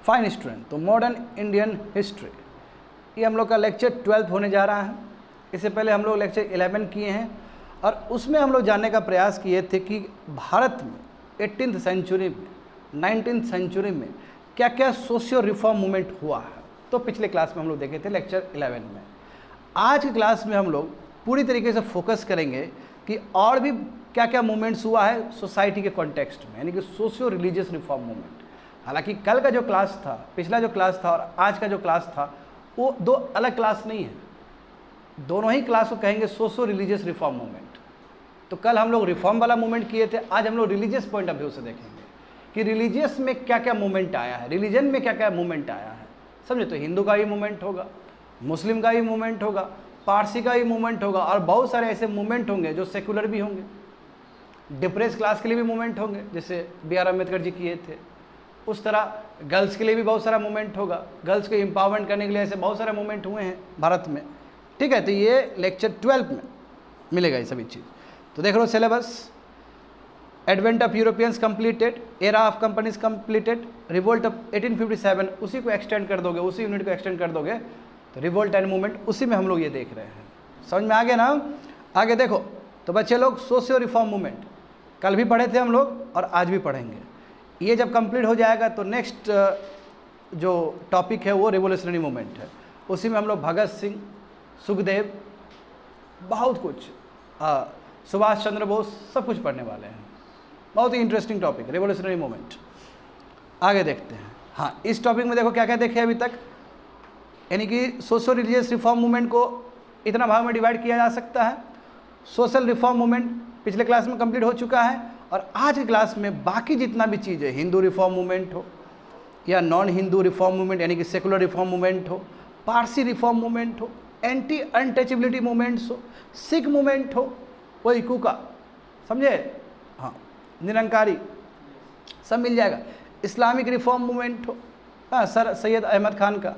Fine student, तो modern Indian history ये हम लोग का लेक्चर 12 होने जा रहा है। इससे पहले हम लोग लेक्चर 11 किए हैं और उसमें हम लोग जानने का प्रयास किए थे कि भारत में 18th सेंचुरी में, 19th सेंचुरी में क्या क्या सोशियो रिफॉर्म मूवमेंट हुआ है। तो पिछले क्लास में हम लोग देखे थे लेक्चर 11 में। आज की क्लास में हम लोग पूरी तरीके से फोकस करेंगे कि और भी क्या क्या मूवमेंट्स हुआ है सोसाइटी के कॉन्टेक्स्ट में, यानी कि सोशियो रिलीजियस रिफॉर्म मूवमेंट। हालांकि कल का जो क्लास था, पिछला जो क्लास था और आज का जो क्लास था वो दो अलग क्लास नहीं है, दोनों ही क्लास को कहेंगे सोशियो रिलीजियस रिफॉर्म मूवमेंट। तो कल हम लोग रिफॉर्म वाला मूवमेंट किए थे, आज हम लोग रिलीजियस पॉइंट ऑफ व्यू से देखेंगे कि रिलीजियस में क्या क्या मूवमेंट आया है, रिलीजन में क्या क्या मूवमेंट आया है। समझे? तो हिंदू का ही मूवमेंट होगा, मुस्लिम का ही मूवमेंट होगा, पारसी का ही मूवमेंट होगा और बहुत सारे ऐसे मूवमेंट होंगे जो सेकुलर भी होंगे, डिप्रेस क्लास के लिए भी मूवमेंट होंगे जैसे B.R. अम्बेडकर जी किए थे। उस तरह गर्ल्स के लिए भी बहुत सारा मूवमेंट होगा, गर्ल्स को एम्पावरमेंट करने के लिए ऐसे बहुत सारे मूवमेंट हुए हैं भारत में। ठीक है, तो ये लेक्चर 12 में मिलेगा ये सभी चीज़। तो देख लो syllabus, advent of Europeans completed, era of companies completed, revolt of 1857 उसी को एक्सटेंड कर दोगे, उसी यूनिट को एक्सटेंड कर दोगे तो रिवोल्ट एंड मूवमेंट उसी में हम लोग ये देख रहे हैं। समझ में आ गया ना? आगे देखो तो बच्चे लोग सोशियो रिफॉर्म मूवमेंट कल भी पढ़े थे हम लोग और आज भी पढ़ेंगे। ये जब कंप्लीट हो जाएगा तो नेक्स्ट जो टॉपिक है वो रिवोल्यूशनरी मूवमेंट है, उसी में हम लोग भगत सिंह, सुखदेव, बहुत कुछ, सुभाष चंद्र बोस, सब कुछ पढ़ने वाले हैं। बहुत ही इंटरेस्टिंग टॉपिक रिवोल्यूशनरी मूवमेंट। आगे देखते हैं। हाँ, इस टॉपिक में देखो क्या क्या देखे अभी तक, यानी कि सोशल रिलीजियस रिफॉर्म मूवमेंट को इतना भाग में डिवाइड किया जा सकता है। सोशल रिफॉर्म मूवमेंट पिछले क्लास में कंप्लीट हो चुका है और आज की क्लास में बाकी जितना भी चीज़ है, हिंदू रिफॉर्म मूवमेंट हो या नॉन हिंदू रिफॉर्म मूवमेंट यानी कि सेकुलर रिफॉर्म मूवमेंट हो, पारसी रिफॉर्म मूवमेंट हो, एंटी अनटचेबिलिटी मूवमेंट्स हो, सिख मूवमेंट हो, वही कुका, समझे? हाँ, निरंकारी, सब मिल जाएगा। इस्लामिक रिफॉर्म मूवमेंट हो, हाँ, सर सैयद अहमद खान का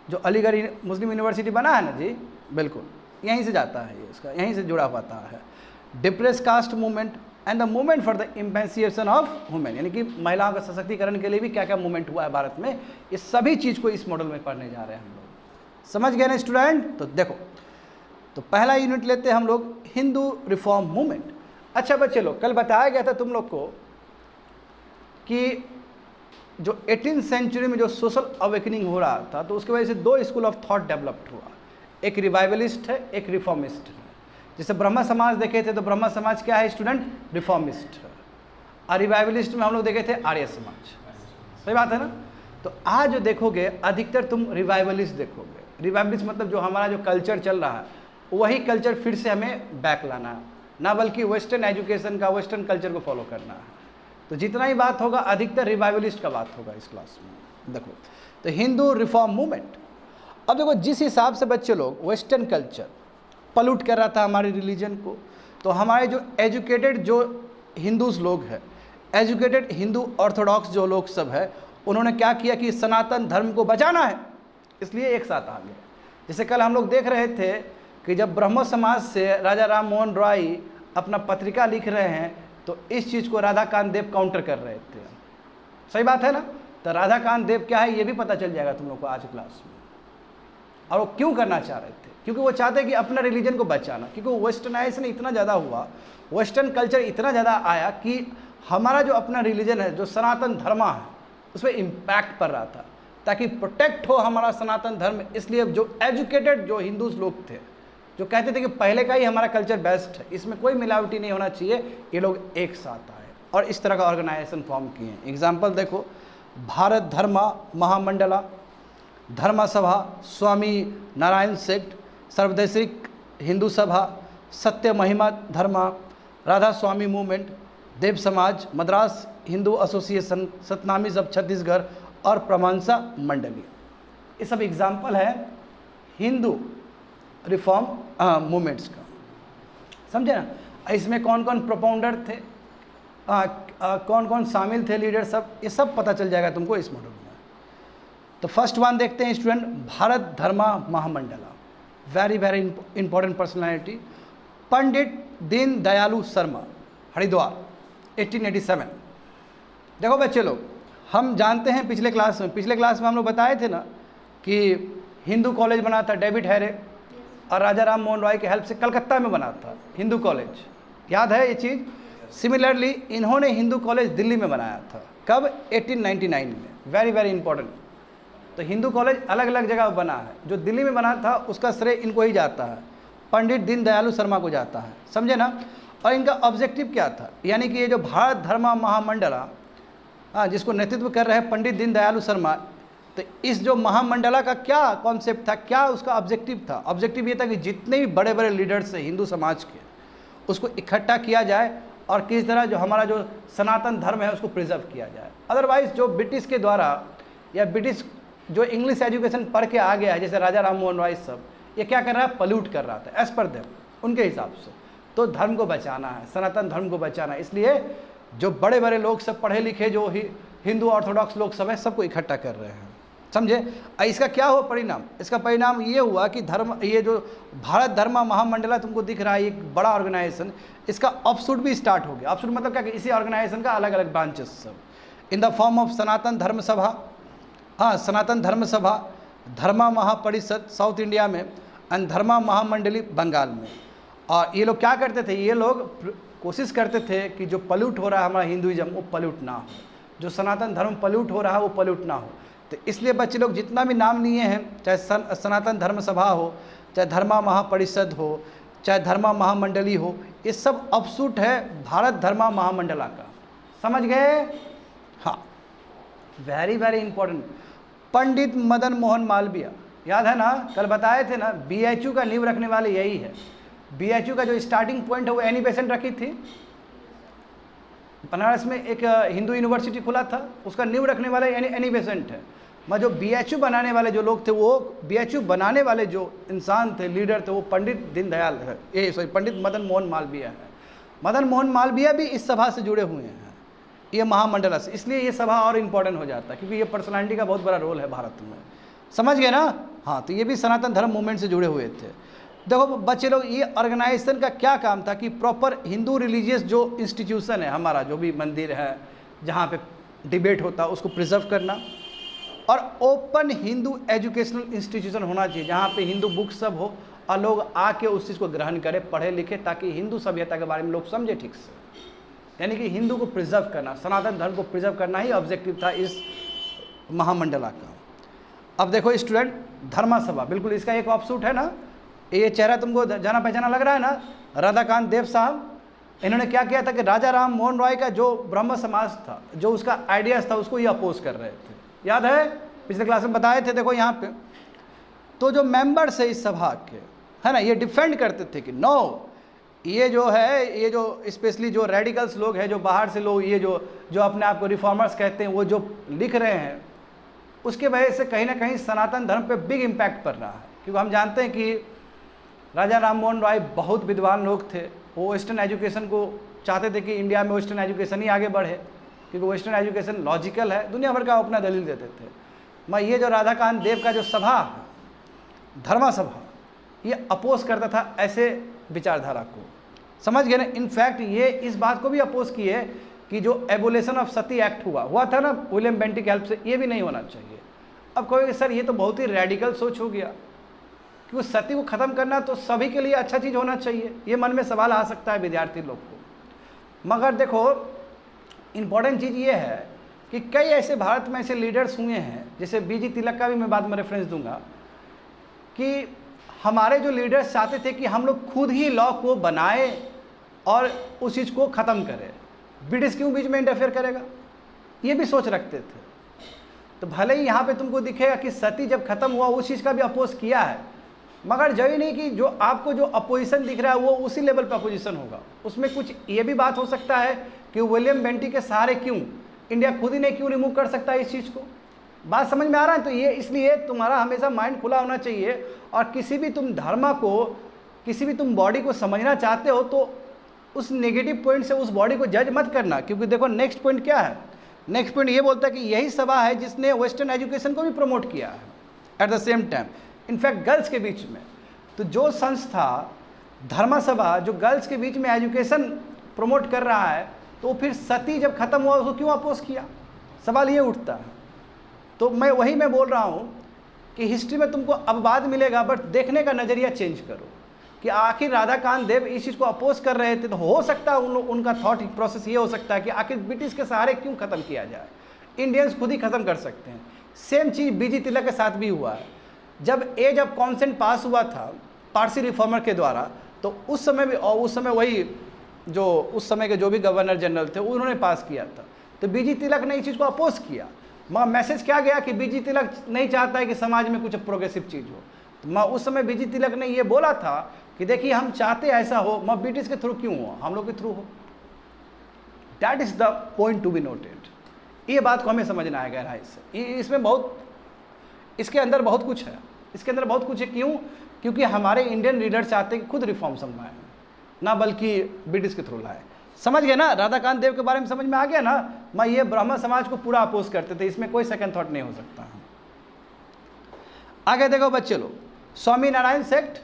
जो अलीगढ़ मुस्लिम यूनिवर्सिटी बना है ना जी, बिल्कुल यहीं से जाता है ये, इसका यहीं से जुड़ा पाता है। Depress caste movement and the movement for the emancipation of women, यानी कि महिलाओं का सशक्तिकरण के लिए भी क्या क्या मूवमेंट हुआ है भारत में, ये सभी चीज़ को इस मॉडल में पढ़ने जा रहे हैं हम लोग। समझ गए ना स्टूडेंट? तो देखो, तो पहला यूनिट लेते हैं हम लोग हिंदू रिफॉर्म मूवमेंट। अच्छा बच्चे लोग, कल बताया गया था तुम लोग को कि जो 18th सेंचुरी में जो सोशल अवेकनिंग हो रहा था तो उसकी वजह से दो स्कूल ऑफ थॉट डेवलप्ड हुआ, एक रिवाइवलिस्ट है, एक रिफॉर्मिस्ट है। जैसे ब्रह्म समाज देखे थे तो ब्रह्म समाज क्या है स्टूडेंट? रिफॉर्मिस्ट है। और रिवाइवलिस्ट में हम लोग देखे थे आर्य समाज। सही बात है ना? तो आज जो देखोगे अधिकतर तुम रिवाइवलिस्ट देखोगे। रिवाइवलिस्ट मतलब जो हमारा जो कल्चर चल रहा है वही कल्चर फिर से हमें बैक लाना है, ना बल्कि वेस्टर्न एजुकेशन का, वेस्टर्न कल्चर को फॉलो करना है। तो जितना ही बात होगा अधिकतर रिवाइवलिस्ट का बात होगा इस क्लास में। देखो तो हिंदू रिफॉर्म मूवमेंट, अब देखो जिस हिसाब से बच्चे लोग वेस्टर्न कल्चर पल्यूट कर रहा था हमारे रिलीजन को, तो हमारे जो एजुकेटेड जो हिंदूज लोग हैं, एजुकेटेड हिंदू ऑर्थोडॉक्स जो लोग सब है, उन्होंने क्या किया कि सनातन धर्म को बचाना है, इसलिए एक साथ आ गए। जैसे कल हम लोग देख रहे थे कि जब ब्रह्म समाज से राजा राम मोहन रॉय अपना पत्रिका लिख रहे हैं तो इस चीज़ को राधाकांत देव काउंटर कर रहे थे। सही बात है ना? तो राधाकांत देव क्या है ये भी पता चल जाएगा तुम लोग को आज क्लास में। और वो क्यों करना चाह रहे थे? क्योंकि वो चाहते हैं कि अपना रिलीजन को बचाना, क्योंकि वेस्टर्नाइजेशन इतना ज़्यादा हुआ, वेस्टर्न कल्चर इतना ज़्यादा आया कि हमारा जो अपना रिलीजन है, जो सनातन धर्म है, उस पर इम्पैक्ट पड़ रहा था। ताकि प्रोटेक्ट हो हमारा सनातन धर्म, इसलिए जो एजुकेटेड जो हिंदूज लोग थे जो कहते थे कि पहले का ही हमारा कल्चर बेस्ट है, इसमें कोई मिलावटी नहीं होना चाहिए, ये लोग एक साथ आए और इस तरह का ऑर्गेनाइजेशन फॉर्म किए। एग्जाम्पल देखो, भारत धर्म महामंडला, धर्म सभा, स्वामी नारायण सेठ, सर्वदेशिक हिंदू सभा, सत्य महिमा धर्म, राधा स्वामी मूवमेंट, देव समाज, मद्रास हिंदू एसोसिएशन, सतनामीज ऑफ छत्तीसगढ़ और प्रमांसा मंडली। ये सब एग्जाम्पल है हिंदू रिफॉर्म मूवमेंट्स का। समझे ना? इसमें कौन कौन प्रोपाउंडर थे, कौन कौन शामिल थे लीडर, सब ये सब पता चल जाएगा तुमको इस मॉडल में। तो फर्स्ट वन देखते हैं स्टूडेंट, भारत धर्मा महामंडला, very very important personality, Pandit Deen दयालु शर्मा, हरिद्वार 1887। देखो बच्चे लोग, हम जानते हैं पिछले क्लास में हम लोग बताए थे ना कि हिंदू कॉलेज बना था डेविड हैरे और राजा राम मोहन रॉय के हेल्प से कलकत्ता में बना था हिंदू कॉलेज, याद है ये चीज़। सिमिलरली इन्होंने हिंदू कॉलेज दिल्ली में बनाया था, कब? 1899 में। Very very important. तो हिंदू कॉलेज अलग अलग जगह बना है, जो दिल्ली में बना था उसका श्रेय इनको ही जाता है, पंडित दीनदयालु शर्मा को जाता है, समझे ना। और इनका ऑब्जेक्टिव क्या था, यानी कि ये जो भारत धर्म महामंडला, हाँ, जिसको नेतृत्व कर रहे हैं पंडित दीनदयालु शर्मा, तो इस जो महामंडला का क्या कॉन्सेप्ट था, क्या उसका ऑब्जेक्टिव था? ऑब्जेक्टिव ये था कि जितने भी बड़े बड़े लीडर्स हैं हिंदू समाज के, उसको इकट्ठा किया जाए और किस तरह जो हमारा जो सनातन धर्म है उसको प्रिजर्व किया जाए। अदरवाइज जो ब्रिटिश के द्वारा या ब्रिटिश जो इंग्लिश एजुकेशन पढ़ के आ गया है, जैसे राजा राम मोहन रॉय सब, ये क्या कर रहा है? पल्यूट कर रहा था एज पर देम, उनके हिसाब से। तो धर्म को बचाना है, सनातन धर्म को बचाना है, इसलिए जो बड़े बड़े लोग सब पढ़े लिखे जो हिंदू ऑर्थोडॉक्स लोग सब है, सबको इकट्ठा कर रहे हैं, समझे। इसका क्या हुआ परिणाम? इसका परिणाम ये हुआ कि ये जो भारत धर्म महामंडला तुमको दिख रहा है, एक बड़ा ऑर्गेनाइजेशन, इसका ऑफशूट भी स्टार्ट हो गया। ऑफशूट मतलब क्या कि इसी ऑर्गेनाइजेशन का अलग अलग ब्रांचेस सब इन द फॉर्म ऑफ सनातन धर्म सभा, हाँ, सनातन धर्म सभा, धर्मा महापरिषद साउथ इंडिया में एंड धर्मा महामंडली बंगाल में। और ये लोग क्या करते थे? ये लोग कोशिश करते थे कि जो पल्यूट हो रहा है हमारा हिंदुइज्म, वो पल्यूट ना हो, जो सनातन धर्म पल्यूट हो रहा है वो पल्यूट ना हो। तो इसलिए बच्चे लोग जितना भी नाम लिए हैं, चाहे सनातन धर्म सभा हो, चाहे धर्मा महापरिषद हो, चाहे धर्मा महामंडली हो, ये सब ऑफशूट है भारत धर्मा महामंडला का, समझ गए? हाँ, very very important. Pandit Madan Mohan Malviya, याद है ना, कल बताए थे ना, BHU का नींव रखने वाले यही है। BHU का जो स्टार्टिंग पॉइंट है वो एनी बेसेंट रखी थी। बनारस में एक हिंदू यूनिवर्सिटी खुला था, उसका नींव रखने वाले एनी बेसेंट है। मैं जो BHU बनाने वाले जो लोग थे, वो BHU बनाने वाले जो इंसान थे, लीडर थे, वो पंडित दीनदयाल है, पंडित मदन मोहन मालवीय है। मदन मोहन मालवीय भी इस सभा से जुड़े हुए हैं, ये महामंडला से, इसलिए ये सभा और इम्पोर्टेंट हो जाता है, क्योंकि ये पर्सनालिटी का बहुत बड़ा रोल है भारत में, समझ गए ना। हाँ, तो ये भी सनातन धर्म मूवमेंट से जुड़े हुए थे। देखो बच्चे लोग, ये ऑर्गेनाइजेशन का क्या काम था कि प्रॉपर हिंदू रिलीजियस जो इंस्टीट्यूशन है हमारा, जो भी मंदिर है जहाँ पे डिबेट होता है, उसको प्रिजर्व करना, और ओपन हिंदू एजुकेशनल इंस्टीट्यूशन होना चाहिए जहाँ पे हिंदू बुक सब हो और लोग आके उस चीज़ को ग्रहण करें, पढ़े लिखे, ताकि हिंदू सभ्यता के बारे में लोग समझे ठीक से। यानी कि हिंदू को प्रिजर्व करना, सनातन धर्म को प्रिजर्व करना ही ऑब्जेक्टिव था इस महामंडला का। अब देखो स्टूडेंट, धर्मा सभा, बिल्कुल इसका एक ऑफशूट है ना। ये चेहरा तुमको जाना पहचाना लग रहा है ना, राधाकांत देव साहब। इन्होंने क्या किया था कि राजा राम मोहन रॉय का जो ब्रह्म समाज था, जो उसका आइडियाज़ था, उसको ये अपोज कर रहे थे, याद है, पिछले क्लास में बताए थे। देखो यहाँ पे तो जो मेंबर्स है इस सभा के, है ना, ये डिफेंड करते थे कि नो, ये जो है, ये जो स्पेशली जो रेडिकल्स लोग हैं, जो बाहर से लोग, ये जो अपने आप को रिफॉर्मर्स कहते हैं, वो जो लिख रहे हैं, उसके वजह से कहीं ना कहीं सनातन धर्म पे बिग इम्पैक्ट पड़ रहा है। क्योंकि हम जानते हैं कि राजा राम मोहन रॉय बहुत विद्वान लोग थे, वो वेस्टर्न एजुकेशन को चाहते थे कि इंडिया में वेस्टर्न एजुकेशन ही आगे बढ़े, क्योंकि वेस्टर्न एजुकेशन लॉजिकल है, दुनिया भर का अपना दलील देते थे। मैं ये जो राधाकांत देव का जो सभा है, धर्मा सभा, ये अपोज करता था ऐसे विचारधारा को, समझ गए ना। इनफैक्ट ये इस बात को भी अपोज किए कि जो एबोलेशन ऑफ सती एक्ट हुआ था ना विलियम बेंटिक की हेल्प से, ये भी नहीं होना चाहिए। अब कहोगे सर ये तो बहुत ही रेडिकल सोच हो गया, क्योंकि सती को ख़त्म करना तो सभी के लिए अच्छा चीज़ होना चाहिए, ये मन में सवाल आ सकता है विद्यार्थी लोग को। मगर देखो इम्पॉर्टेंट चीज़ ये है कि कई ऐसे भारत में ऐसे लीडर्स हुए हैं, जैसे BG तिलक का भी मैं बाद में रेफरेंस दूंगा, कि हमारे जो लीडर्स चाहते थे कि हम लोग खुद ही लॉ को बनाए और उस चीज़ को ख़त्म करें, ब्रिटिश क्यों बीच में इंटरफेयर करेगा, ये भी सोच रखते थे। तो भले ही यहाँ पे तुमको दिखेगा कि सती जब ख़त्म हुआ उस चीज़ का भी अपोज किया है, मगर जरूरी नहीं कि जो आपको जो अपोजिशन दिख रहा है वो उसी लेवल पर अपोजिशन होगा। उसमें कुछ ये भी बात हो सकता है कि विलियम बेंटिक के सहारे क्यों इंडिया खुद ही नहीं क्यों रिमूव कर सकता है इस चीज़ को। बात समझ में आ रहा है? तो ये इसलिए तुम्हारा हमेशा माइंड खुला होना चाहिए, और किसी भी तुम धर्म को, किसी भी तुम बॉडी को समझना चाहते हो तो उस नेगेटिव पॉइंट से उस बॉडी को जज मत करना। क्योंकि देखो नेक्स्ट पॉइंट क्या है, नेक्स्ट पॉइंट ये बोलता है कि यही सभा है जिसने वेस्टर्न एजुकेशन को भी प्रमोट किया है at the same time, in fact girls के बीच में। तो जो संस्था धर्मा सभा जो गर्ल्स के बीच में एजुकेशन प्रमोट कर रहा है, तो फिर सती जब खत्म हुआ उसको क्यों अपोज किया, सवाल ये उठता है। तो मैं बोल रहा हूँ कि हिस्ट्री में तुमको अपवाद मिलेगा, बट देखने का नज़रिया चेंज करो कि आखिर राधाकांत देव इस चीज़ को अपोज कर रहे थे, तो हो सकता है उनका थॉट प्रोसेस ये हो सकता है कि आखिर ब्रिटिश के सहारे क्यों ख़त्म किया जाए, इंडियंस खुद ही ख़त्म कर सकते हैं। सेम चीज़ बीजी तिलक के साथ भी हुआ है। जब एज ऑफ कॉन्सेंट पास हुआ था पारसी रिफॉर्मर के द्वारा, तो उस समय भी, और उस समय वही जो उस समय के जो भी गवर्नर जनरल थे उन्होंने पास किया था, तो बीजी तिलक ने इस चीज़ को अपोज किया। मगर मैसेज क्या गया कि बीजी तिलक नहीं चाहता है कि समाज में कुछ प्रोग्रेसिव चीज़ हो। तो उस समय बीजी तिलक ने ये बोला था कि देखिए हम चाहते ऐसा हो, मगर ब्रिटिश के थ्रू क्यों हो, हम लोग के थ्रू हो। That is the point to be noted. ये बात को हमें समझना है गहराई से। इसमें बहुत, इसके अंदर बहुत कुछ है, इसके अंदर बहुत कुछ है। क्यों? क्योंकि हमारे इंडियन लीडर चाहते हैं कि खुद रिफॉर्म समझाएं, ना बल्कि ब्रिटिश के थ्रू लाए। समझ गए ना? राधाकांत देव के बारे में समझ में आ गया ना? मैं ये ब्राह्मण समाज को पूरा अपोज करते थे, इसमें कोई सेकंड थॉट नहीं हो सकता। आगे देखो बच्चे लोग, स्वामी नारायण सेक्ट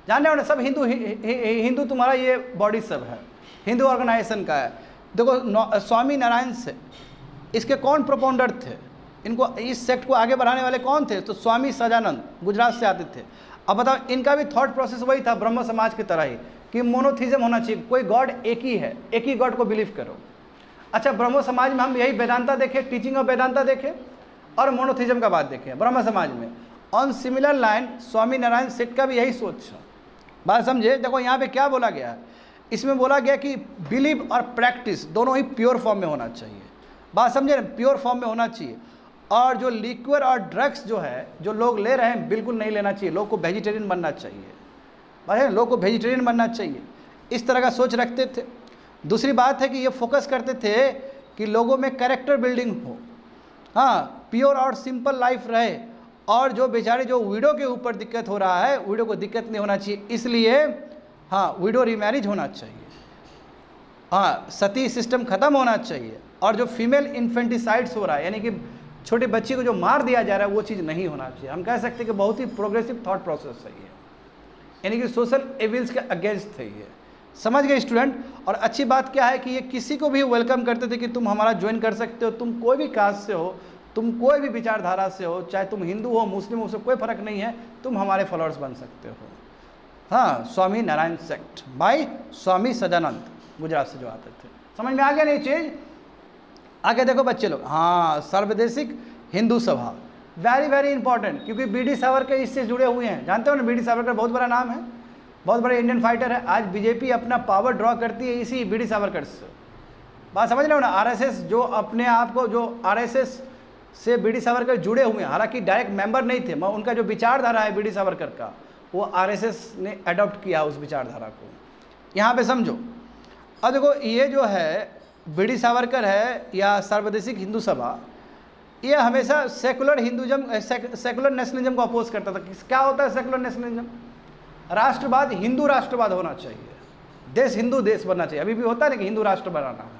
जानने वाले सब हिंदू तुम्हारा ये बॉडी सब है, हिंदू ऑर्गेनाइजेशन का है। देखो स्वामी नारायण से इसके कौन प्रोपाउंडर थे, इनको इस सेक्ट को आगे बढ़ाने वाले कौन थे? तो स्वामी सजानंद गुजरात से आते थे। अब बताओ, इनका भी थॉट प्रोसेस वही था ब्रह्म समाज की तरह ही कि मोनोथिज्म होना चाहिए, कोई गॉड एक ही है, एक ही गॉड को बिलीव करो। अच्छा, ब्रह्म समाज में हम यही वेदांता देखें, टीचिंग ऑफ वेदांता देखें और मोनोथिज्म का बात देखें ब्रह्म समाज में। On similar line Swami Narayan sect का भी यही सोच है। बात समझे? देखो यहाँ पे क्या बोला गया है, इसमें बोला गया कि बिलीव और प्रैक्टिस दोनों ही प्योर फॉर्म में होना चाहिए। बात समझे ना? प्योर फॉर्म में होना चाहिए। और जो लिक्विड और ड्रग्स जो है जो लोग ले रहे हैं बिल्कुल नहीं लेना चाहिए, लोग को वेजिटेरियन बनना चाहिए, भाई लोग को वेजिटेरियन बनना चाहिए, इस तरह का सोच रखते थे। दूसरी बात है कि ये फोकस करते थे कि लोगों में कैरेक्टर बिल्डिंग हो, हाँ, प्योर और सिंपल लाइफ रहे, और जो बेचारे जो विडो के ऊपर दिक्कत हो रहा है, विडो को दिक्कत नहीं होना चाहिए, इसलिए हाँ विडो रीमैरिज होना चाहिए, हाँ सती सिस्टम ख़त्म होना चाहिए, और जो फीमेल इन्फेंटिसाइड्स हो रहा है यानी कि छोटे बच्चे को जो मार दिया जा रहा है वो चीज़ नहीं होना चाहिए। हम कह सकते हैं कि बहुत ही प्रोग्रेसिव थॉट प्रोसेस है ये, यानी कि सोशल एविल्स के अगेंस्ट थे ये। समझ गए स्टूडेंट? और अच्छी बात क्या है कि ये किसी को भी वेलकम करते थे कि तुम हमारा ज्वाइन कर सकते हो, तुम कोई भी कास्ट से हो, तुम कोई भी विचारधारा से हो, चाहे तुम हिंदू हो मुस्लिम हो, उससे कोई फर्क नहीं है, तुम हमारे फॉलोअर्स बन सकते हो। हाँ, स्वामी नारायण सेक्ट बाय स्वामी सजानंद गुजरात से जो आते थे। समझ में आ गया नहीं चीज़? आगे देखो बच्चे लोग, हाँ सर्वदेशिक हिंदू सभा, वेरी वेरी इंपॉर्टेंट, क्योंकि बीडी सावरकर इससे जुड़े हुए हैं। जानते हो ना, बीडी सावरकर बहुत बड़ा नाम है, बहुत बड़े इंडियन फाइटर है। आज बीजेपी अपना पावर ड्रॉ करती है इसी बीडी सावरकर से। बात समझ रहे हो ना? आरएसएस जो अपने आप को, जो आरएसएस से बीडी सावरकर जुड़े हुए हैं, हालांकि डायरेक्ट मेंबर नहीं थे, मगर उनका जो विचारधारा है बीडी सावरकर का, वो आरएसएस ने अडॉप्ट किया उस विचारधारा को। यहाँ पे समझो। अब देखो, ये जो है बीडी सावरकर है या सर्वदेशिक हिंदू सभा, ये हमेशा सेकुलर हिंदुज़म, सेकुलर नेशनलिज्म को अपोज करता था। क्या होता है सेकुलर नेशनलिज्म? राष्ट्रवाद, हिंदू राष्ट्रवाद होना चाहिए, देश हिंदू देश बनना चाहिए। अभी भी होता है ना कि हिंदू राष्ट्र बनाना है,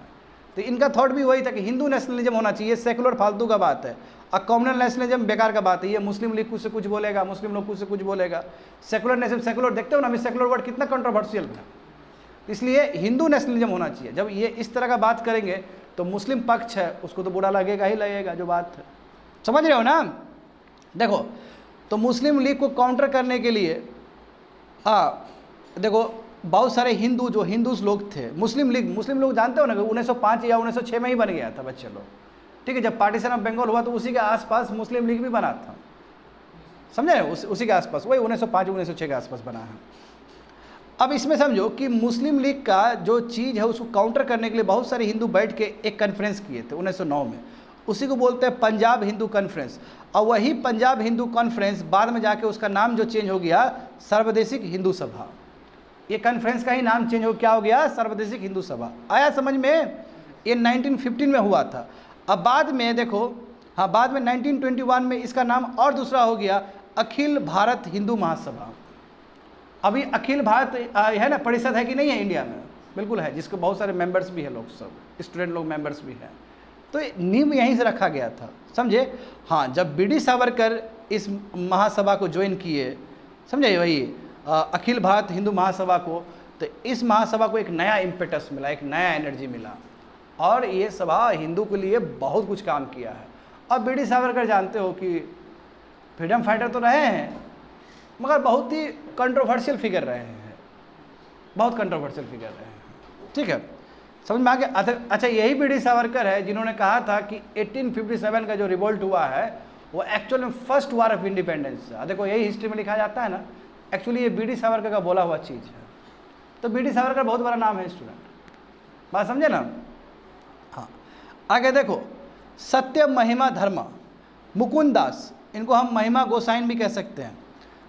तो इनका थॉट भी वही था कि हिंदू नेशनलिज्म होना चाहिए। सेकुलर फालतू का बात है, और कम्युनल नेशनलिज्म बेकार का बात है। ये मुस्लिम लीग कुछ से कुछ बोलेगा, मुस्लिम लोग कुछ से कुछ बोलेगा। सेकुलर नेशनल, सेकुलर देखते हो ना, अभी सेकुलर वर्ड कितना कंट्रोवर्शियल था, इसलिए हिंदू नेशनलिज्म होना चाहिए। जब ये इस तरह का बात करेंगे तो मुस्लिम पक्ष है उसको तो बुरा लगेगा ही लगेगा, जो बात है। समझ रहे हो ना? देखो, तो मुस्लिम लीग को काउंटर करने के लिए देखो बहुत सारे हिंदू, जो हिंदूज लोग थे, मुस्लिम लोग जानते हो ना कि 1905 या 1906 में ही बन गया था बच्चे लोग, ठीक है। जब पार्टीशन ऑफ बंगाल हुआ तो उसी के आसपास मुस्लिम लीग भी बना था, समझे? उसी के आसपास, वही 1905-1906 के आसपास बना है। अब इसमें समझो कि मुस्लिम लीग का जो चीज़ है उसको काउंटर करने के लिए बहुत सारे हिंदू बैठ के एक कॉन्फ्रेंस किए थे 1909 में, उसी को बोलते हैं पंजाब हिंदू कॉन्फ्रेंस। और वही पंजाब हिंदू कॉन्फ्रेंस बाद में जाके उसका नाम जो चेंज हो गया सर्वदेशिक हिंदू सभा। ये कॉन्फ्रेंस का ही नाम चेंज हो, क्या हो गया? सर्वदेशिक हिंदू सभा। आया समझ में? ये 1915 में हुआ था। अब बाद में देखो, हाँ बाद में 1921 में इसका नाम और दूसरा हो गया अखिल भारत हिंदू महासभा। अभी अखिल भारत है ना, परिषद है कि नहीं है इंडिया में? बिल्कुल है, जिसके बहुत सारे मेंबर्स भी हैं, लोग सब स्टूडेंट लोग मेंबर्स भी हैं। तो नींव यहीं से रखा गया था, समझे? हाँ, जब बीडी सावरकर इस महासभा को ज्वाइन किए, समझे, वही अखिल भारत हिंदू महासभा को, तो इस महासभा को एक नया इम्पेटस मिला, एक नया एनर्जी मिला। और ये सभा हिंदू के लिए बहुत कुछ काम किया है। अब बी डी सावरकर जानते हो कि फ्रीडम फाइटर तो रहे हैं, मगर बहुत ही कंट्रोवर्शियल फिगर रहे हैं, बहुत कंट्रोवर्शियल फिगर रहे हैं। ठीक है, समझ में आ गया। अच्छा, यही बी डी सावरकर है जिन्होंने कहा था कि 1857 का जो रिवोल्ट हुआ है वो एक्चुअल में फर्स्ट वार ऑफ इंडिपेंडेंस है। देखो यही हिस्ट्री में लिखा जाता है ना, एक्चुअली ये बी डी सावरकर का बोला हुआ चीज़ है। तो बी डी सावरकर बहुत बड़ा नाम है स्टूडेंट, बात समझे ना। हाँ, आगे देखो, सत्य महिमा धर्मा, मुकुंद दास, इनको हम महिमा गोसाइन भी कह सकते हैं।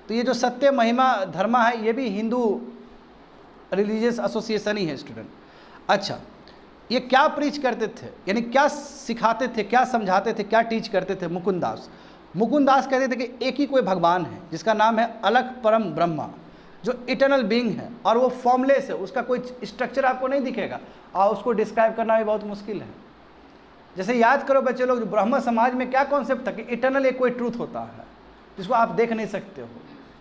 तो ये जो सत्य महिमा धर्मा है ये भी हिंदू रिलीजियस एसोसिएशन ही है स्टूडेंट। अच्छा, ये क्या प्रीच करते थे, यानी क्या सिखाते थे, क्या समझाते थे, क्या टीच करते थे मुकुंद दास? मुकुंद दास कहते थे कि एक ही कोई भगवान है जिसका नाम है अलख परम ब्रह्मा, जो इटर्नल बीइंग है और वो फॉर्मलेस है, उसका कोई स्ट्रक्चर आपको नहीं दिखेगा और उसको डिस्क्राइब करना भी बहुत मुश्किल है। जैसे याद करो बच्चे लोग, ब्रह्म समाज में क्या कॉन्सेप्ट था कि इटर्नल एक कोई ट्रूथ होता है जिसको आप देख नहीं सकते हो,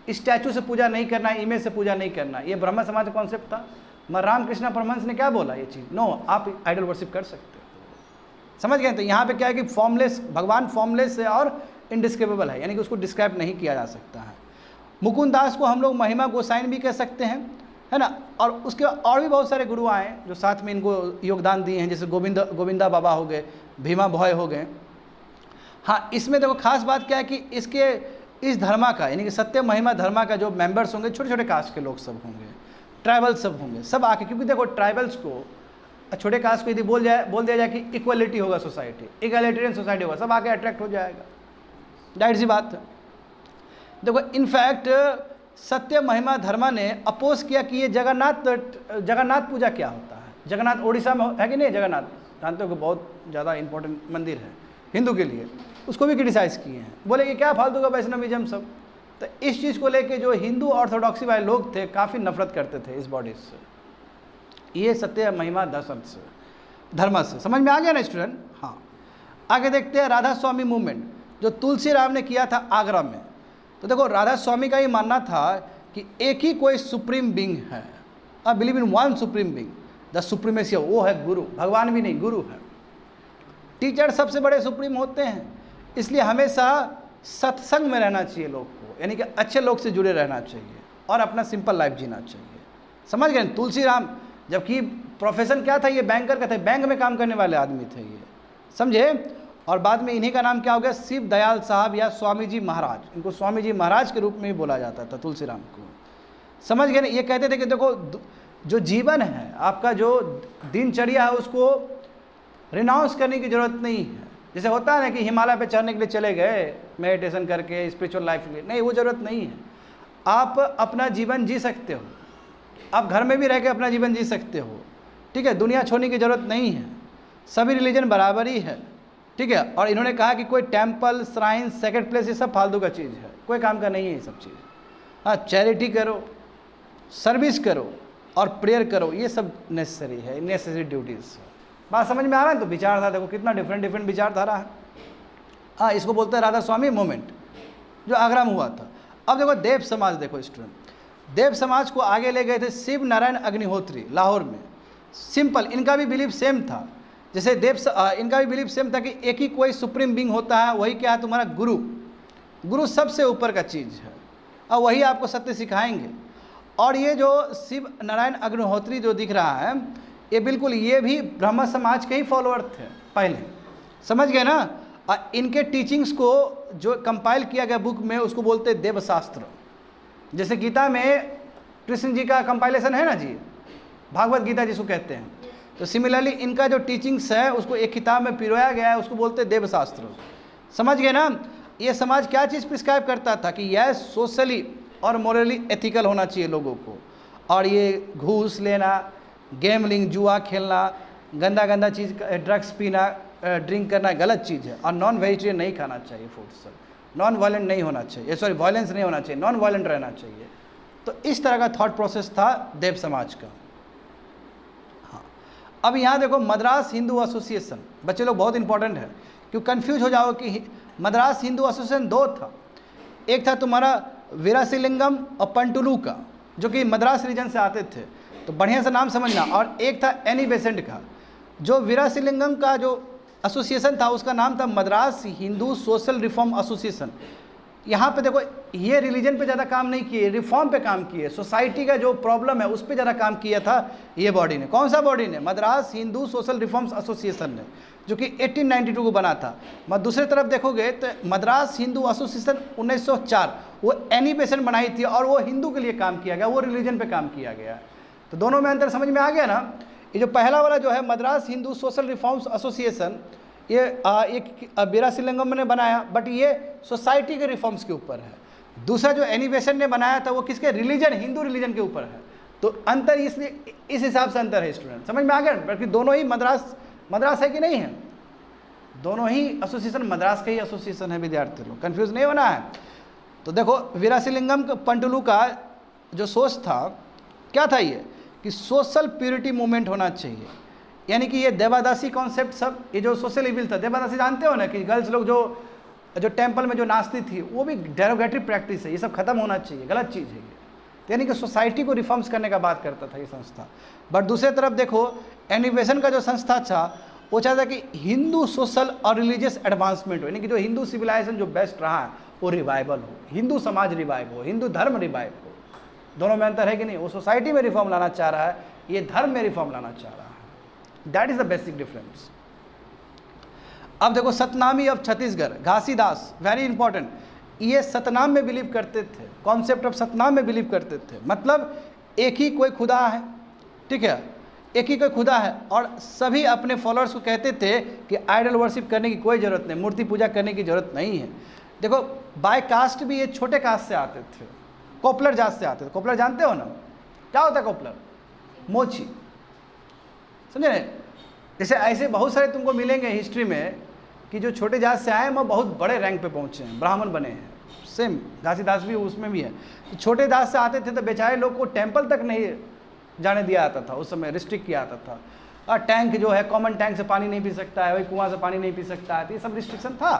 स्टैचू से पूजा नहीं करना, इमेज से पूजा नहीं करना, ये ब्रह्म समाज का कॉन्सेप्ट था। मगर रामकृष्ण परमहंस ने क्या बोला, ये चीज़ नो, आप आइडल वर्शिप कर सकते हो। समझ गए? तो यहाँ पे क्या है कि फॉर्मलेस भगवान फॉर्मलेस है और इनडिस्क्राइबेबल है, यानी कि उसको डिस्क्राइब नहीं किया जा सकता है। मुकुंद दास को हम लोग महिमा गोसाइन भी कह सकते हैं, है ना। और उसके और भी बहुत सारे गुरु आए जो साथ में इनको योगदान दिए हैं, जैसे गोविंदा बाबा हो गए, भीमा भॉय हो गए। हाँ, इसमें देखो खास बात क्या है कि इस धर्मा का, यानी कि सत्य महिमा धर्मा का जो मेंबर्स होंगे, छोटे छोटे कास्ट के लोग सब होंगे, ट्राइबल सब होंगे, सब आके, क्योंकि देखो ट्राइबल्स को, छोटे कास्ट को यदि बोल दिया जाए कि इक्वलिटी होगा सोसाइटी, इक्वालिटेरियन सोसाइटी होगा, सब आके अट्रैक्ट हो जाएगा, जाहिर सी बात है। देखो इनफैक्ट सत्य महिमा धर्मा ने अपोज किया कि ये जगन्नाथ पूजा क्या होता है। जगन्नाथ उड़ीसा में है कि नहीं, जगन्नाथ जानते हो कि बहुत ज़्यादा इंपॉर्टेंट मंदिर है हिंदू के लिए, उसको भी क्रिटिसाइज़ किए हैं, बोले कि क्या फालतू का वैष्णविज्म सब। तो इस चीज़ को लेके जो हिंदू ऑर्थोडॉक्सी वाले लोग थे काफ़ी नफरत करते थे इस बॉडी से, ये सत्य महिमा दर्शन से, धर्म से। समझ में आ गया ना स्टूडेंट। हाँ, आगे देखते हैं राधा स्वामी मूवमेंट जो तुलसी राम ने किया था आगरा में। तो देखो राधा स्वामी का ये मानना था कि एक ही कोई सुप्रीम बीइंग है, I believe in one supreme being, the supremacy, वो है गुरु, भगवान भी नहीं गुरु है। टीचर सबसे बड़े सुप्रीम होते हैं, इसलिए हमेशा सत्संग में रहना चाहिए लोग को, यानी कि अच्छे लोग से जुड़े रहना चाहिए और अपना सिंपल लाइफ जीना चाहिए। समझ गए? तुलसी राम, जबकि प्रोफेशन क्या था, ये बैंकर का था, बैंक में काम करने वाले आदमी थे ये, समझे। और बाद में इन्हीं का नाम क्या हो गया, शिव दयाल साहब या स्वामी जी महाराज, इनको स्वामी जी महाराज के रूप में भी बोला जाता था तुलसी राम को। समझ गए ना? ये कहते थे कि देखो जो जीवन है आपका, जो दिनचर्या है, उसको रिनाउंस करने की ज़रूरत नहीं है। जैसे होता है ना कि हिमालय पे चढ़ने के लिए चले गए मेडिटेशन करके स्पिरिचुअल लाइफ के लिए, नहीं, वो ज़रूरत नहीं है। आप अपना जीवन जी सकते हो, आप घर में भी रह के अपना जीवन जी सकते हो, ठीक है। दुनिया छोड़ने की ज़रूरत नहीं है, सभी रिलीजन बराबर ही है, ठीक है। और इन्होंने कहा कि कोई टेम्पल, श्राइन, सेक्रेड प्लेस, ये सब फालतू का चीज़ है, कोई काम का नहीं है ये सब चीज़। हाँ, चैरिटी करो, सर्विस करो और प्रेयर करो, ये सब नेसेसरी है, नेसेसरी ड्यूटीज़। बात समझ में आ रहा है? तो विचारधारा देखो कितना डिफरेंट विचारधारा है। हाँ, इसको बोलते हैं राधा स्वामी मूवमेंट जो आगरा में हुआ था। अब देखो देव समाज, देखो स्टूडेंट, देव समाज को आगे ले गए थे शिव नारायण अग्निहोत्री लाहौर में। सिंपल, इनका भी बिलीव सेम था, जैसे इनका भी बिलीव सेम था कि एक ही कोई सुप्रीम बीइंग होता है, वही क्या है तुम्हारा गुरु। गुरु सबसे ऊपर का चीज़ है और वही आपको सत्य सिखाएंगे। और ये जो शिव नारायण अग्निहोत्री जो दिख रहा है, ये बिल्कुल ये भी ब्रह्म समाज के ही फॉलोअर थे पहले, समझ गए ना। और इनके टीचिंग्स को जो कंपाइल किया गया बुक में, उसको बोलते हैं देवशास्त्र। जैसे गीता में कृष्ण जी का कंपाइलेशन है ना जी, भागवत गीता जिसको कहते हैं, तो सिमिलरली इनका जो टीचिंग्स है उसको एक किताब में पिरोया गया है, उसको बोलते हैं देवशास्त्र। समझ गए ना। ये समाज क्या चीज़ प्रिस्क्राइब करता था कि यह सोशली और मोरली एथिकल होना चाहिए लोगों को, और ये घूस लेना, गेमलिंग, जुआ खेलना, गंदा चीज़, ड्रग्स पीना, ड्रिंक करना गलत चीज़ है। और नॉन वेजिटेरियन नहीं खाना चाहिए फूड सब, नॉन वायलेंट नहीं होना चाहिए, सॉरी वायलेंस नहीं होना चाहिए, नॉन वायलेंट रहना चाहिए। तो इस तरह का थॉट प्रोसेस था देव समाज का। हाँ, अब यहाँ देखो मद्रास हिंदू एसोसिएशन, बच्चे लोग बहुत इंपॉर्टेंट है, क्यों कन्फ्यूज हो जाओ कि मद्रास हिंदू एसोसिएशन दो था, एक था तुम्हारा वीरासिलिंगम और पंटुलू का, जो कि मद्रास रीजन से आते थे, तो बढ़िया से नाम समझना, और एक था एनी बेसेंट का जो वीरासिलिंगम का जो एसोसिएशन था उसका नाम था Madras Hindu social reform association. यहाँ पे देखो ये रिलीजन पे ज़्यादा काम नहीं किए, रिफॉर्म पे काम किए, सोसाइटी का जो प्रॉब्लम है उस पे ज़्यादा काम किया था ये बॉडी ने। कौन सा बॉडी ने? Madras Hindu social reforms association ने, जो कि 1892 को बना था। मगर दूसरी तरफ देखोगे तो मद्रास हिंदू एसोसिएशन 1904 वो एनिमेशन बनाई थी और वो हिंदू के लिए काम किया गया, वो रिलीजन पे काम किया गया। तो दोनों में अंतर समझ में आ गया ना। ये जो पहला वाला जो है Madras Hindu social reforms association, ये एक वीरासिलिंगम ने बनाया, बट ये सोसाइटी के रिफॉर्म्स के ऊपर है। दूसरा जो एनिमेशन ने बनाया था वो किसके? रिलीजन, हिंदू रिलीजन के ऊपर है। तो अंतर इसलिए इस हिसाब से अंतर है स्टूडेंट, समझ में आ गया। बल्कि दोनों ही मद्रास है कि नहीं है? दोनों ही एसोसिएशन मद्रास का ही एसोसिएशन है विद्यार्थी लोग, कंफ्यूज नहीं होना है। तो देखो वीरासिलिंगम पंटुलू का जो सोच था क्या था, ये कि सोशल प्योरिटी मूवमेंट होना चाहिए, यानी कि ये देवादासी कॉन्सेप्ट सब, ये जो सोशल इविल था, देवादासी जानते हो ना कि गर्ल्स लोग जो टेंपल में जो नाचती थी वो भी डेरोगेटरी प्रैक्टिस है, ये सब खत्म होना चाहिए, गलत चीज़ है ये। यानी कि सोसाइटी को रिफॉर्म्स करने का बात करता था ये संस्था। बट दूसरी तरफ देखो एनिमेशन का जो संस्था था वो चाहता कि हिंदू सोशल और रिलीजियस एडवांसमेंट हो, यानी कि जो हिंदू सिविलाइजेशन जो बेस्ट रहा है वो रिवाइवल हो, हिंदू समाज रिवाइव हो, हिंदू धर्म रिवाइव हो। दोनों में अंतर है कि नहीं? वो सोसाइटी में रिफॉर्म लाना चाह रहा है, ये धर्म में रिफॉर्म लाना चाह रहा है। That is the basic difference. अब देखो Satnami of Chhattisgarh, Ghasidas, very important, ये सतनाम में बिलीव करते थे, कॉन्सेप्ट ऑफ सतनाम में बिलीव करते थे। मतलब एक ही कोई खुदा है, ठीक है, एक ही कोई खुदा है, और सभी अपने फॉलोअर्स को कहते थे कि आइडल वर्शिप करने की कोई ज़रूरत नहीं, मूर्ति पूजा करने की ज़रूरत नहीं है। देखो बाय कास्ट भी ये छोटे कास्ट से आते थे, कोपलर जात से आते थे। कोपलर जानते हो ना क्या होता है? कोपलर मोची, समझे? जैसे ऐसे बहुत सारे तुमको मिलेंगे हिस्ट्री में कि जो छोटे जात से आए वो बहुत बड़े रैंक पे पहुँचे हैं, ब्राह्मण बने हैं। सेम घासीदास भी उसमें भी है। तो छोटे जात से आते थे तो बेचारे लोग को टेंपल तक नहीं जाने दिया जाता था, उस समय रिस्ट्रिक्ट किया जाता था। और टैंक जो है कॉमन टैंक से पानी नहीं पी सकता है, वही कुआं से पानी नहीं पी सकता है, तो ये सब रिस्ट्रिक्शन था।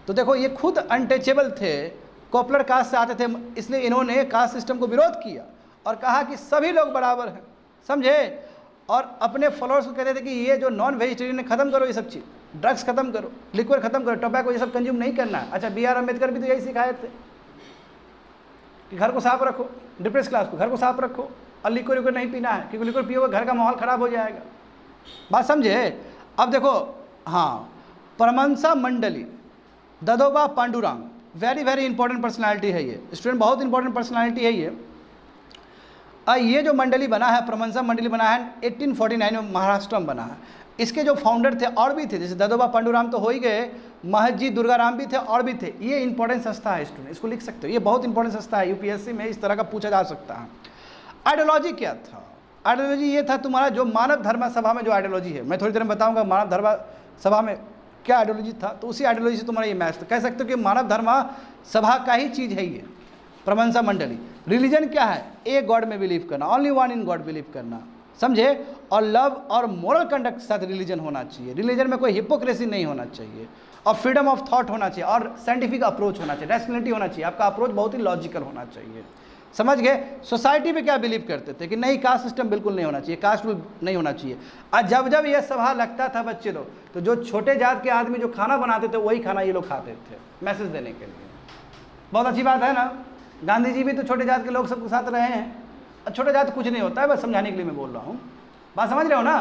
तो देखो ये खुद अनटचेबल थे, कोपलर कास्ट से आते थे, इसलिए इन्होंने कास्ट सिस्टम को विरोध किया और कहा कि सभी लोग बराबर हैं, समझे? और अपने फॉलोअर्स को कहते थे कि ये जो नॉन वेजिटेरियन है खत्म करो, ये सब चीज़, ड्रग्स खत्म करो, लिक्विड खत्म करो, टोबैको ये सब कंज्यूम नहीं करना है। अच्छा BR अम्बेडकर भी तो यही सिखाए थे कि घर को साफ रखो, डिप्रेस क्लास को घर को साफ रखो, और लिक्विड नहीं पीना है, क्योंकि लिक्विड पियोगे घर का माहौल ख़राब हो जाएगा। बात समझे? अब देखो हाँ, Paramhansa Mandali, Dadoba Pandurang, very very important personality है ये स्टूडेंट, बहुत इंपॉर्टेंट पर्सनालिटी है ये। ये जो मंडली बना है, प्रमंसा मंडली बना है 1849 में महाराष्ट्र में बना है। इसके जो फाउंडर थे और भी थे, जैसे ददोबा पांडुराम तो हो ही गए, महजी दुर्गाराम भी थे और भी थे। ये इंपॉर्टेंट संस्था है स्टूडेंट, इसको लिख सकते हो, ये बहुत इंपॉर्टेंट संस्था है, UPSC में इस तरह का पूछा जा सकता है। आइडियोलॉजी क्या था? आइडियोलॉजी ये था तुम्हारा जो मानव धर्म सभा में जो आइडियोलॉजी है, मैं थोड़ी देर में बताऊँगा मानव धर्म सभा में क्या आइडियोलॉजी था, तो उसी आइडियोलॉजी से तुम्हारा ये मैच था। कह सकते हो कि मानव धर्म सभा का ही चीज़ है ये प्रमंसा मंडली। रिलीजन क्या है? एक गॉड में बिलीव करना, only one in God believe करना, समझे? और लव और मोरल कंडक्ट के साथ रिलीजन होना चाहिए। रिलीजन में कोई हिपोक्रेसी नहीं होना चाहिए, और फ्रीडम ऑफ थॉट होना चाहिए, और साइंटिफिक अप्रोच होना चाहिए, रैशनैलिटी होना चाहिए, आपका अप्रोच बहुत ही लॉजिकल होना चाहिए, समझ गए? सोसाइटी में क्या बिलीव करते थे कि नहीं, कास्ट सिस्टम बिल्कुल नहीं होना चाहिए, कास्ट रूल नहीं होना चाहिए। और जब जब यह सभा लगता था बच्चे लोग, तो जो छोटे जात के आदमी जो खाना बनाते थे वही खाना ये लोग खाते थे, मैसेज देने के लिए। बहुत अच्छी बात है ना। गांधी जी भी तो छोटे जात के लोग सबके साथ रहे हैं, और छोटे जात कुछ नहीं होता है, बस समझाने के लिए मैं बोल रहा हूँ, बात समझ रहे हो ना।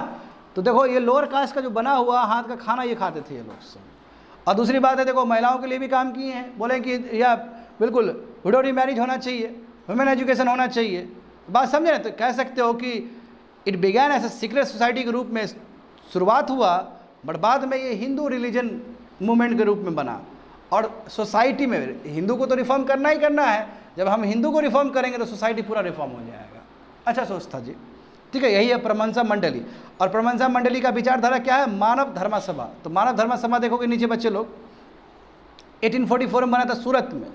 तो देखो ये लोअर कास्ट का जो बना हुआ हाथ का खाना ये खाते थे ये लोग सब। और दूसरी बात है, देखो महिलाओं के लिए भी काम किए हैं, बोले कि या बिल्कुल विडो रीमैरिज होना चाहिए, वुमेन एजुकेशन होना चाहिए। बात समझे ना? तो कह सकते हो कि it began as a secret society के रूप में शुरुआत हुआ, बट बाद में ये हिंदू रिलीजन मूवमेंट के रूप में बना। और सोसाइटी में हिंदू को तो रिफॉर्म करना ही करना है, जब हम हिंदू को रिफॉर्म करेंगे तो सोसाइटी पूरा रिफॉर्म हो जाएगा। अच्छा सोच था जी, ठीक है, यही है प्रमंसा मंडली। और प्रमंसा मंडली का विचारधारा क्या है? मानव धर्म सभा। तो मानव धर्म सभा देखोगे नीचे बच्चे लोग 1844 में बना था सूरत में।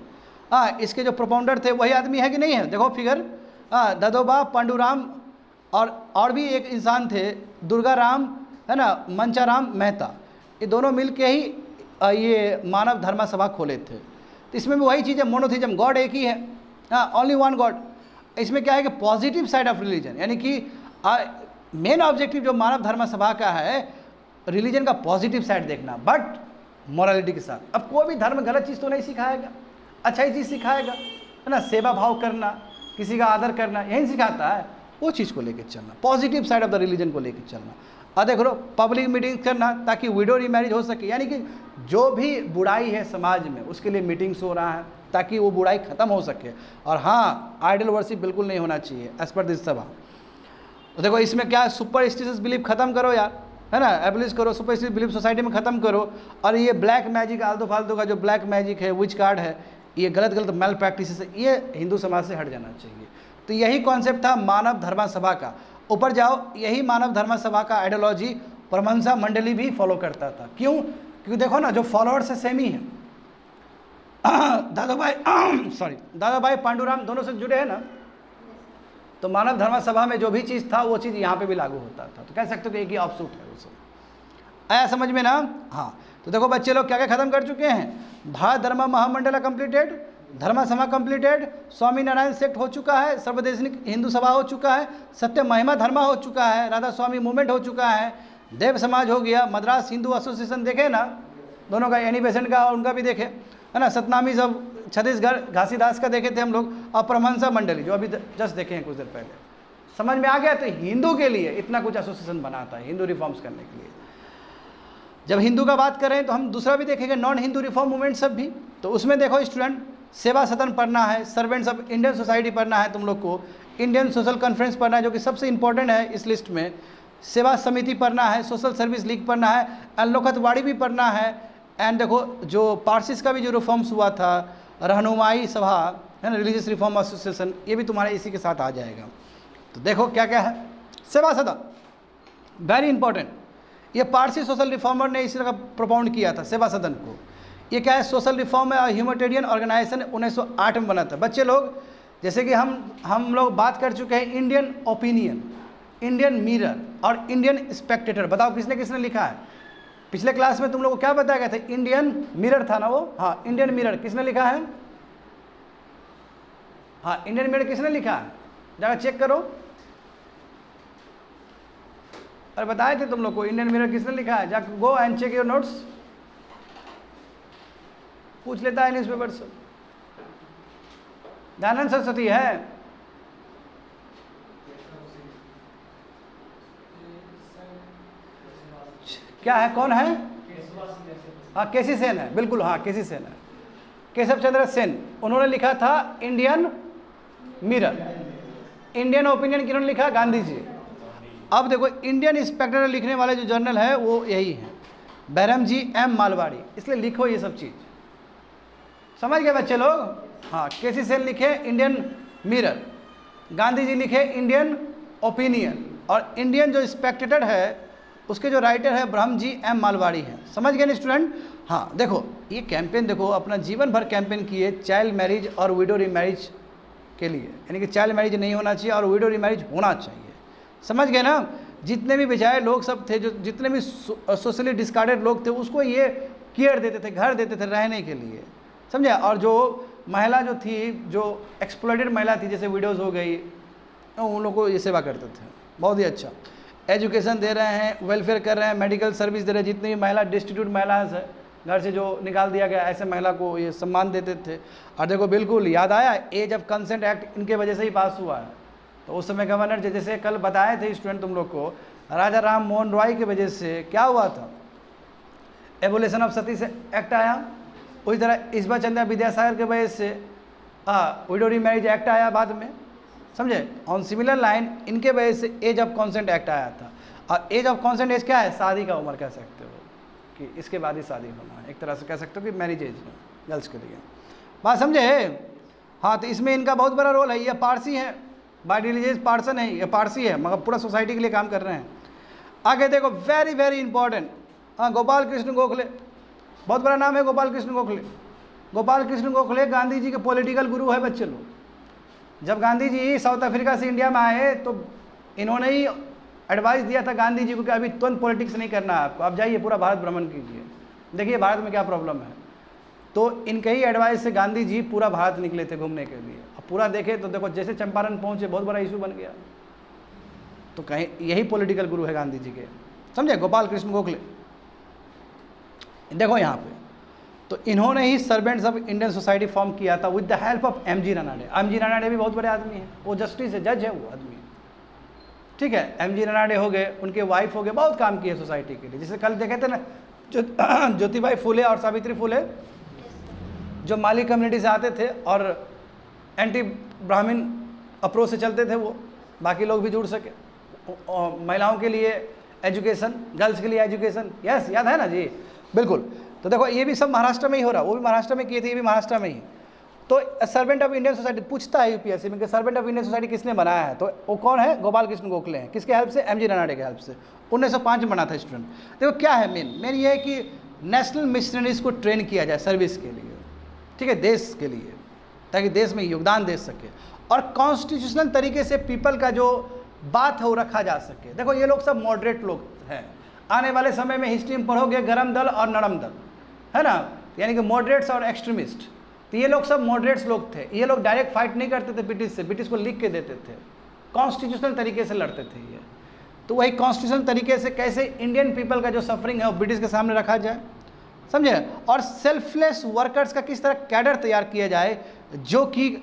हाँ, इसके जो प्रोपाउंडर थे वही आदमी है कि नहीं है? देखो फिगर, हाँ, ददोबा पांडुराम और भी एक इंसान थे, दुर्गाराम है ना, मंचाराम मेहता, ये दोनों मिल के ही ये मानव धर्म सभा खोले थे। तो इसमें भी वही चीज़ है, मोनोथिज्म, गॉड एक ही है, हाँ, ओनली वन गॉड। इसमें क्या है कि पॉजिटिव साइड ऑफ रिलीजन, यानी कि मेन ऑब्जेक्टिव जो मानव धर्म सभा का है, रिलीजन का पॉजिटिव साइड देखना, बट मोरालिटी के साथ। अब कोई भी धर्म गलत चीज़ तो नहीं सिखाएगा, अच्छा ही चीज़ सिखाएगा, है ना। सेवा भाव करना, किसी का आदर करना, यही सिखाता है। वो चीज़ को लेकर चलना, positive side of the religion को लेकर चलना। और देख लो, पब्लिक मीटिंग करना ताकि विडो रीमैरिज हो सके, यानी कि जो भी बुराई है समाज में उसके लिए मीटिंग्स हो रहा है ताकि वो बुराई खत्म हो सके। और हाँ, आइडल वर्शिप बिल्कुल नहीं होना चाहिए एज पर दिस सभा। तो देखो इसमें क्या है, सुपरस्टिशियस बिलीफ खत्म करो यार, है ना, एब्लिश करो, सुपरस्टिशियस बिलीफ सोसाइटी में खत्म करो। और ये ब्लैक मैजिक, आलतू फालतू का जो ब्लैक मैजिक है, विच कार्ड है, ये गलत गलत मेल प्रैक्टिस है, ये हिंदू समाज से हट जाना चाहिए। तो यही कॉन्सेप्ट था मानव धर्म सभा का। ऊपर जाओ, यही मानव धर्म सभा का आइडियोलॉजी परमहंसा मंडली भी फॉलो करता था। क्यों? क्योंकि देखो ना, जो फॉलोअर्स है सेम ही है। दादाभाई पांडुराम दोनों से जुड़े हैं ना, तो मानव धर्म सभा में जो भी चीज़ था वो चीज़ यहाँ पे भी लागू होता था। तो कह सकते हो कि एक ही ऑफशूट है उसे। आया समझ में ना? हाँ, तो देखो बच्चे लोग क्या क्या खत्म कर चुके हैं। भारत धर्म महामंडला कंप्लीटेड, धर्म सभा कंप्लीटेड, स्वामी नारायण सेक्ट हो चुका है, सर्वदेशनिक हिंदू सभा हो चुका है, सत्य महिमा धर्मा हो चुका है, राधा स्वामी मूवमेंट हो चुका है, देव समाज हो गया, मद्रास हिंदू एसोसिएशन देखे ना, दोनों का, एनी बेसेंट का और उनका भी देखे, है ना, सतनामी सब छत्तीसगढ़ घासीदास का देखे थे हम लोग, और परमहंसा मंडली जो अभी जस्ट देखे हैं कुछ देर पहले। समझ में आ गया? तो हिंदू के लिए इतना कुछ एसोसिएशन बनाता है हिंदू रिफॉर्म्स करने के लिए। जब हिंदू का बात करें तो हम दूसरा भी देखेंगे, नॉन हिंदू रिफॉर्म मूवमेंट सब भी। तो उसमें देखो स्टूडेंट, सेवा सदन पढ़ना है, सर्वेंट्स ऑफ इंडियन सोसाइटी पढ़ना है तुम लोग को, इंडियन सोशल कॉन्फ्रेंस पढ़ना है जो कि सबसे इंपॉर्टेंट है इस लिस्ट में, सेवा समिति पढ़ना है, सोशल सर्विस लीग पढ़ना है, अलोकतवाड़ी भी पढ़ना है। एंड देखो जो पारसिस का भी जो रिफॉर्म्स हुआ था, रहनुमाई सभा, है ना, रिलीजियस रिफॉर्म एसोसिएशन, ये भी तुम्हारे इसी के साथ आ जाएगा। तो देखो क्या क्या है। सेवा सदन वेरी इंपॉर्टेंट, ये पारसी सोशल रिफॉर्मर ने इसी तरह प्रोपाउंड किया था सेवा सदन को। ये क्या है, सोशल रिफॉर्म है, ह्यूमैनिटेरियन ऑर्गेनाइजेशन 1908 में बना था। बच्चे लोग, जैसे कि हम लोग बात कर चुके हैं इंडियन ओपिनियन, इंडियन मिरर और इंडियन स्पेक्टेटर। बताओ किसने किसने लिखा है? पिछले क्लास में तुम लोग को क्या बताया गया था? इंडियन मिरर था ना वो, हाँ इंडियन मिरर किसने लिखा है? हाँ इंडियन मिरर किसने लिखा है? जाकर चेक करो। अरे बताए थे तुम लोग को इंडियन मिरर किसने लिखा है? जाकर go and check your notes. पूछ लेता है न्यूज़पेपर से। दयानंद सरस्वती है? क्या है, कौन है? हाँ केसी सेन है, बिल्कुल, हाँ केसी सेन है, केशव चंद्र सेन। उन्होंने लिखा था इंडियन मिरर। इंडियन ओपिनियन किन्होंने लिखा? गांधी जी। अब देखो इंडियन स्पेक्टेटर लिखने वाले जो जर्नल है वो यही है, बैरम जी एम मालवाड़ी। इसलिए लिखो ये सब चीज़, समझ गए बच्चे लोग? हाँ, केसी सेन लिखे इंडियन मिरर, गांधी जी लिखे इंडियन ओपिनियन, और इंडियन जो स्पेक्टेटर है उसके जो राइटर है ब्रह्म जी एम मालवाड़ी हैं। समझ गए ना स्टूडेंट? हाँ देखो ये कैंपेन, देखो अपना जीवन भर कैंपेन किए चाइल्ड मैरिज और विडो रीमैरिज के लिए, यानी कि चाइल्ड मैरिज नहीं होना चाहिए और विडो रीमैरिज होना चाहिए। समझ गए ना? जितने भी बेचारे लोग सब थे, जो जितने भी सोशली डिस्कार्डेड लोग थे, उसको ये केयर देते थे, घर देते थे रहने के लिए, समझे? और जो महिला जो थी, जो एक्सप्लॉइटेड महिला थी, जैसे विडोज़ हो गई, उन लोगों को ये सेवा करते थे। बहुत ही अच्छा एजुकेशन दे रहे हैं, वेलफेयर कर रहे हैं, मेडिकल सर्विस दे रहे हैं। जितनी भी महिला डिस्टिट्यूट महिला है, घर से जो निकाल दिया गया, ऐसे महिला को ये सम्मान देते थे। और देखो बिल्कुल याद आया, एज ऑफ कंसेंट एक्ट इनके वजह से ही पास हुआ है। तो उस समय गवर्नर जैसे कल बताए थे स्टूडेंट तुम लोग को, राजा राम मोहन रॉय की वजह से क्या हुआ था, एबोलिशन ऑफ सती से एक्ट आया। उसी तरह ईश्वर चंद्र विद्यासागर की वजह से विडो रीमैरिज एक्ट आया बाद में, समझे? ऑन सिमिलर लाइन इनके वजह से एज ऑफ कॉन्सेंट एक्ट आया था। और एज ऑफ कॉन्सेंट एज क्या है? शादी का उम्र कह सकते हो, कि इसके बाद ही शादी होना है, एक तरह से कह सकते हो कि मैरिज एज है गर्ल्स के लिए। बात समझे? हाँ, तो इसमें इनका बहुत बड़ा रोल है। ये पारसी है, बाय रिलीजियस पार्सन है, ये पारसी है, मगर पूरा सोसाइटी के लिए काम कर रहे हैं। आगे देखो वेरी वेरी इंपॉर्टेंट, हाँ गोपाल कृष्ण गोखले, बहुत बड़ा नाम है गोपाल कृष्ण गोखले। गोपाल कृष्ण गोखले गांधी जी के पॉलिटिकल गुरु है बच्चे लोग। जब गांधी जी साउथ अफ्रीका से इंडिया में आए तो इन्होंने ही एडवाइस दिया था गांधी जी को कि अभी तुरंत पॉलिटिक्स नहीं करना है आपको, आप जाइए पूरा भारत भ्रमण कीजिए, देखिए भारत में क्या प्रॉब्लम है। तो इनके ही एडवाइस से गांधी जी पूरा भारत निकले थे घूमने के लिए। अब पूरा देखे तो देखो, जैसे चंपारण पहुंचे बहुत बड़ा इशू बन गया, तो कहीं यही पॉलिटिकल गुरु है गांधी जी के, समझे, गोपाल कृष्ण गोखले। देखो यहाँ पे तो इन्होंने ही servants of Indian society form किया था with the help of MG Ranade. MG Ranade भी बहुत बड़े आदमी हैं, वो जस्टिस है, जज है वो आदमी, ठीक है। एमजी रनाडे हो गए, उनके वाइफ हो गए, बहुत काम किए सोसाइटी के लिए। जैसे कल देखे थे ना ज्योतिबाई फुले और सावित्री फुले, जो माली कम्युनिटी से आते थे और एंटी ब्राह्मण अप्रोच से चलते थे, वो बाकी लोग भी जुड़ सके। महिलाओं के लिए एजुकेशन, गर्ल्स के लिए एजुकेशन, यस याद है ना जी, बिल्कुल। तो देखो ये भी सब महाराष्ट्र में ही हो रहा, वो भी महाराष्ट्र में किए थे, ये भी महाराष्ट्र में ही। तो सर्वेंट ऑफ इंडियन सोसाइटी पूछता है यूपीएससी में कि सर्वेंट ऑफ इंडियन सोसाइटी किसने बनाया है, तो वो कौन है, गोपाल कृष्ण गोखले हैं। किसके हेल्प से, एमजी रनाडे के हेल्प से। 1905 में बना था स्टूडेंट। देखो क्या है मेन ये है कि नेशनल मिशनरीज को ट्रेन किया जाए सर्विस के लिए, ठीक है, देश के लिए, ताकि देश में योगदान दे सके और कॉन्स्टिट्यूशनल तरीके से पीपल का जो बात है वो रखा जा सके। देखो ये लोग सब मॉडरेट लोग हैं। आने वाले समय में हिस्ट्री में पढ़ोगे गरम दल और नरम दल, है ना, यानी कि मॉडरेट्स और एक्सट्रीमिस्ट। तो ये लोग सब मॉडरेट्स लोग थे। ये लोग डायरेक्ट फाइट नहीं करते थे ब्रिटिश से, ब्रिटिश को लिख के देते थे, कॉन्स्टिट्यूशनल तरीके से लड़ते थे ये। तो वही कॉन्स्टिट्यूशनल तरीके से कैसे इंडियन पीपल का जो सफरिंग है वो ब्रिटिश के सामने रखा जाए, समझे, और सेल्फलेस वर्कर्स का किस तरह कैडर तैयार किया जाए जो कि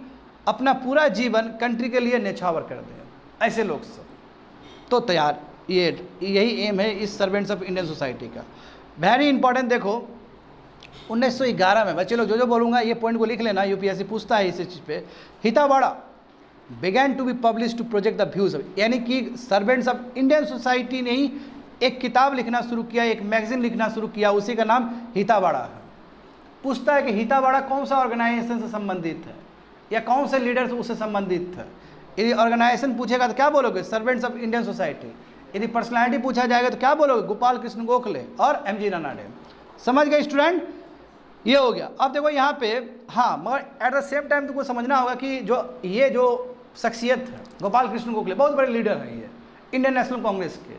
अपना पूरा जीवन कंट्री के लिए न्यौछावर कर दें, ऐसे लोग सब तो तैयार। यही एम है इस सर्वेंट्स ऑफ इंडियन सोसाइटी का। वेरी इंपॉर्टेंट, देखो 1911 में, बच्चे लोग जो बोलूँगा ये पॉइंट को लिख लेना, यूपीएससी पूछता है इस चीज़ पे। Hitavada began to be publish to project the views, यानी कि सर्वेंट्स ऑफ इंडियन सोसाइटी ने ही एक किताब लिखना शुरू किया, एक मैगजीन लिखना शुरू किया, उसी का नाम हितावाड़ा है। पूछता है कि हितावाड़ा कौन सा ऑर्गेनाइजेशन से संबंधित है या कौन से लीडर उससे संबंधित है। यदि ऑर्गेनाइजेशन पूछेगा तो क्या बोलोगे, सर्वेंट्स ऑफ इंडियन सोसाइटी। यदि पर्सनालिटी पूछा जाएगा तो क्या बोलोगे, गोपाल कृष्ण गोखले और एमजी रनाडे। समझ गए स्टूडेंट, ये हो गया। अब देखो यहाँ पे, हाँ, मगर एट द सेम टाइम तुमको समझना होगा कि जो शख्सियत है गोपाल कृष्ण गोखले, बहुत बड़े लीडर हैं ये इंडियन नेशनल कांग्रेस के।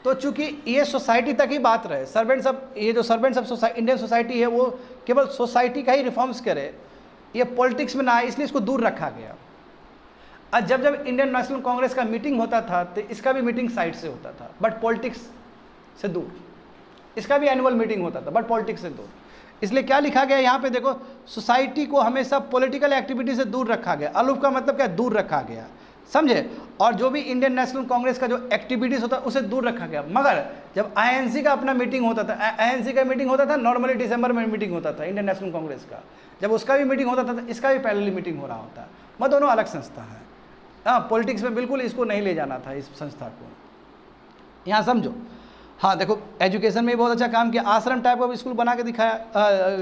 तो चूंकि ये सोसाइटी तक ही बात रहे, सर्वेंट्स ऑफ, ये जो सर्वेंट्स ऑफ इंडियन सोसाइटी है वो केवल सोसाइटी का ही रिफॉर्म्स करे, ये पॉलिटिक्स में ना आए, इसलिए इसको दूर रखा गया। और जब इंडियन नेशनल कांग्रेस का मीटिंग होता था तो इसका भी मीटिंग साइड से होता था, बट पॉलिटिक्स से दूर। इसका भी एनुअल मीटिंग होता था बट पॉलिटिक्स से दूर। इसलिए क्या लिखा गया यहाँ पे, देखो, सोसाइटी को हमेशा पॉलिटिकल एक्टिविटी से दूर रखा गया। अलूफ का मतलब क्या, दूर रखा गया, समझे। और जो भी इंडियन नेशनल कांग्रेस का जो एक्टिविटीज़ होता है उसे दूर रखा गया। मगर जब आईएनसी का अपना मीटिंग होता था, आईएनसी का मीटिंग होता था नॉर्मली दिसंबर में मीटिंग होता था इंडियन नेशनल कांग्रेस का, जब उसका भी मीटिंग होता था तो इसका भी पैरेलल मीटिंग हो रहा होता है। मगर दोनों अलग संस्था है। हाँ, पॉलिटिक्स में बिल्कुल इसको नहीं ले जाना था, इस संस्था को, यहाँ समझो। हाँ देखो, एजुकेशन में भी बहुत अच्छा काम किया। आश्रम टाइप का स्कूल बना के दिखाया,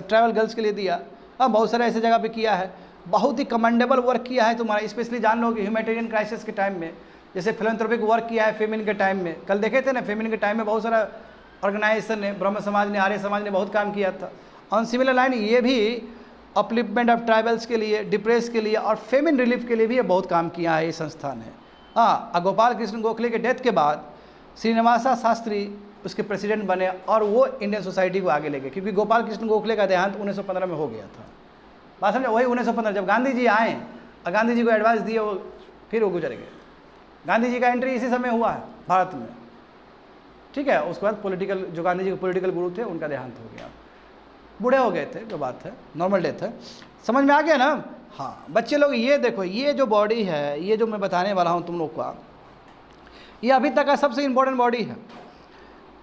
ट्रैवल गर्ल्स के लिए दिया। हाँ, बहुत सारे ऐसे जगह पे किया है, बहुत ही कमेंडेबल वर्क किया है तुम्हारा। स्पेशली जान लो कि ह्यूमैनिटेरियन क्राइसिस के टाइम में, जैसे फिलैंथ्रोपिक वर्क किया है फेमिन के टाइम में। कल देखे थे ना, फेमिन के टाइम में बहुत सारा ऑर्गेनाइजेशन ने, ब्रह्म समाज ने, आर्य समाज ने बहुत काम किया था। ऑन सिमिलर लाइन ये भी अपलिफ्टमेंट ऑफ ट्राइबल्स के लिए, डिप्रेस के लिए और फेमिन रिलीफ के लिए भी ये बहुत काम किया है ये संस्था ने। हाँ, गोपाल कृष्ण गोखले के डेथ के बाद श्रीनिवासा शास्त्री उसके प्रेसिडेंट बने और वो इंडियन सोसाइटी को आगे ले गए, क्योंकि गोपाल कृष्ण गोखले का देहांत 1915 में हो गया था। बात समझे, वही 1915 जब गांधी जी आए और गांधी जी को एडवाइस दिए, वो फिर वो गुजर गए। गांधी जी का एंट्री इसी समय हुआ है भारत में, ठीक है। उसके बाद पॉलिटिकल, जो गांधी जी के पॉलिटिकल गुरु थे उनका देहांत हो गया, बूढ़े हो गए थे, जो बात है, नॉर्मल डेथ है। समझ में आ गया ना। हाँ बच्चे लोग, ये देखो, ये जो बॉडी है, ये जो मैं बताने वाला हूँ तुम लोग का, ये अभी तक का सबसे इम्पोर्टेंट बॉडी है,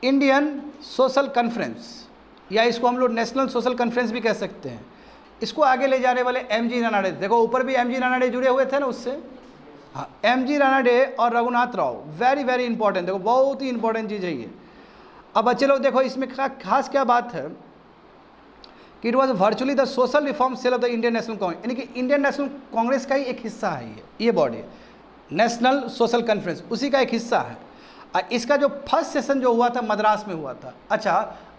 इंडियन सोशल कॉन्फ्रेंस, या इसको हम लोग नेशनल सोशल कॉन्फ्रेंस भी कह सकते हैं। इसको आगे ले जाने वाले एमजी रनाडे, देखो ऊपर भी एमजी रनाडे जुड़े हुए थे ना उससे। हाँ, एमजी रनाडे और Raghunath Rao, very very important, देखो बहुत ही इंपॉर्टेंट चीज़ है ये। अब बच्चे लोग देखो, इसमें खास क्या बात है कि it was virtually the social reform cell of the Indian National Congress, यानी कि इंडियन नेशनल कांग्रेस का ही एक हिस्सा है ये बॉडी, नेशनल सोशल कॉन्फ्रेंस उसी का एक हिस्सा है। इसका जो फर्स्ट सेशन जो हुआ था मद्रास में हुआ था। अच्छा,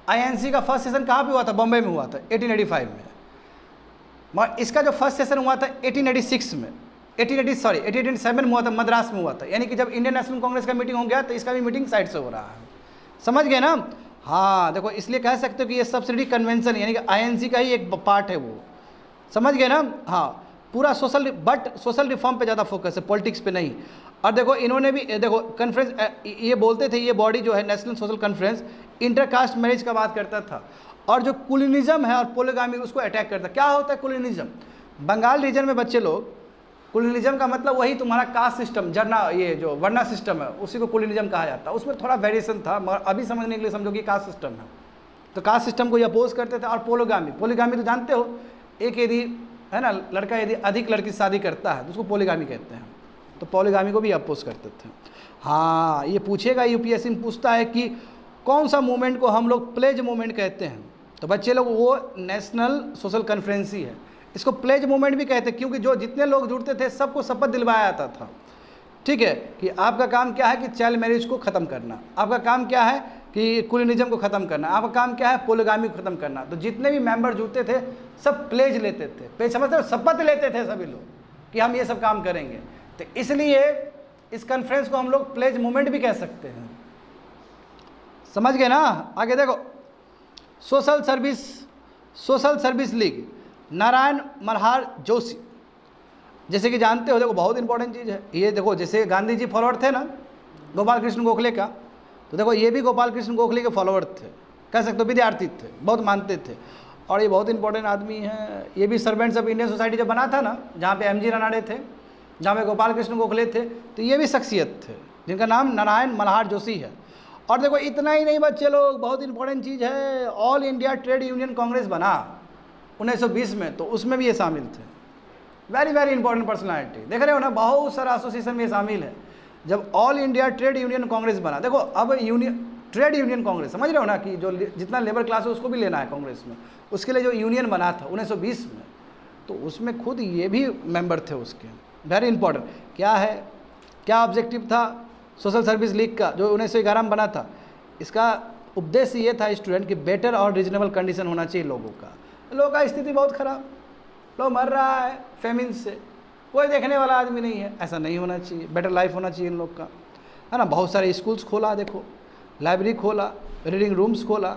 आईएनसी का फर्स्ट सेशन कहाँ पे हुआ था, बॉम्बे में हुआ था 1885 में। मगर इसका जो फर्स्ट सेशन हुआ था 1886 में, 1887 में हुआ था, मद्रास में हुआ था। यानी कि जब इंडियन नेशनल कांग्रेस का मीटिंग हो गया तो इसका भी मीटिंग साइड से हो रहा है। समझ गए ना। हाँ देखो, इसलिए कह सकते हो कि ये सब्सिडी कन्वेंशन यानी कि आईएनसी का ही एक पार्ट है वो। समझ गए ना। हाँ, पूरा सोशल, बट सोशल रिफॉर्म पे ज़्यादा फोकस है, पॉलिटिक्स पे नहीं। और देखो इन्होंने भी देखो कॉन्फ्रेंस, ये बोलते थे ये बॉडी जो है national social conference intercaste marriage का बात करता था, और जो कुलिनिज्म है और पोलिगामी उसको अटैक करता। क्या होता है कुलिनिज्म? बंगाल रीजन में बच्चे लोग, कुलिनिज्म का मतलब वही तुम्हारा कास्ट सिस्टम, जरना ये जो वर्ना सिस्टम है उसी को कुलिनिज्म कहा जाता है। उसमें थोड़ा वेरिएशन था, मगर अभी समझने के लिए समझो कि कास्ट सिस्टम है, तो कास्ट सिस्टम को ये अपोज करते थे। और पोलिगामी, पोलिगामी तो जानते हो, एक यदि है ना लड़का यदि अधिक लड़की से शादी करता है तो उसको पोलिगामी कहते हैं, तो पोलिगामी को भी अपोज करते थे। हाँ, ये पूछेगा यूपीएससी में पूछता है कि कौन सा मूवमेंट को हम लोग प्लेज मूवमेंट कहते हैं, तो बच्चे लोग वो नेशनल सोशल कॉन्फ्रेंस ही है। इसको प्लेज मूवमेंट भी कहते हैं क्योंकि जो जितने लोग जुड़ते थे सबको शपथ दिलवाया जाता था, ठीक है, कि आपका काम क्या है कि चाइल्ड मैरिज को ख़त्म करना, आपका काम क्या है कि कुलिनिज्म को ख़त्म करना, आपका काम क्या है पोलिगामी को ख़त्म करना। तो जितने भी मेंबर जुड़ते थे सब प्लेज लेते थे, प्लेज समझते हो, शपथ लेते थे सभी लोग कि हम ये सब काम करेंगे। तो इसलिए इस कॉन्फ्रेंस को हम लोग प्लेज मूवमेंट भी कह सकते हैं। समझ गए ना? आगे देखो, social service league, Narayan Malhar Joshi, जैसे कि जानते हो, देखो बहुत इंपॉर्टेंट चीज़ है ये। देखो जैसे गांधी जी फॉलोअर थे ना गोपाल कृष्ण गोखले का, तो देखो ये भी गोपाल कृष्ण गोखले के फॉलोअर थे, कह सकते हो विद्यार्थी थे, बहुत मानते थे, और ये बहुत इंपॉर्टेंट आदमी है। ये भी सर्वेंट्स ऑफ इंडियन सोसाइटी जब बना था ना, जहाँ पे एमजी रनाडे थे, जहाँ पे गोपाल कृष्ण गोखले थे, तो ये भी शख्सियत थे जिनका नाम नारायण मल्हार जोशी है। और देखो इतना ही नहीं बच्चे लोग, बहुत इंपॉर्टेंट चीज़ है, all India trade union Congress बना 1920 में, तो उसमें भी ये शामिल थे। वेरी वेरी इंपॉर्टेंट पर्सनालिटी, देख रहे हो ना, बहुत सारा एसोसिएशन में शामिल है। जब all India trade union Congress बना, देखो अब ट्रेड यूनियन कांग्रेस, समझ रहे हो ना, कि जो जितना लेबर क्लास है उसको भी लेना है कांग्रेस में, उसके लिए जो यूनियन बना था 1920 में, तो उसमें खुद ये भी मेंबर थे उसके। वेरी इंपॉर्टेंट क्या है, क्या ऑब्जेक्टिव था सोशल सर्विस लीग का जो 1911 में बना था? इसका उद्देश्य ये था स्टूडेंट कि बेटर और रीजनेबल कंडीशन होना चाहिए लोगों का। लोगों का स्थिति बहुत ख़राब, लोग मर रहा है फेमिन से, कोई देखने वाला आदमी नहीं है, ऐसा नहीं होना चाहिए, बेटर लाइफ होना चाहिए इन लोग का, है ना। बहुत सारे स्कूल्स खोला, देखो लाइब्रेरी खोला, रीडिंग रूम्स खोला,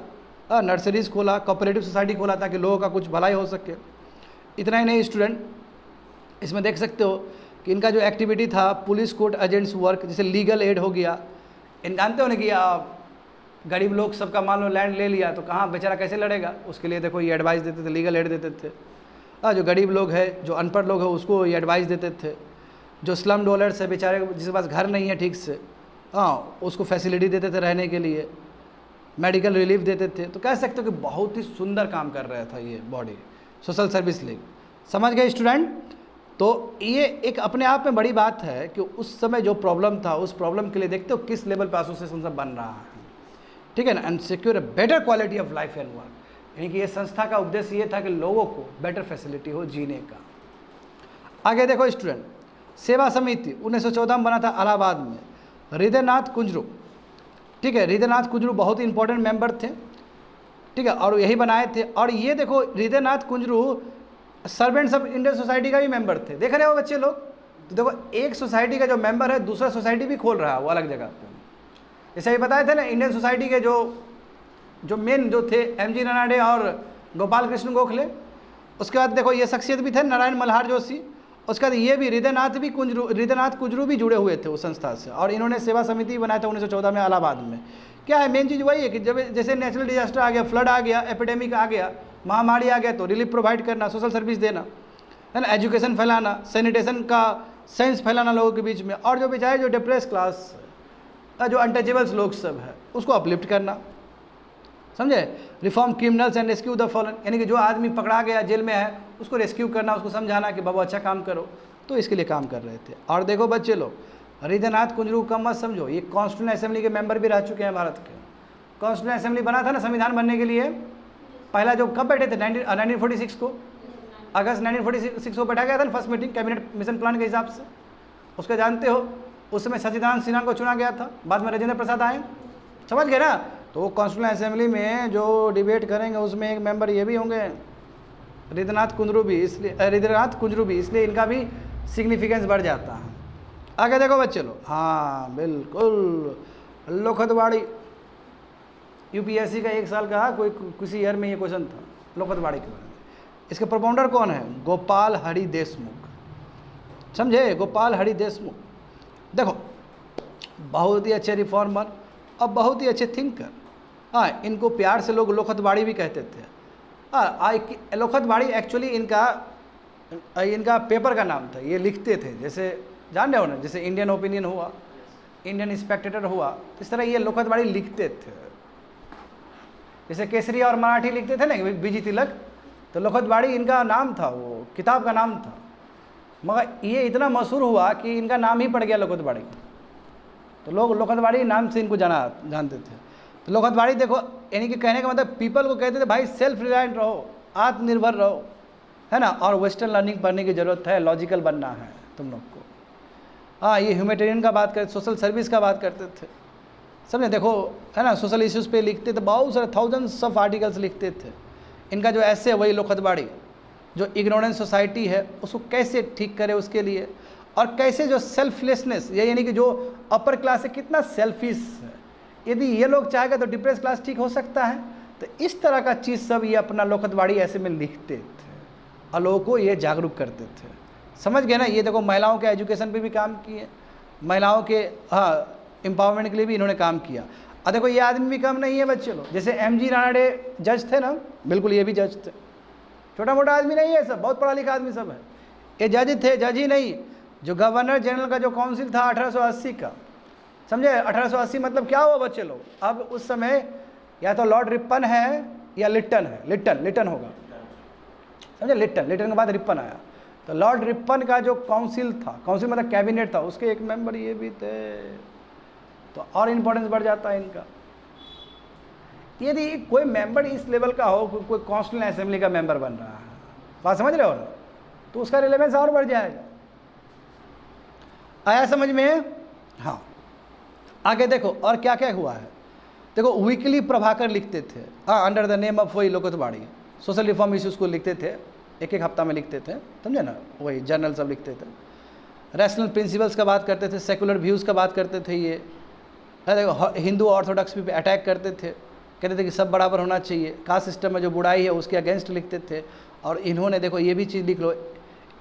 नर्सरीज़ खोला, कोऑपरेटिव सोसाइटी खोला, ताकि लोगों का कुछ भलाई हो सके। इतना ही नहीं स्टूडेंट, इसमें देख सकते हो कि इनका जो एक्टिविटी था पुलिस कोर्ट एजेंट्स वर्क, जैसे लीगल एड हो गया। इन जानते हो ना कि आप गरीब लोग सबका मान लो लैंड ले लिया तो कहाँ बेचारा कैसे लड़ेगा, उसके लिए देखो ये एडवाइस देते थे, लीगल एड देते थे। जो गरीब लोग है, जो अनपढ़ लोग है, उसको ये एडवाइस देते थे। जो स्लम डोलर्स है बेचारे जिसके पास घर नहीं है ठीक से, उसको फैसिलिटी देते थे रहने के लिए, मेडिकल रिलीफ देते थे। तो कह सकते हो कि बहुत ही सुंदर काम कर रहा था ये बॉडी सोशल सर्विस लीग। समझ गए स्टूडेंट? तो ये एक अपने आप में बड़ी बात है कि उस समय जो प्रॉब्लम था, उस प्रॉब्लम के लिए देखते हो किस लेवल पर एसोसिएशन सब बन रहा है, ठीक है ना। And secure a better quality of life and work, यानी कि ये संस्था का उद्देश्य ये था कि लोगों को बेटर फैसिलिटी हो जीने का। आगे देखो स्टूडेंट, सेवा समिति 1914 में बना था इलाहाबाद में, हृदयनाथ कुंजरू, ठीक है, हृदयनाथ कुंजरू बहुत ही इंपॉर्टेंट मेंबर थे, ठीक है, और यही बनाए थे। और ये देखो Hridaynath Kunzru servants of Indian society का भी मेंबर थे, देख रहे हो बच्चे लोग। तो देखो एक सोसाइटी का जो मेंबर है दूसरा सोसाइटी भी खोल रहा है वो अलग जगह पे। जैसे ये बताए थे ना, इंडियन सोसाइटी के जो मेन जो थे एमजी रनाडे और गोपाल कृष्ण गोखले, उसके बाद देखो ये शख्सियत भी थे नारायण मल्हार जोशी, उसके बाद ये भी हृदयनाथ कुंजरू भी जुड़े हुए थे उस संस्था से, और इन्होंने सेवा समिति बनाया था 1914 में इलाहाबाद में। क्या है मेन चीज़ वही है कि जब जैसे नेचुरल डिजास्टर आ गया, फ्लड आ गया, एपिडेमिक आ गया, महामारी आ गया, तो रिलीफ प्रोवाइड करना, सोशल सर्विस देना, है ना, एजुकेशन फैलाना, सैनिटेशन का सेंस फैलाना लोगों के बीच में, और जो बेचारे जो डिप्रेस क्लास, जो अनटचेबल्स लोग सब है उसको अपलिफ्ट करना, समझे। Reform criminals and rescue the fallen, यानी कि जो आदमी पकड़ा गया जेल में है उसको रेस्क्यू करना, उसको समझाना कि बाबू अच्छा काम करो, तो इसके लिए काम कर रहे थे। और देखो बच्चे लोग, हृदयनाथ कुंजरू कम मत समझो, ये कॉन्स्टिट्यूएंट असेंबली के मेंबर भी रह चुके हैं भारत के। कॉन्स्टिट्यूएंट असेंबली बना था ना संविधान बनने के लिए, पहला जो कब बैठे थे 1946 को, अगस्त 1946 को बैठा गया था first meeting cabinet mission plan के हिसाब से। उसका जानते हो उस समय सच्चिदानंद सिन्हा को चुना गया था, बाद में राजेंद्र प्रसाद आए, समझ गए ना। तो कॉन्स्टिट्यूएंट असेंबली में जो डिबेट करेंगे उसमें एक मेंबर ये भी होंगे हृदयनाथ कुंजरू भी, इसलिए इनका भी सिग्निफिकेंस बढ़ जाता है। आगे देखो बच्चे लोग, हाँ बिल्कुल, लोखतवाड़ी यूपीएससी का 1 साल का कोई किसी ईयर में ये क्वेश्चन था लोखतवाड़ी के बारे में। इसके प्रोपाउंडर कौन है? गोपाल हरि देशमुख, समझे, गोपाल हरि देशमुख। देखो बहुत ही अच्छे रिफॉर्मर और बहुत ही अच्छे थिंकर। हाँ, इनको प्यार से लोग लोखतवाड़ी भी कहते थे। हाँ, लोखतवाड़ी एक्चुअली इनका पेपर का नाम था, ये लिखते थे। जैसे जान रहे हो ना, जैसे इंडियन ओपिनियन हुआ, इंडियन स्पेक्टेटर हुआ, इस तरह ये लोखतवाड़ी लिखते थे। जैसे केसरी और मराठी लिखते थे ना बीजी तिलक, तो लोखतवाड़ी इनका नाम था, वो किताब का नाम था। मगर ये इतना मशहूर हुआ कि इनका नाम ही पड़ गया लोखतवाड़ी, तो लोग लोखतवाड़ी नाम से इनको जानते थे। तो लोखतवाड़ी देखो, यानी कि कहने का मतलब पीपल को कहते थे भाई सेल्फ रिलायंट रहो, आत्मनिर्भर रहो, है ना, और वेस्टर्न लर्निंग पढ़ने की ज़रूरत है, लॉजिकल बनना है तुम लोग को। हाँ, ये ह्यूमैनिटेरियन का बात करते, सोशल सर्विस का बात करते थे, समझे। देखो, है ना, सोशल इश्यूज़ पे लिखते थे, बहुत सारे थाउजेंड्स ऑफ आर्टिकल्स लिखते थे। इनका जो ऐसे है वही लोखतवाड़ी, जो इग्नोरेंस सोसाइटी है उसको कैसे ठीक करे उसके लिए, और कैसे जो सेल्फलेसनेस, ये यानी कि जो अपर क्लास है कितना सेल्फिश है, यदि ये लोग चाहेगा तो डिप्रेस क्लास ठीक हो सकता है। तो इस तरह का चीज़ सब ये अपना लोखतवाड़ी ऐसे में लिखते थे और लोगों को ये जागरूक करते थे। समझ गए ना। ये देखो, महिलाओं के एजुकेशन पे भी काम किए, महिलाओं के एम्पावरमेंट के लिए भी इन्होंने काम किया। और देखो, ये आदमी भी कम नहीं है बच्चे लोग। जैसे MG रानडे जज थे ना, बिल्कुल ये भी जज थे, छोटा मोटा आदमी नहीं है, सब बहुत पढ़ा लिखा आदमी सब है। ये जज थे, जज ही नहीं, जो गवर्नर जनरल का जो काउंसिल था 1880 का, समझे। 1880 मतलब क्या हुआ बच्चे लोग, अब उस समय या तो लॉर्ड रिपन है या लिट्टन है, लिट्टन होगा, समझे। लिट्टन के बाद रिपन आया। तो लॉर्ड रिपन का जो काउंसिल था, काउंसिल मतलब कैबिनेट था, उसके एक मेंबर ये भी थे, तो और इम्पोर्टेंस बढ़ जाता है इनका। यदि कोई मेंबर इस लेवल का हो, कोई कॉन्स्टिट्यूएंट असेंबली का मेंबर बन रहा है, बात समझ रहे हो ना, तो उसका रिलेवेंस और बढ़ जाएगा। आया समझ में। हाँ, आगे देखो और क्या क्या हुआ है। देखो, वीकली प्रभाकर लिखते थे, हाँ, अंडर द नेम ऑफ वही लोखतवाड़ी, सोशल रिफॉर्म इश्यूज़ को लिखते थे, एक हफ्ता में लिखते थे, समझे ना, वही जर्नल सब लिखते थे। रैशनल प्रिंसिपल्स का बात करते थे, सेकुलर व्यूज़ का बात करते थे। ये देखो, हिंदू ऑर्थोडॉक्स पे अटैक करते थे, कहते थे कि सब बराबर होना चाहिए, कास्ट सिस्टम में जो बुराई है उसके अगेंस्ट लिखते थे। और इन्होंने देखो, ये भी चीज़ लिख लो,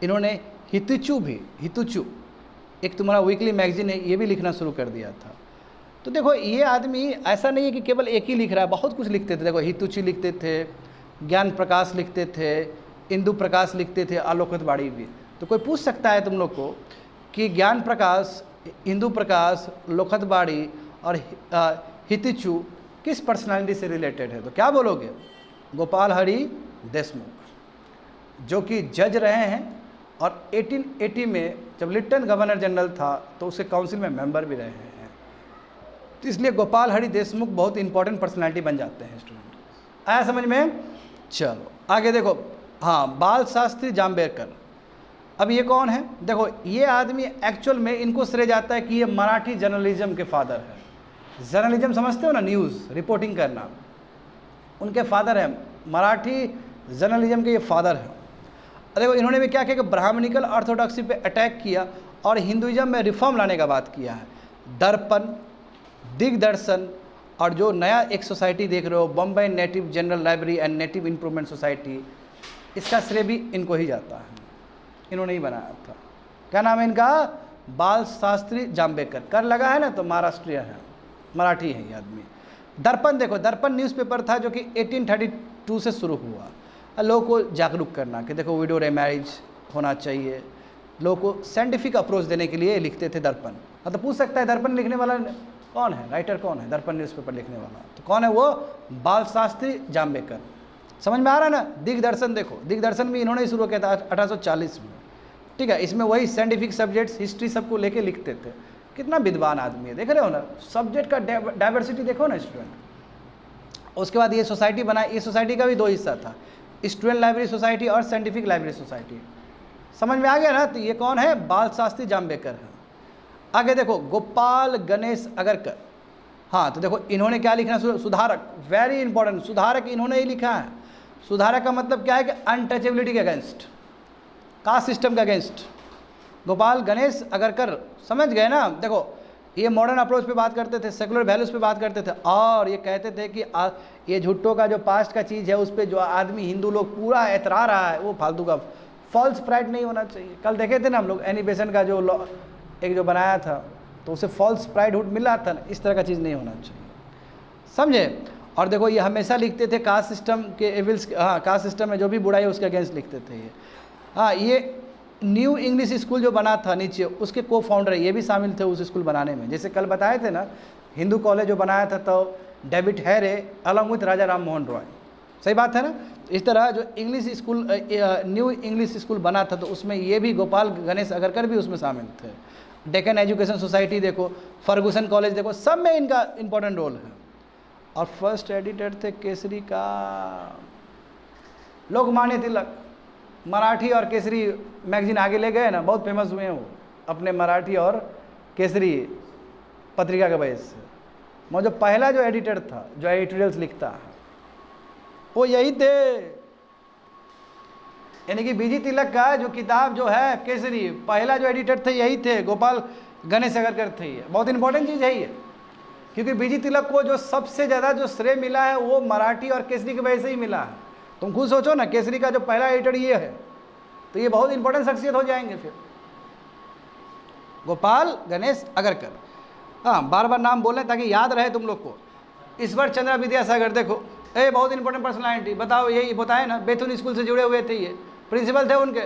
इन्होंने हितुचू एक तुम्हारा वीकली मैगजीन है, ये भी लिखना शुरू कर दिया था। तो देखो, ये आदमी ऐसा नहीं है कि केवल एक ही लिख रहा है, बहुत कुछ लिखते थे। देखो, हितुचू लिखते थे, ज्ञान प्रकाश लिखते थे, इंदु प्रकाश लिखते थे, लोखतवाड़ी भी। तो कोई पूछ सकता है तुम लोग को कि ज्ञान प्रकाश, इंदु प्रकाश, लोखतवाड़ी और हितुचू किस पर्सनालिटी से रिलेटेड है, तो क्या बोलोगे? गोपाल हरि देशमुख, जो कि जज रहे हैं और 1880 में जब लिट्टन गवर्नर जनरल था तो उसके काउंसिल में मेंबर भी रहे हैं। तो इसलिए गोपाल हरि देशमुख बहुत इंपॉर्टेंट पर्सनालिटी बन जाते हैं स्टूडेंट। आया समझ में। चलो आगे देखो, हाँ, बाल शास्त्री जाम्बेडकर। अब ये कौन है? देखो, ये आदमी एक्चुअल में इनको श्रेय जाता है कि ये मराठी जर्नलिज्म के फादर है। जर्नलिज्म समझते हो ना, न्यूज़ रिपोर्टिंग करना, उनके फादर हैं, मराठी जर्नलिज्म के ये फादर हैं। देखो, इन्होंने भी क्या किया कि ब्राह्मणिकल ऑर्थोडॉक्सी पे अटैक किया और हिंदुइज्म में रिफॉर्म लाने का बात किया है। दर्पण, दिग्दर्शन और जो नया एक सोसाइटी देख रहे हो, Bombay native general library and native improvement society, इसका श्रेय भी इनको ही जाता है, इन्होंने ही बनाया था। क्या नाम है इनका? बाल शास्त्री जाम्बेडकर। कर लगा है ना, तो महाराष्ट्रीय है, मराठी है ये आदमी। दर्पण देखो, दर्पण न्यूज़पेपर था जो कि 1832 से शुरू हुआ, लोगों को जागरूक करना कि देखो विडो रेमैरिज होना चाहिए, लोगों को साइंटिफिक अप्रोच देने के लिए लिखते थे दर्पण। हाँ, तो पूछ सकता है दर्पण लिखने वाला कौन है, राइटर कौन है दर्पण न्यूज़पेपर लिखने वाला? तो कौन है वो? बाल शास्त्री जाम्बेडकर। समझ में आ रहा है ना। दिग्दर्शन देखो, दिग्दर्शन भी इन्होंने ही शुरू किया था 1840 में, ठीक है। इसमें वही साइंटिफिक सब्जेक्ट्स, हिस्ट्री सबको लेके लिखते थे। कितना विद्वान आदमी है, देख रहे हो ना, सब्जेक्ट का डाइवर्सिटी देखो ना स्टूडेंट। उसके बाद ये सोसाइटी बनाई, ये सोसाइटी का भी दो हिस्सा था, स्टूडेंट लाइब्रेरी सोसाइटी और साइंटिफिक लाइब्रेरी सोसाइटी। समझ में आ गया ना। तो ये कौन है? बाल शास्त्री जाम्बेडकर है। आगे देखो, गोपाल गणेश अगरकर। हाँ, तो देखो इन्होंने क्या लिखना? सुधारक, वेरी इंपॉर्टेंट, सुधारक इन्होंने ही लिखा है। सुधारक का मतलब क्या है कि अनटचेबिलिटी के अगेंस्ट, कास्ट सिस्टम के अगेंस्ट। गोपाल गणेश अगरकर, समझ गए ना। देखो, ये मॉडर्न अप्रोच पे बात करते थे, सेकुलर वैल्यूज़ पे बात करते थे, और ये कहते थे कि ये झुट्टो का जो पास्ट का चीज़ है उस पर जो आदमी हिंदू लोग पूरा एतरा रहा है वो फालतू का, फॉल्स प्राइड नहीं होना चाहिए। कल देखे थे ना हम लोग एनी बेसेंट का जो एक जो बनाया था, तो उसे फॉल्स प्राइडहुड मिला था ना, इस तरह का चीज़ नहीं होना चाहिए, समझे। और देखो ये हमेशा लिखते थे कास्ट सिस्टम के एविल्स, हाँ कास्ट सिस्टम में जो भी बुराई है उसके अगेंस्ट लिखते थे ये। हाँ, ये न्यू इंग्लिश स्कूल जो बना था नीचे, उसके को फाउंडर ये भी शामिल थे उस स्कूल बनाने में। जैसे कल बताए थे ना, हिंदू कॉलेज जो बनाया था तो डेविड हैरे अलॉन्ग विथ राजा राम मोहन रॉय, सही बात है ना। इस तरह जो English school new English school बना था तो उसमें ये भी गोपाल गणेश अगरकर भी उसमें शामिल थे। डेक्कन एजुकेशन सोसाइटी देखो, फर्गूसन कॉलेज देखो, सब में इनका इंपॉर्टेंट रोल है। और फर्स्ट एडिटर थे केसरी का लोकमान्य तिलक। मराठी और केसरी मैगजीन आगे ले गए ना, बहुत फेमस हुए हैं वो अपने मराठी और केसरी पत्रिका के वजह से। वो जो पहला जो एडिटर था, जो एडिटोरियल्स लिखता है, वो यही थे। यानी कि बीजी तिलक का जो किताब जो है केसरी, पहला जो एडिटर थे यही थे, गोपाल गणेश अगरकर थे। ये बहुत इंपॉर्टेंट चीज़ है ये, क्योंकि बीजी तिलक को जो सबसे ज़्यादा जो श्रेय मिला है वो मराठी और केसरी की वजह से ही मिला है। तुम खुद सोचो ना, केसरी का जो पहला एडिटर ये है, तो ये बहुत इंपॉर्टेंट शख्सियत हो जाएंगे फिर, गोपाल गणेश अगरकर। हाँ, बार बार नाम बोलें ताकि याद रहे तुम लोग को। ईश्वर चंद्र विद्यासागर देखो, बहुत इंपॉर्टेंट पर्सनालिटी। बताओ, यही बताए ना, बेथुन स्कूल से जुड़े हुए थे, ये प्रिंसिपल थे उनके,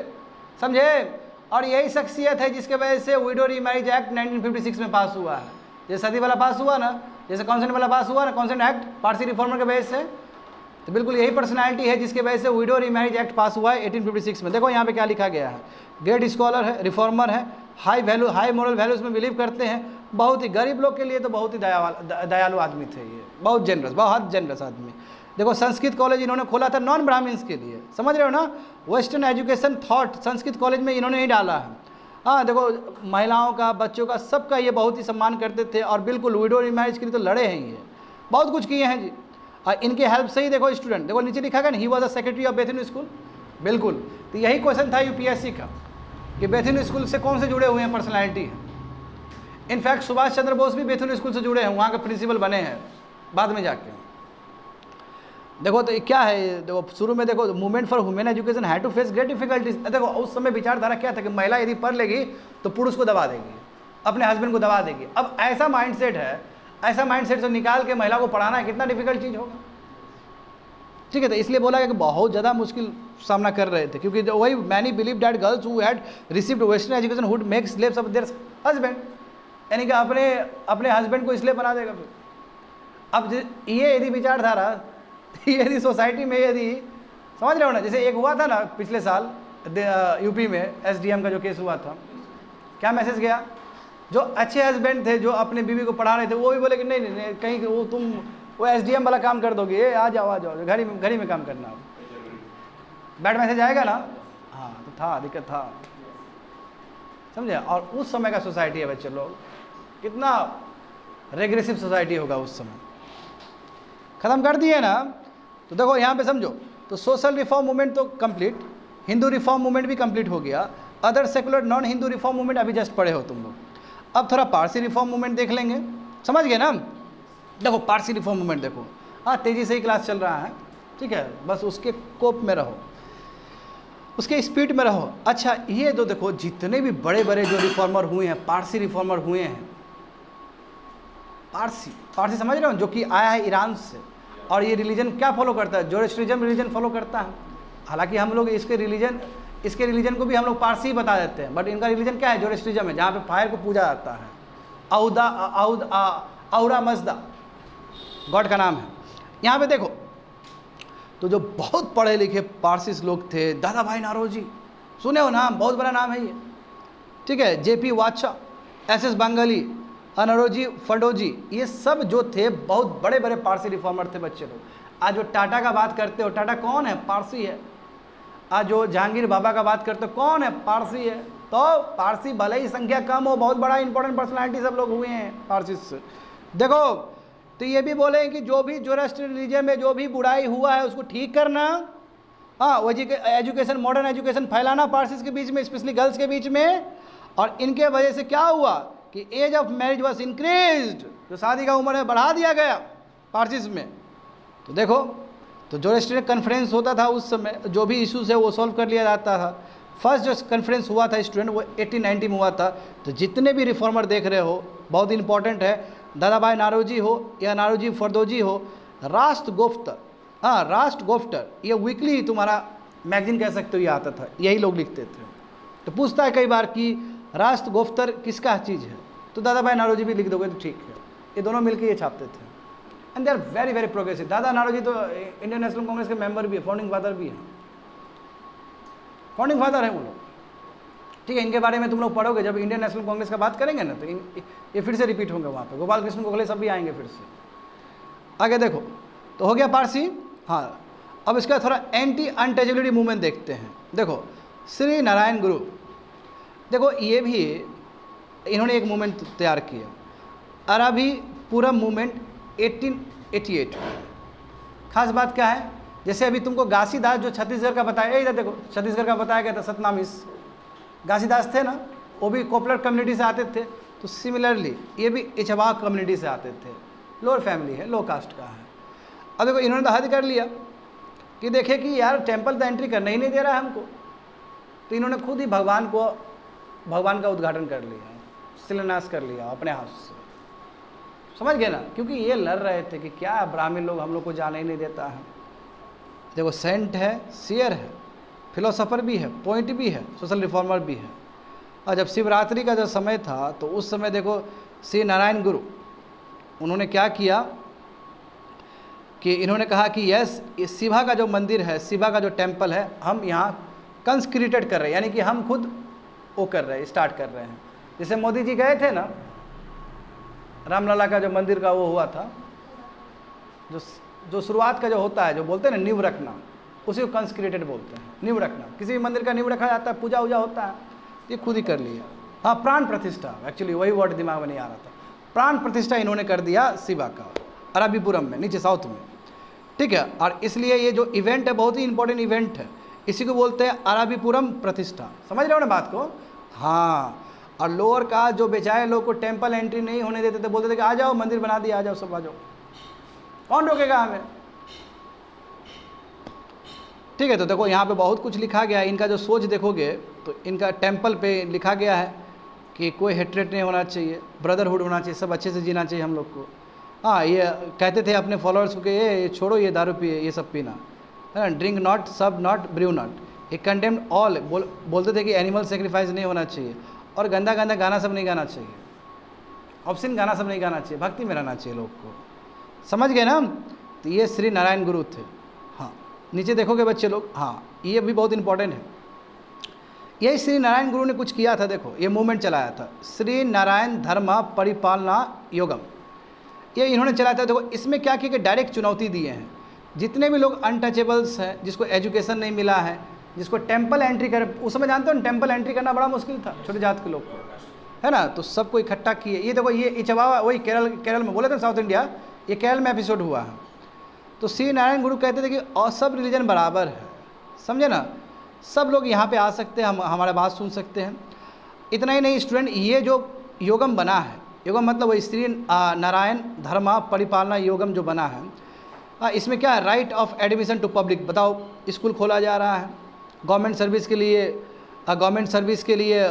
समझे। और यही शख्सियत है जिसके वजह से विडो रीमैरिज एक्ट 1956 में पास हुआ है। जैसे सती वाला पास हुआ ना, जैसे कॉन्सेंट वाला पास हुआ ना, कॉन्सेंट एक्ट पारसी रिफॉर्मर के वजह से, तो बिल्कुल यही पर्सनालिटी है जिसके वजह से विडो रीमैरिज एक्ट पास हुआ है 1856 में। देखो यहाँ पे क्या लिखा गया है, ग्रेट स्कॉलर है, रिफॉर्मर है, high value, high moral values में बिलीव करते हैं, बहुत ही गरीब लोग के लिए तो बहुत ही दयालु आदमी थे ये, बहुत जेनरस आदमी। देखो संस्कृत कॉलेज इन्होंने खोला था नॉन ब्राह्मण्स के लिए, समझ रहे हो ना। Western education thought Sanskrit college में इन्होंने ही डाला है। हाँ देखो, महिलाओं का, बच्चों का, सबका ये बहुत ही सम्मान करते थे और बिल्कुल विडो रीमैरिज के लिए तो लड़े हैं ये, बहुत कुछ किए हैं जी। और इनके हेल्प से ही देखो स्टूडेंट, देखो नीचे लिखा गया ना, he was the secretary of Bethune school, बिल्कुल। तो यही क्वेश्चन था यूपीएससी का कि बेथुन स्कूल से कौन से जुड़े हुए हैं पर्सनैलिटी है। इनफैक्ट सुभाष चंद्र बोस भी बेथुन स्कूल से जुड़े हैं, वहाँ के प्रिंसिपल बने हैं बाद में जाके। देखो तो क्या है, देखो शुरू में देखो, movement for women education had to face great difficulties. देखो उस समय विचारधारा क्या था कि महिला यदि पढ़ लेगी तो पुरुष को दबा देगी, अपने हस्बैंड को दबा देगी। अब ऐसा माइंडसेट है, ऐसा माइंडसेट से निकाल के महिला को पढ़ाना है, कितना डिफिकल्ट चीज़ होगा, ठीक है। तो इसलिए बोला कि बहुत ज़्यादा मुश्किल सामना कर रहे थे, क्योंकि वही many believe that girls who had received western education would make slaves of their husband, यानी कि अपने हस्बैंड को इसलिए बना देगा फिर। अब ये यदि विचारधारा यदि सोसाइटी में, यदि समझ रहे हो ना, जैसे एक हुआ था ना पिछले साल यूपी में एसडीएम का जो केस हुआ था, क्या मैसेज गया, जो अच्छे हस्बैंड थे जो अपने बीवी को पढ़ा रहे थे, वो भी बोले कि नहीं नहीं, नहीं कहीं वो तुम वो एसडीएम वाला काम कर दोगे, ये आ जाओ घर ही में काम करना, बैड मैसेज आएगा ना। हाँ तो था, दिक्कत था, समझे। और उस समय का सोसाइटी है बच्चे लोग, कितना रेग्रेसिव सोसाइटी होगा उस समय, ख़त्म कर दिए ना। तो देखो यहाँ पे समझो, तो सोशल रिफॉर्म मूवमेंट तो कंप्लीट, हिंदू रिफॉर्म मूवमेंट भी कंप्लीट हो गया, other secular non Hindu reform movement अभी जस्ट पढ़े हो तुम लोग। अब थोड़ा पारसी रिफॉर्म मूवमेंट देख लेंगे, समझ गए ना। देखो पारसी रिफॉर्म मूवमेंट देखो, हाँ तेज़ी से ही क्लास चल रहा है, ठीक है, बस उसके कोप में रहो, उसके स्पीड में रहो। अच्छा ये जो देखो जितने भी बड़े बड़े जो रिफॉर्मर हुए हैं, पारसी रिफॉर्मर हुए हैं, पारसी समझ रहे हो, जो कि आया है ईरान से, और ये रिलीजन क्या फॉलो करता है, जोरोस्ट्रिज्म रिलीजन फॉलो करता है। हालांकि हम लोग इसके रिलीजन को भी हम लोग पारसी ही बता देते हैं, बट इनका रिलीजन क्या है, जोरोस्ट्रिज्म है, जहाँ पे फायर को पूजा जाता है। औरा मजदा गॉड का नाम है। यहाँ पे देखो तो जो बहुत पढ़े लिखे पारसी लोग थे, दादा भाई नारोजी, सुने हो नाम, बहुत बड़ा नाम है ये, ठीक है, जेपी वाचा, एसएस बंगाली, अनरोजी फडोजी, ये सब जो थे बहुत बड़े बड़े पारसी रिफॉर्मर थे बच्चे लोग। आज जो टाटा का बात करते हो, टाटा कौन है, पारसी है। आज जो जहांगीर बाबा का बात करते हो, कौन है, पारसी है। तो पारसी भले ही संख्या कम हो, बहुत बड़ा इंपॉर्टेंट पर्सनालिटी सब लोग हुए हैं पारसी से। देखो तो ये भी बोले कि जो भी जोरास्ट्रियन रिलीजन में जो भी बुराई हुआ है उसको ठीक करना, हाँ वो एजुकेशन, मॉडर्न एजुकेशन फैलाना पारसीज के बीच में, स्पेशली गर्ल्स के बीच में। और इनके वजह से क्या हुआ कि age of marriage was increased, जो शादी का उम्र है बढ़ा दिया गया पारसीज में। तो देखो तो जोरास्ट्रियन कॉन्फ्रेंस होता था उस समय, जो भी इश्यूज है वो सॉल्व कर लिया जाता था। फर्स्ट जो कॉन्फ्रेंस हुआ था स्टूडेंट वो 1890 में हुआ था। तो जितने भी रिफॉर्मर देख रहे हो, बहुत इंपॉर्टेंट है, दादा भाई नारोजी हो या नारोजी फरदोजी हो, राष्ट्रगोफ्तर, हाँ राष्ट्रगोफ्तर, ये वीकली तुम्हारा मैगजीन कह सकते हो ये आता था, यही लोग लिखते थे। तो पूछता है कई बार कि राष्ट्रगोफ्तर किसका चीज़ है, तो दादा भाई नारोजी भी लिख दोगे तो ठीक है। ये दोनों मिलकर ये छापते थे and they are very very progressive. Dada Naoroji तो इंडियन नेशनल कांग्रेस के मेंबर भी है, फाउंडिंग फादर भी है, फाउंडिंग फादर है वो लोग, ठीक है। इनके बारे में तुम लोग पढ़ोगे जब इंडियन नेशनल कांग्रेस का बात करेंगे ना, तो ये फिर से रिपीट होंगे वहाँ पे, गोपाल कृष्ण गोखले सब भी आएंगे फिर से। आगे देखो, तो हो गया पारसी। हाँ, अब इसका थोड़ा एंटी अनटचेबिलिटी मूवमेंट देखते हैं। देखो श्री नारायण गुरु, देखो ये भी इन्होंने एक मूवमेंट तैयार किया, अराबी पूरम मूवमेंट 1888। खास बात क्या है, जैसे अभी तुमको घासीदास जो छत्तीसगढ़ का बताया, इधर देखो छत्तीसगढ़ का बताया गया था, सतनामीस घासीदास थे ना, वो भी कोपलर कम्युनिटी से आते थे। तो सिमिलरली ये भी इचवाक कम्युनिटी से आते थे, लोअर फैमिली है, लो कास्ट का है। अब देखो इन्होंने तो हद कर लिया कि देखे कि यार टेंपल तो एंट्री करना ही नहीं दे रहा है हमको, तो इन्होंने खुद ही भगवान का उद्घाटन कर लिया, शिलान्यास कर लिया अपने हाथ से। समझ गए ना, क्योंकि ये लड़ रहे थे कि क्या ब्राह्मण लोग हम लोग को जाने ही नहीं देता है। देखो सेंट है, सियर है, फिलोसोफर भी है, पॉइंट भी है, सोशल रिफॉर्मर भी है। और जब शिवरात्रि का जो समय था तो उस समय देखो श्री नारायण गुरु उन्होंने क्या किया कि इन्होंने कहा कि यस, शिवा का जो मंदिर है, शिवा का जो टेम्पल है, हम यहाँ कंस्क्रीटेड कर रहे हैं, यानी कि हम खुद वो कर रहे हैं, स्टार्ट कर रहे हैं। जैसे मोदी जी गए थे ना, रामलला का जो मंदिर का वो हुआ था, जो शुरुआत का जो होता है, जो बोलते हैं ना नींव रखना, उसी को कंस्क्रीटेड बोलते हैं, नींव रखना। किसी भी मंदिर का नींव रखा जाता है, पूजा वूजा होता है, ये खुद ही कर लिया। हाँ, प्राण प्रतिष्ठा, एक्चुअली वही वर्ड दिमाग में नहीं आ रहा था। प्राण प्रतिष्ठा इन्होंने कर दिया शिवा का, अरबीपुरम में, नीचे साउथ में, ठीक है। और इसलिए ये जो इवेंट है बहुत ही इंपॉर्टेंट इवेंट है, इसी को बोलते हैं अरबीपुरम प्रतिष्ठा। समझ रहे हो ना बात को? हाँ। और लोअर का जो बेचारे लोग को टेम्पल एंट्री नहीं होने देते थे, बोलते थे कि आ जाओ मंदिर बना दिया, आ जाओ सब आ जाओ, कौन रोकेगा हमें, ठीक है। तो देखो यहाँ पे बहुत कुछ लिखा गया है। इनका जो सोच देखोगे तो इनका टेम्पल पे लिखा गया है कि कोई हेट्रेट नहीं होना चाहिए, ब्रदरहुड होना चाहिए, सब अच्छे से जीना चाहिए हम लोग को। हाँ, ये कहते थे अपने फॉलोअर्स को कि ये छोड़ो, ये दारू पिए, ये सब पीना है ना, ड्रिंक नॉट, सब नॉट, ब्रू नॉट। ये कंडेम्ड ऑल, बोलते थे कि एनिमल सेक्रीफाइस नहीं होना चाहिए, और गंदा गंदा गाना सब नहीं गाना चाहिए, ऑप्शन गाना सब नहीं गाना चाहिए, भक्ति में रहना चाहिए लोग को। समझ गए ना? तो ये श्री नारायण गुरु थे। हाँ, नीचे देखोगे बच्चे लोग, हाँ ये भी बहुत इंपॉर्टेंट है। यही श्री नारायण गुरु ने कुछ किया था। देखो ये मूवमेंट चलाया था, श्री नारायण धर्म परिपालना योगम, ये इन्होंने चलाया था। देखो इसमें क्या किया कि डायरेक्ट चुनौती दिए हैं, जितने भी लोग अनटचेबल्स हैं, जिसको एजुकेशन नहीं मिला है, जिसको टेम्पल एंट्री कर, उस समय जानते हो ना टेम्पल एंट्री करना बड़ा मुश्किल था छोटे जात के लोग को, है ना, तो सबको इकट्ठा किए। ये देखो ये इचवा, वही केरल में बोले थे साउथ इंडिया, ये केरल में एपिसोड हुआ है। तो श्री नारायण गुरु कहते थे कि और सब रिलीजन बराबर है, समझे ना, सब लोग यहाँ पे आ सकते हैं, हम हमारे बात सुन सकते हैं। इतना ही नहीं स्टूडेंट, ये जो योगम बना है, योगम मतलब वही श्री नारायण धर्म परिपालना योगम जो बना है, इसमें क्या है, right of admission to public. बताओ, स्कूल खोला जा रहा है, गवर्नमेंट सर्विस के लिए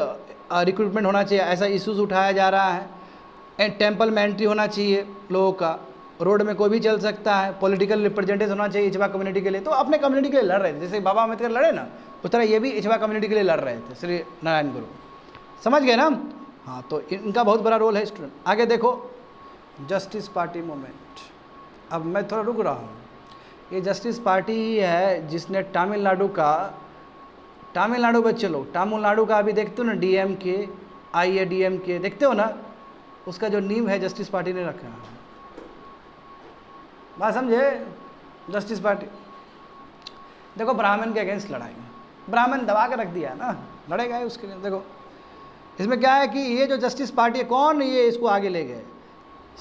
रिक्रूटमेंट होना चाहिए, ऐसा इश्यूज उठाया जा रहा है। टेम्पल में एंट्री होना चाहिए लोगों का, रोड में कोई भी चल सकता है, पॉलिटिकल रिप्रेजेंटेशन होना चाहिए इचवा कम्युनिटी के लिए। तो अपने कम्युनिटी के लिए लड़ रहे थे, जैसे बाबा अम्बेडकर लड़े ना, उस तरह ये भी इचवा कम्युनिटी के लिए लड़ रहे थे श्री नारायण गुरु। समझ गए ना? हाँ, तो इनका बहुत बड़ा रोल है स्टूडेंट। आगे देखो, जस्टिस पार्टी मूवमेंट। अब मैं थोड़ा रुक रहा हूँ। ये जस्टिस पार्टी ही है जिसने तमिलनाडु बच्चे लोग, तमिलनाडु का अभी देखते हो ना, DMK IADMK देखते हो ना, उसका जो नींव है जस्टिस पार्टी ने रखा है। बात समझे? जस्टिस पार्टी देखो ब्राह्मण के अगेंस्ट लड़ाई में, ब्राह्मण दबा के रख दिया ना, लड़ेगा ही उसके लिए। देखो इसमें क्या है कि ये जो जस्टिस पार्टी है, कौन ये इसको आगे ले गए,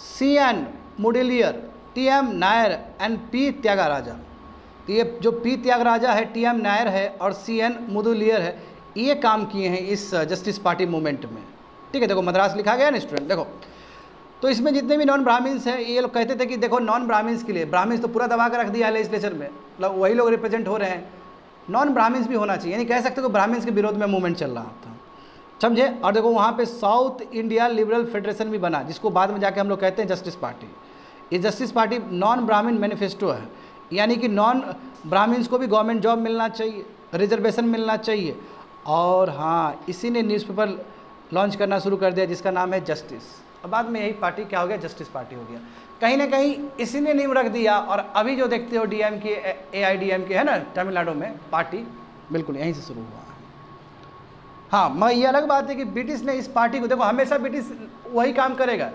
CN मुडेलियर, TM Nair and P Tyagaraja. तो ये जो P त्यागराजा है, TM नायर है और CN मुडेलियर है, ये काम किए हैं इस जस्टिस पार्टी मूवमेंट में, ठीक है। देखो मद्रास लिखा गया ना स्टूडेंट। देखो तो इसमें जितने भी नॉन ब्राह्मण्स हैं, ये लोग कहते थे कि देखो नॉन ब्राह्मण्स के लिए, ब्राह्मण्स तो पूरा दबा कर रख दिया है लेजिस्लेचर में, मतलब वही लोग रिप्रेजेंट हो रहे हैं, नॉन ब्राह्मण्स भी होना चाहिए, यानी कह सकते हो कि ब्राह्मण्स के विरोध में मूवमेंट चल रहा था, समझे। और देखो वहाँ पे साउथ इंडिया लिबरल फेडरेशन भी बना, जिसको बाद में जाके हम लोग कहते हैं जस्टिस पार्टी। ये जस्टिस पार्टी नॉन ब्राह्मण मैनिफेस्टो है, यानी कि नॉन ब्राह्मण्स को भी गवर्नमेंट जॉब मिलना चाहिए, रिजर्वेशन मिलना चाहिए। और हाँ, इसी ने न्यूज़पेपर लॉन्च करना शुरू कर दिया जिसका नाम है जस्टिस, और बाद में यही पार्टी क्या हो गया, जस्टिस पार्टी हो गया। कहीं ना कहीं इसी ने नींव रख दिया। और अभी जो देखते हो DMK AIDMK है ना तमिलनाडु में पार्टी, बिल्कुल यहीं से शुरू हुआ है। हाँ, मगर ये अलग बात है कि ब्रिटिश ने इस पार्टी को, देखो हमेशा ब्रिटिश वही काम करेगा।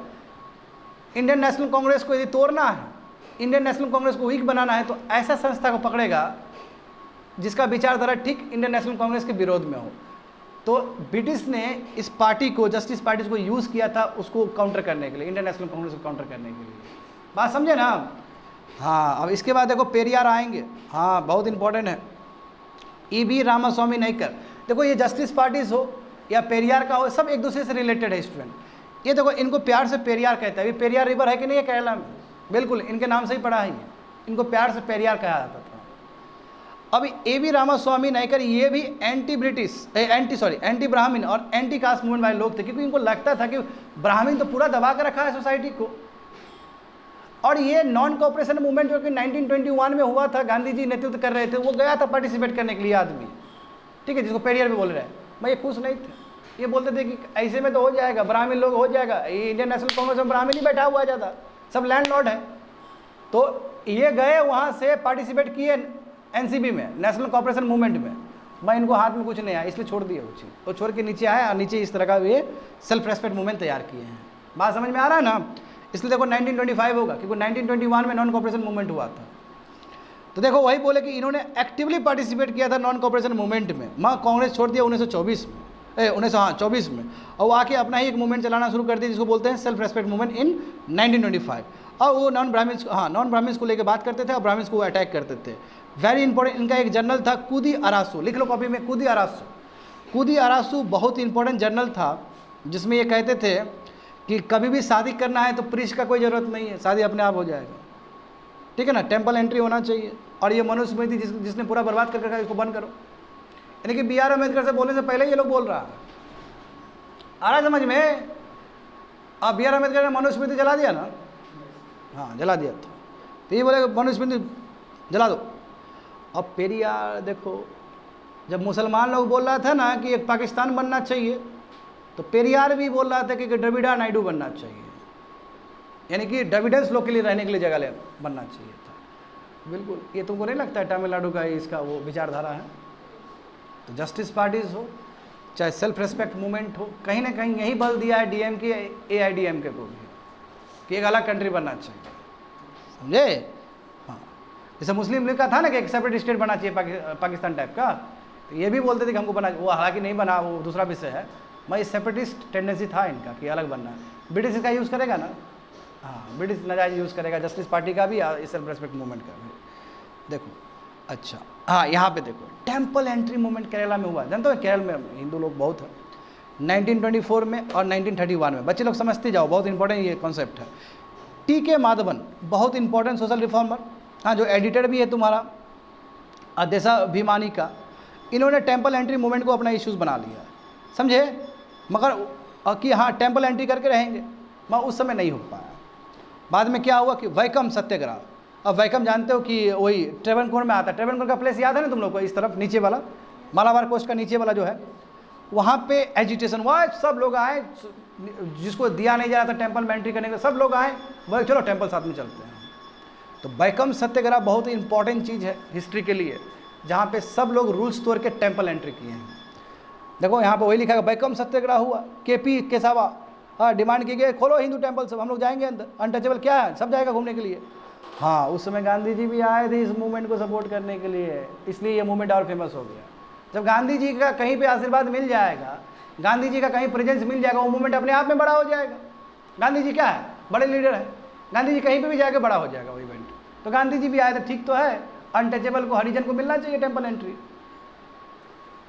इंडियन नेशनल कांग्रेस को यदि तोड़ना है, इंडियन नेशनल कांग्रेस को वीक बनाना है, तो ऐसा संस्था को पकड़ेगा जिसका विचारधारा ठीक इंडियन नेशनल कांग्रेस के विरोध में हो। तो ब्रिटिश ने इस पार्टी को, जस्टिस पार्टी को यूज़ किया था उसको काउंटर करने के लिए, इंडियन नेशनल कांग्रेस को काउंटर करने के लिए। बात समझे ना। हाँ, अब इसके बाद देखो पेरियार आएंगे। हाँ, बहुत इंपॉर्टेंट है। EV रामास्वामी नायकर, देखो ये जस्टिस पार्टीज हो या पेरियार का हो, सब एक दूसरे से रिलेटेड है स्टूडेंट। ये देखो इनको प्यार से पेरियार कहता है। ये पेरियार रिवर है कि नहीं है केरला में, बिल्कुल इनके नाम से ही पड़ा है ये, इनको प्यार से पेरियार कहा जाता था। अब AV रामास्वामी नायकर ये भी एंटी ब्राह्मण और एंटी कास्ट मूवमेंट वाले लोग थे, क्योंकि इनको लगता था कि ब्राह्मण तो पूरा दबा कर रखा है सोसाइटी को। और ये नॉन कोऑपरेशन मूवमेंट जो कि 1921 में हुआ था, गांधी जी नेतृत्व कर रहे थे, वो गया था पार्टिसिपेट करने के लिए आदमी, ठीक है, जिसको पेरियार भी बोल रहे हैं। मैं ये खुश नहीं थे, ये बोलते थे कि ऐसे में तो हो जाएगा, ब्राह्मण लोग हो जाएगा, ये इंडियन नेशनल कांग्रेस में ब्राह्मण ही बैठा हुआ ज़्यादा, सब लैंडलॉर्ड है। तो ये गए वहाँ से पार्टिसिपेट किए NCP में, नेशनल कोऑपरेशन मूवमेंट में। मैं इनको हाथ में कुछ नहीं आया इसलिए छोड़ दिया उसे, तो छोड़ के नीचे आया और नीचे इस तरह का ये सेल्फ रेस्पेक्ट मूवमेंट तैयार किए हैं। बात समझ में आ रहा है ना। इसलिए देखो 1925 होगा, क्योंकि 1921 में नॉन कोऑपरेशन मूवमेंट हुआ था। तो देखो वही बोले कि इन्होंने एक्टिवली पार्टिसिपेट किया था नॉन कोऑपरेशन मूवमेंट में। मैं कांग्रेस छोड़ दिया 1924 में, 1924 में, और वो आके अपना ही एक मूवमेंट चलाना शुरू कर दिया जिसको बोलते हैं सेल्फ रेस्पेक्ट मूवमेंट इन 1925। और वो नॉन ब्राह्मण्स को लेकर बात करते थे और ब्राह्मण्स को अटैक करते थे। वेरी इंपॉर्टेंट, इनका एक जर्नल था कूदी अरासू, लिख लो कॉपी में, कूदी अरासू। कूदी अरासू बहुत इंपॉर्टेंट जर्नल था, जिसमें ये कहते थे कि कभी भी शादी करना है तो प्रीस्ट का कोई ज़रूरत नहीं है, शादी अपने आप हो जाएगा, ठीक है ना। टेम्पल एंट्री होना चाहिए। और ये मनुस्मृति जिसने पूरा बर्बाद कर रखा है, इसको बंद करो। यानी कि BR अम्बेडकर से बोलने से पहले ये लोग बोल रहा है। आ रहा समझ में। अब BR अम्बेडकर ने मनुस्मृति जला दिया ना, हाँ जला दिया था, तो ये बोले मनुस्मृति जला दो। अब पेरियार देखो, जब मुसलमान लोग बोल रहा था ना कि एक पाकिस्तान बनना चाहिए, तो पेरियार भी बोल रहा था कि द्रविड़ा नायडू बनना चाहिए, यानी कि द्रविडन्स लोग के लिए रहने के लिए जगह बनना चाहिए था। बिल्कुल, ये तुमको नहीं लगता है तमिलनाडु का इसका वो विचारधारा है। तो जस्टिस पार्टीज हो चाहे सेल्फ रेस्पेक्ट मूवमेंट हो, कहीं ना कहीं यही बल दिया है DMK AIDMK को भी कि एक अलग कंट्री बनना चाहिए, समझे। हाँ, जैसे मुस्लिम लीग का था ना कि एक सेपरेट स्टेट बनना चाहिए पाकिस्तान टाइप का, तो ये भी बोलते थे कि हमको बना, वो हालांकि नहीं बना, वो दूसरा विषय है। मैं सेपरेटिस्ट टेंडेंसी था इनका कि अलग बनना है। ब्रिटिश इसका यूज़ करेगा ना, हाँ ब्रिटिश नाजायज यूज़ करेगा जस्टिस पार्टी का भी और सेल्फ रेस्पेक्ट मूवमेंट का भी। देखो अच्छा, हाँ यहाँ पे देखो टेम्पल एंट्री मूवमेंट केरला में हुआ, जानते हो केरल में हिंदू लोग बहुत है। 1924 में और 1931 में, बच्चे लोग समझते जाओ, बहुत इंपॉर्टेंट ये कॉन्सेप्ट है। TK माधवन बहुत इंपॉर्टेंट सोशल रिफॉर्मर, हाँ जो एडिटर भी है तुम्हारा देशाभिमानी का, इन्होंने टेम्पल एंट्री मूवमेंट को अपना इश्यूज़ बना लिया, समझे। मगर कि हाँ टेम्पल एंट्री करके रहेंगे, मगर उस समय नहीं हो पाया। बाद में क्या हुआ कि वैकम सत्याग्रह। अब वैकम जानते हो कि वही ट्रेवनकोर में आता है। ट्रेवनकोर का प्लेस याद है ना तुम लोग को, इस तरफ नीचे वाला मालाबार कोस्ट का नीचे वाला जो है, वहाँ पे एजिटेशन हुआ, सब लोग आए, जिसको दिया नहीं जा रहा था टेम्पल में एंट्री करने के, सब लोग आए, बोले चलो टेम्पल साथ में चलते हैं। तो वैकम सत्याग्रह बहुत इंपॉर्टेंट चीज़ है हिस्ट्री के लिए, जहाँ पे सब लोग रूल्स तोड़ के टेम्पल एंट्री किए हैं। देखो यहाँ पे वही लिखा है, वैकम सत्याग्रह हुआ, KP केसावा, हाँ डिमांड की गई खोलो हिंदू टेम्पल सब, हम लोग जाएंगे अंदर, अनटचेबल क्या है, सब जाएगा घूमने के लिए। हाँ उस समय गांधी जी भी आए थे इस मूवमेंट को सपोर्ट करने के लिए, इसलिए ये मूवमेंट और फेमस हो गया। जब गांधी जी का कहीं पे आशीर्वाद मिल जाएगा, गांधी जी का कहीं प्रेजेंस मिल जाएगा, वो मूवमेंट अपने आप में बड़ा हो जाएगा। गांधी जी क्या है, बड़े लीडर है, गांधी जी कहीं पे भी जाके बड़ा हो जाएगा वो इवेंट। तो गांधी जी भी आए थे, ठीक तो है, अनटचेबल को, हरिजन को मिलना चाहिए टेम्पल एंट्री।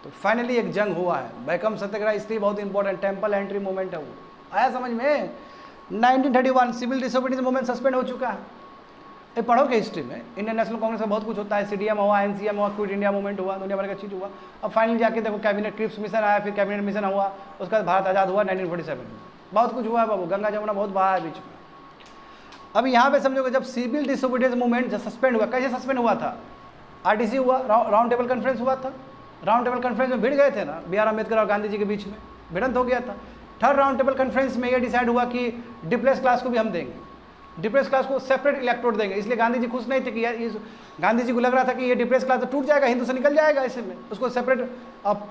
तो फाइनली एक जंग हुआ है, वैकम सत्याग्रह, इसलिए बहुत इंपॉर्टेंट टेम्पल एंट्री मूवमेंट है वो। आया समझ में। 1931 सिविल डिसोबीडियंस मूवमेंट सस्पेंड हो चुका है। ये पढ़ोगे हिस्ट्री में, इंडियन नेशनल कांग्रेस का बहुत कुछ होता है, CDM हुआ, NCM हुआ, क्विट इंडिया मूवमेंट हुआ, दुनिया भर का चीज़ हुआ। अब फाइनली जाके देखो कैबिनेट क्रिप्स मिशन आया, फिर कैबिनेट मिशन हुआ, उसके बाद भारत आज़ाद हुआ 1947 में। बहुत कुछ हुआ है बाबू, गंगा जमुना बहुत बहा है बीच में। अब यहाँ पे समझो कि जब सिविल डिसोबीडियंस मूवमेंट जब सस्पेंड हुआ, कैसे सस्पेंड हुआ था? RTC हुआ, राउंड टेबल कॉन्फ्रेंस हुआ था। राउंड टेबल कॉन्फ्रेंस में भिड़ गए थे ना BR अम्बेडकर और गांधी जी के बीच में, भिड़ंत हो गया था। थर्ड राउंड टेबल कॉन्फ्रेंस में ये डिसाइड हुआ कि डिप्रेस क्लास को भी हम देंगे, डिप्रेस क्लास को सेपरेट इलेक्टोरेट देंगे। इसलिए गांधी जी खुश नहीं थे कि यार गांधी जी को लग रहा था कि ये डिप्रेस क्लास तो टूट जाएगा, हिंदू से निकल जाएगा, ऐसे में उसको सेपरेट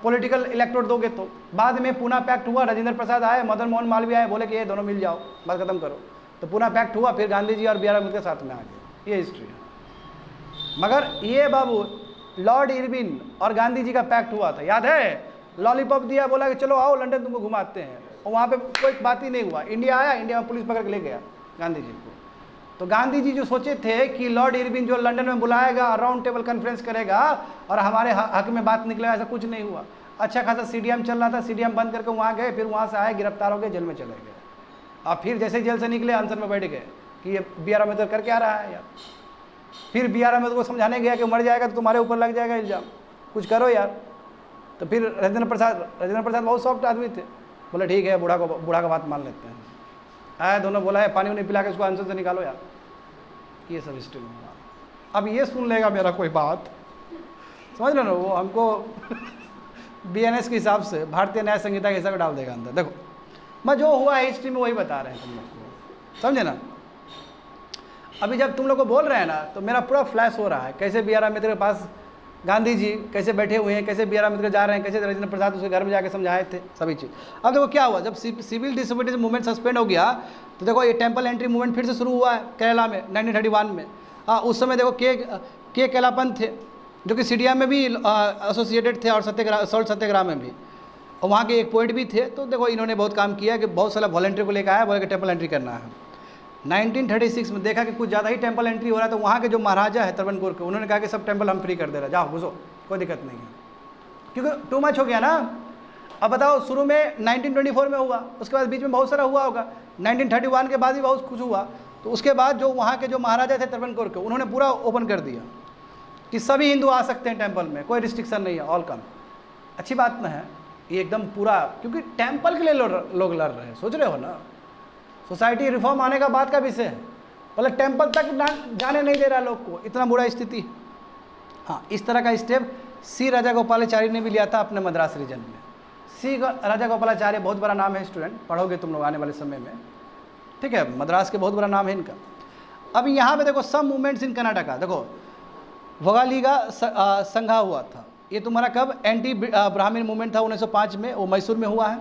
पॉलिटिकल इलेक्टोरेट दोगे तो। बाद में पूना पैक्ट हुआ, राजेंद्र प्रसाद आए, मदन मोहन मालवीय आए, बोले कि ये दोनों मिल जाओ, बात खत्म करो। तो पूना पैक्ट हुआ, फिर गांधी जी और BR अम्बेडकर साथ में आ गए। ये हिस्ट्री है। मगर ये बाबू लॉर्ड इरविन और गांधी जी का पैक्ट हुआ था, याद है? लॉलीपॉप दिया, बोला कि चलो आओ लंदन तुमको घुमाते हैं, और वहाँ पे कोई बात ही नहीं हुआ। इंडिया आया, इंडिया में पुलिस पकड़ के ले गया गांधी जी को। तो गांधी जी जो सोचे थे कि लॉर्ड इरविन जो लंदन में बुलाएगा, राउंड टेबल कॉन्फ्रेंस करेगा और हमारे हक में बात निकलेगा, ऐसा कुछ नहीं हुआ। अच्छा खासा CDM चल रहा था, CDM बंद करके वहाँ गए, फिर वहाँ से आए, गिरफ्तार हो गए, जेल में चले गए। और फिर जैसे जेल से निकले अनशन में बैठ गए कि ये BR अम्बेडकर करके आ रहा है यार। फिर BR अम्बेडकर को समझाने गया कि मर जाएगा तो तुम्हारे ऊपर लग जाएगा इल्ज़ाम, कुछ करो यार। तो फिर राजेंद्र प्रसाद बहुत सॉफ्ट आदमी थे, बोले ठीक है, बूढ़ा का बात मान लेते हैं। आया, दोनों बोला है पानी पिला के उसको अनशन से निकालो यार। ये सब हिस्ट्री में हुआ। अब ये सुन लेगा मेरा कोई बात, समझ लो ना, वो हमको BNS के हिसाब से, भारतीय न्याय संहिता के हिसाब से डाल देगा अंदर। देखो मैं जो हुआ है हिस्ट्री में वही बता रहे हैं तुम लोग को, समझे ना? अभी जब तुम लोग को बोल रहे हैं ना, तो मेरा पूरा फ्लैश हो रहा है, कैसे BR अम्बेडकर के पास गांधी जी कैसे बैठे हुए हैं, कैसे BR अम्बेडकर जा रहे हैं, कैसे राजेंद्र प्रसाद उसके घर में जाके समझाए थे, सभी चीज़। अब देखो क्या हुआ, जब सिविल डिसोबीडियंस मूवमेंट सस्पेंड हो गया, तो देखो ये टेम्पल एंट्री मूवमेंट फिर से शुरू हुआ है केरला में 1931 में। उस समय देखो के केलापन थे, जो कि CDM में भी एसोसिएटेड थे, और सॉल्ट सत्याग्रह में भी, और वहाँ के एक पॉइंट भी थे। तो देखो इन्होंने बहुत काम किया कि बहुत सारा वॉलंटियर को लेकर आया, बोले कि टेम्पल एंट्री करना है। 1936 में देखा कि कुछ ज़्यादा ही टेम्पल एंट्री हो रहा है, तो वहाँ के जो महाराजा है त्रवणकोर के, उन्होंने कहा कि सब टेम्पल हम फ्री कर दे रहे हैं, जाओ घुसो, कोई दिक्कत नहीं है, क्योंकि टू मच हो गया ना। अब बताओ, शुरू में 1924 में हुआ, उसके बाद बीच में बहुत सारा हुआ होगा, 1931 के बाद भी बहुत कुछ हुआ। तो उसके बाद जो वहाँ के जो महाराजा थे त्रवणकोर के, उन्होंने पूरा ओपन कर दिया कि सभी हिंदू आ सकते हैं टेम्पल में, कोई रिस्ट्रिक्शन नहीं है, ऑल कम। अच्छी बात ना है ये, एकदम पूरा, क्योंकि टेम्पल के लिए लोग लड़ रहे हैं, सोच रहे हो ना। सोसाइटी रिफॉर्म आने का बात का विषय है, मतलब टेम्पल तक जाने नहीं दे रहा लोग को, इतना बुरा स्थिति। हाँ, इस तरह का स्टेप C राजागोपालाचारी ने भी लिया था अपने मद्रास रीजन में। C राजागोपालाचारी बहुत बड़ा नाम है, स्टूडेंट पढ़ोगे तुम लोग आने वाले समय में, ठीक है, मद्रास के बहुत बड़ा नाम है इनका। अब यहाँ पे देखो सम मूवमेंट्स इन कर्नाटका, देखो वोगालीगा संघा हुआ था, ये तुम्हारा कब? एंटी ब्राह्मण मूवमेंट था 1905 में, वो मैसूर में हुआ है।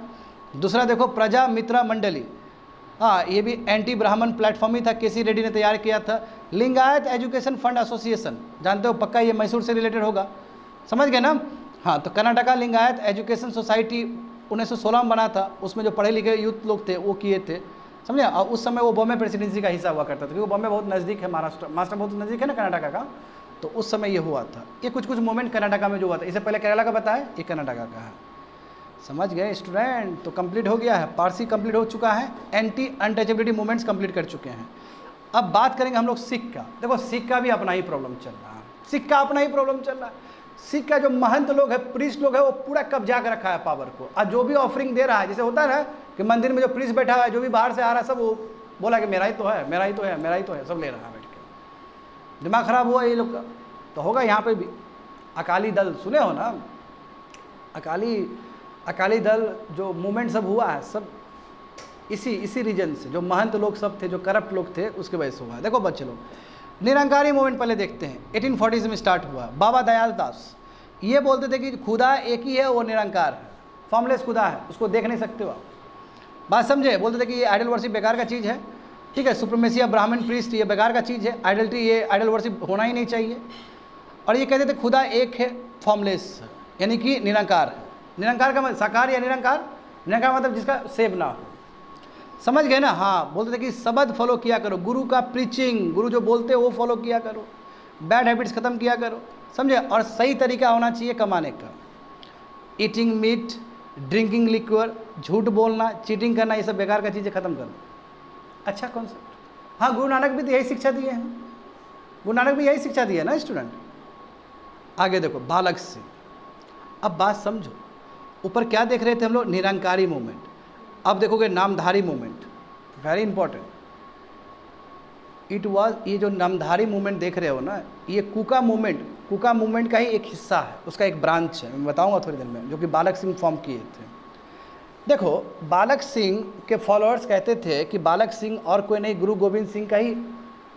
दूसरा देखो प्रजा मित्रा मंडली, हाँ ये भी एंटी ब्राह्मण प्लेटफॉर्म ही था, KC रेड्डी ने तैयार किया था। लिंगायत एजुकेशन फंड एसोसिएशन, जानते हो पक्का ये मैसूर से रिलेटेड होगा, समझ गए ना? हाँ, तो कर्नाटका लिंगायत एजुकेशन सोसाइटी 1916 में बना था, उसमें जो पढ़े लिखे यूथ लोग थे वो किए थे, समझे? और उस समय वो बॉम्बे प्रेसिडेंसी का हिस्सा हुआ करता था, क्योंकि बॉम्बे बहुत नज़दीक है, महाराष्ट्र बहुत नज़दीक है ना कर्नाटका का, तो उस समय ये हुआ था। ये कुछ मूवमेंट कर्नाटका में जो हुआ था, इससे पहले केरला का बताया, ये कर्नाटका का है, समझ गए स्टूडेंट? तो कंप्लीट हो गया है, पारसी कंप्लीट हो चुका है, एंटी अनटचेबिलिटी मूवमेंट्स कंप्लीट कर चुके हैं। अब बात करेंगे हम लोग सिख का। देखो सिख का भी अपना ही प्रॉब्लम चल रहा है, सिख का अपना ही प्रॉब्लम चल रहा है। सिख का जो महंत लोग है, प्रीस्ट लोग है, वो पूरा कब्जा कर रखा है पावर को, और जो भी ऑफरिंग दे रहा है, जैसे होता है ना कि मंदिर में जो प्रीस्ट बैठा है, जो भी बाहर से आ रहा है, सब वो बोला कि मेरा ही तो है, मेरा ही तो है, मेरा ही तो है, सब ले रहा है बैठ के। दिमाग खराब हुआ ये लोग का, तो होगा यहाँ पे भी। अकाली दल सुने हो ना, अकाली दल जो मूवमेंट सब हुआ है, सब इसी रीजन से, जो महंत लोग सब थे, जो करप्ट लोग थे, उसके वजह से हुआ है। देखो बच्चे लोग, निरंकारी मूवमेंट पहले देखते हैं, 1840 में स्टार्ट हुआ। बाबा दयाल दास ये बोलते थे कि खुदा एक ही है, वो निरंकार है, फॉर्मलेस खुदा है, उसको देख नहीं सकते हो आप, बात समझे? बोलते थे कि ये आइडल वर्शिप बेकार का चीज़ है, ठीक है, सुप्रीमेसी ऑफ ब्राह्मण प्रीस्ट ये बेकार का चीज़ है, आइडल्ट्री ये आइडल वर्शिप होना ही नहीं चाहिए। और ये कहते थे खुदा एक है, फॉर्मलेस, यानी कि निरंकार है। निरंकार का मतलब साकार या निरंकार, निरंकार मतलब जिसका सेव ना हो, समझ गए ना? हाँ, बोलते थे कि शब्द फॉलो किया करो, गुरु का प्रीचिंग, गुरु जो बोलते हैं वो फॉलो किया करो, बैड हैबिट्स खत्म किया करो, समझे? और सही तरीका होना चाहिए कमाने का, ईटिंग मीट, ड्रिंकिंग लिक्वर, झूठ बोलना, चीटिंग करना, ये सब बेकार का चीज़ें खत्म करो। अच्छा कॉन्सेप्ट। हाँ, गुरु नानक भी तो यही शिक्षा दिए हैं, गुरु नानक भी यही शिक्षा दी है ना स्टूडेंट। आगे देखो बालक सिंह। अब बात समझो, ऊपर क्या देख रहे थे हम लोग, निरंकारी मूवमेंट। अब देखोगे Namdhari movement, very important. It was, ये जो नामधारी मूवमेंट देख रहे हो ना, ये कुका मूवमेंट का ही एक हिस्सा है, उसका एक ब्रांच है, मैं बताऊंगा थोड़ी देर में, जो कि बालक सिंह फॉर्म किए थे। देखो बालक सिंह के फॉलोअर्स कहते थे कि बालक सिंह और कोई नहीं, गुरु गोविंद सिंह का ही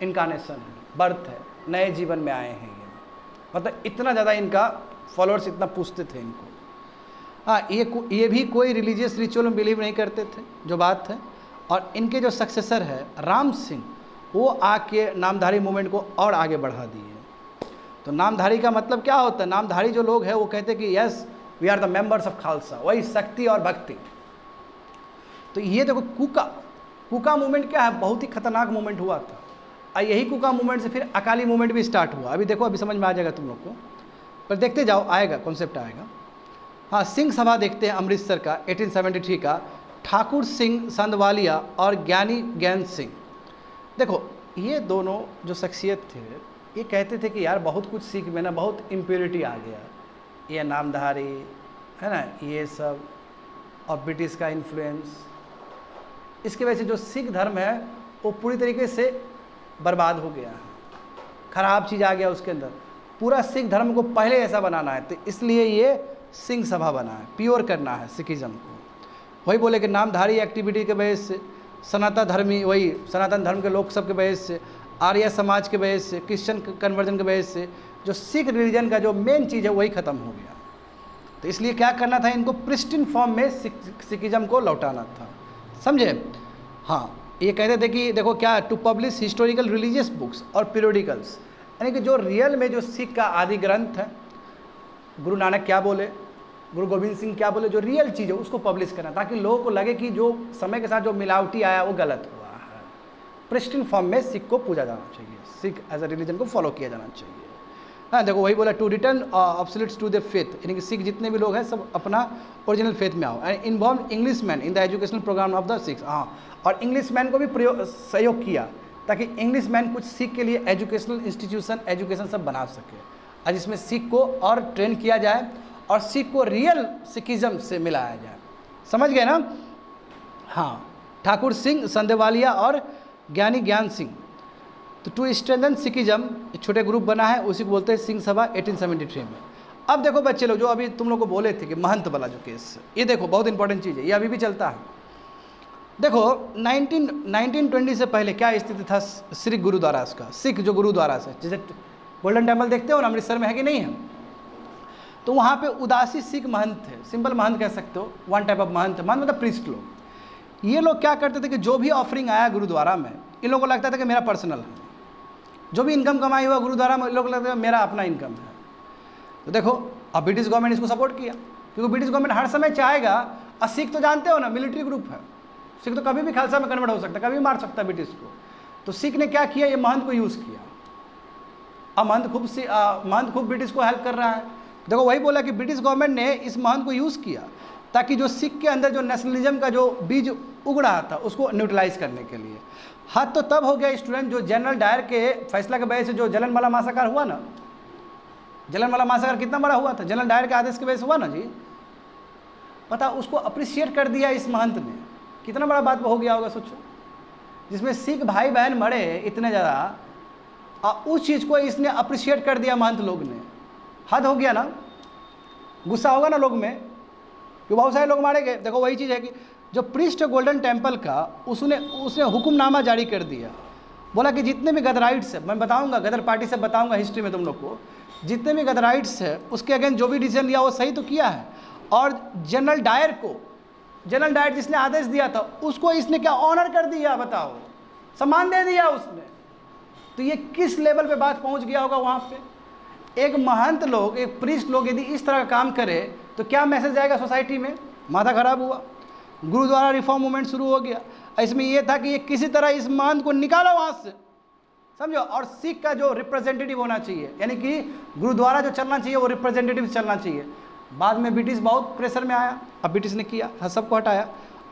इनकारनेशन है, बर्थ है, नए जीवन में आए हैं ये। मतलब इतना ज़्यादा इनका फॉलोअर्स इतना पूछते थे इनको। हाँ, ये भी कोई रिलीजियस रिचुअल में बिलीव नहीं करते थे, जो बात है। और इनके जो सक्सेसर है राम सिंह, वो आके नामधारी मूवमेंट को और आगे बढ़ा दिए। तो नामधारी का मतलब क्या होता है, नामधारी जो लोग हैं वो कहते हैं कि yes we are the members of Khalsa, वही शक्ति और भक्ति। तो ये देखो कुका मूवमेंट क्या है, बहुत ही खतरनाक मूवमेंट हुआ था। और यही कुका मूवमेंट से फिर अकाली मूवमेंट भी स्टार्ट हुआ। अभी देखो, अभी समझ में आ जाएगा तुम लोग को, पर देखते जाओ, आएगा कॉन्सेप्ट आएगा। हाँ, सिंह सभा देखते हैं अमृतसर का 1873 का, ठाकुर सिंह संधवालिया और ज्ञानी ज्ञान सिंह। देखो ये दोनों जो शख्सियत थे, ये कहते थे कि यार बहुत कुछ सिख में ना बहुत इम्प्योरिटी आ गया, ये नामधारी है ना, ये सब, और ब्रिटिश का इन्फ्लुएंस, इसकी वजह से जो सिख धर्म है वो पूरी तरीके से बर्बाद हो गया है, खराब चीज़ आ गया उसके अंदर। पूरा सिख धर्म को पहले ऐसा बनाना है, तो इसलिए ये सिंह सभा बना है, प्योर करना है सिखिज़म को। वही बोले कि नामधारी एक्टिविटी के वजह से, सनातन धर्मी, वही सनातन धर्म के लोग सब के वजह से, आर्य समाज के वजह से, क्रिश्चियन कन्वर्जन के वजह से, जो सिख रिलीजन का जो मेन चीज़ है वही ख़त्म हो गया। तो इसलिए क्या करना था, इनको प्रिस्टिन फॉर्म में सिखिज़म को लौटाना था, समझे। हाँ, ये कहते थे कि देखो क्या, to publish historical religious books और पीरियडिकल्स, यानी कि जो रियल में जो सिख का आदि ग्रंथ है, गुरु नानक क्या बोले, गुरु गोविंद सिंह क्या बोले, जो रियल चीज़ है उसको पब्लिश करना, ताकि लोगों को लगे कि जो समय के साथ जो मिलावटी आया वो गलत हुआ है। प्रिस्टिन फॉर्म में सिख को पूजा जाना चाहिए, सिख एज अ रिलीजन को फॉलो किया जाना चाहिए। हाँ देखो वही बोला, to return absolutes to the faith, यानी कि सिख जितने भी लोग हैं सब अपना ओरिजिनल फेथ में आओ। And involve English man in the educational programme of the Sikhs. हाँ, और इंग्लिश मैन को भी सहयोग किया, ताकि इंग्लिश मैन कुछ सिख के लिए एजुकेशनल इंस्टीट्यूशन, एजुकेशन सब बना सके, और जिसमें सिख को और ट्रेन किया जाए और सिख को रियल सिखिज़म से मिलाया जाए। समझ गए ना। हाँ, ठाकुर सिंह संधवालिया और ज्ञानी ज्ञान सिंह। तो टू स्ट्रेंथन सिखिज़म एक छोटे ग्रुप बना है, उसी को बोलते हैं सिंह सभा 1873 में। अब देखो बच्चे लोग, जो अभी तुम लोग को बोले थे कि महंत वाला जो केस, ये देखो बहुत इंपॉर्टेंट चीज़ है, ये अभी भी चलता है। देखो 1920 से पहले क्या स्थिति था श्री गुरुद्वारा का, सिख जो गुरुद्वारा से, जैसे गोल्डन टेम्पल देखते हो ना अमृतसर में, है कि नहीं है, तो वहाँ पे उदासी सिख महंत थे, सिंपल महंत कह सकते हो, वन टाइप ऑफ महंत मतलब प्रीस्ट लोग। ये लोग क्या करते थे कि जो भी ऑफरिंग आया गुरुद्वारा में, इन लोगों को लगता था कि मेरा पर्सनल है, जो भी इनकम कमाई हुआ गुरुद्वारा में, इन लोगों को लगता है मेरा अपना इनकम है। तो देखो अब ब्रिटिश गवर्नमेंट इसको सपोर्ट किया, क्योंकि ब्रिटिश गवर्नमेंट हर समय चाहेगा, और सिख तो जानते हो ना मिलिट्री ग्रुप है, सिख तो कभी भी खालसा में कन्वर्ट हो सकता है, कभी भी मार सकता है ब्रिटिश को। तो सिख ने क्या किया, ये महंत को यूज़ किया, अब महंत खूब ब्रिटिश को हेल्प कर रहा है। देखो वही बोला कि ब्रिटिश गवर्नमेंट ने इस महंत को यूज़ किया, ताकि जो सिख के अंदर जो नेशनलिज्म का जो बीज उग रहा था उसको न्यूट्रलाइज करने के लिए। हद तो तब हो गया स्टूडेंट, जो जनरल डायर के फैसला के वजह से जो जलियांवाला मासाकर हुआ ना, जलियांवाला मासाकर कितना बड़ा हुआ था, जनरल डायर के आदेश की वजह से हुआ ना जी, पता, उसको अप्रिशिएट कर दिया इस महंत ने, कितना बड़ा बात हो गया होगा सोचो, जिसमें सिख भाई बहन मरे इतने ज़्यादा, और उस चीज़ को इसने अप्रिशिएट कर दिया महंत लोग ने। हद हो गया ना, गुस्सा होगा ना लोग में, कि बहुत सारे लोग मारे गए। देखो वही चीज़ है कि जो प्रिस्ट गोल्डन टेम्पल का, उसने हुक्मनामा जारी कर दिया, बोला कि जितने भी गदराइट्स है, मैं बताऊंगा, गदर पार्टी से बताऊंगा हिस्ट्री में तुम लोग को, जितने भी गदराइट्स है उसके अगेंस्ट जो भी डिसीजन लिया वो सही तो किया है। और जनरल डायर को, जनरल डायर जिसने आदेश दिया था उसको इसने क्या ऑनर कर दिया, बताओ, सम्मान दे दिया उसने। तो ये किस लेवल पे बात पहुंच गया होगा वहाँ पे। एक महंत लोग, एक प्रीस्ट लोग यदि इस तरह का काम करे तो क्या मैसेज जाएगा सोसाइटी में। माथा खराब हुआ, गुरुद्वारा रिफॉर्म मूवमेंट शुरू हो गया। इसमें यह था कि ये किसी तरह इस महंत को निकालो वहाँ से, समझो, और सिख का जो रिप्रेजेंटेटिव होना चाहिए, यानी कि गुरुद्वारा जो चलना चाहिए वो रिप्रेजेंटेटिव चलना चाहिए। बाद में ब्रिटिश बहुत प्रेशर में आया, अब ब्रिटिश ने किया, सबको हटाया,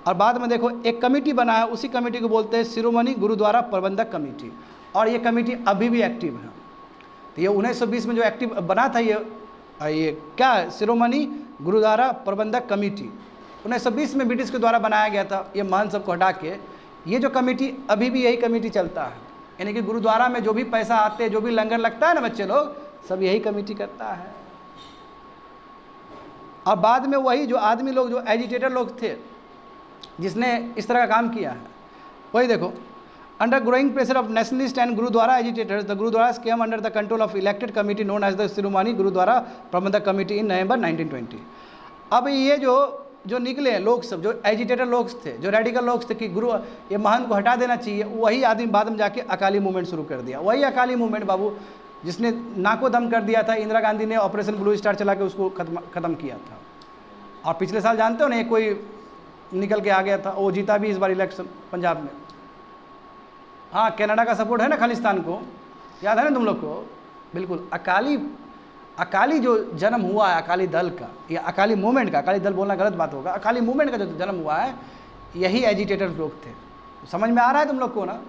और बाद में देखो एक कमेटी बनाया, उसी कमेटी को बोलते हैं शिरोमणि गुरुद्वारा प्रबंधक कमेटी, और ये कमेटी अभी भी एक्टिव है। तो ये 1920 में जो एक्टिव बना था ये क्या है, शिरोमणि गुरुद्वारा प्रबंधक कमेटी 1920 में ब्रिटिश के द्वारा बनाया गया था। ये महंत सबको हटा के ये जो कमेटी, अभी भी यही कमेटी चलता है, यानी कि गुरुद्वारा में जो भी पैसा आते हैं, जो भी लंगर लगता है ना बच्चे लोग, सब यही कमेटी करता है। और बाद में वही जो आदमी लोग, जो एजिटेटर लोग थे, जिसने इस तरह का काम किया है, वही देखो, under growing pressure of nationalist and gurdwara agitators the gurdwara came under the control of elected committee known as the Shiromani Gurdwara Prabandhak committee इन नवंबर 1920। अब ये जो निकले हैं लोग सब, जो एजिटेटर लोग थे, जो रेडिकल लोग थे कि ये महंत को हटा देना चाहिए, वही आदमी बाद में जाके अकाली मूवमेंट शुरू कर दिया। वही अकाली मूवमेंट बाबू जिसने नाको दम कर दिया था, इंदिरा गांधी ने ऑपरेशन ब्लू स्टार चला के उसको ख़त्म किया था। और पिछले साल जानते हो ना, कोई निकल के आ गया था, वो जीता भी इस बार इलेक्शन पंजाब में। हाँ, कनाडा का सपोर्ट है ना खालिस्तान को, याद है ना तुम लोग को? बिल्कुल। अकाली जो जन्म हुआ है अकाली दल का, या अकाली मूवमेंट का, अकाली दल बोलना गलत बात होगा, अकाली मूवमेंट का जो जन्म हुआ है, यही एजिटेटर लोग थे। समझ में आ रहा है तुम लोग को ना?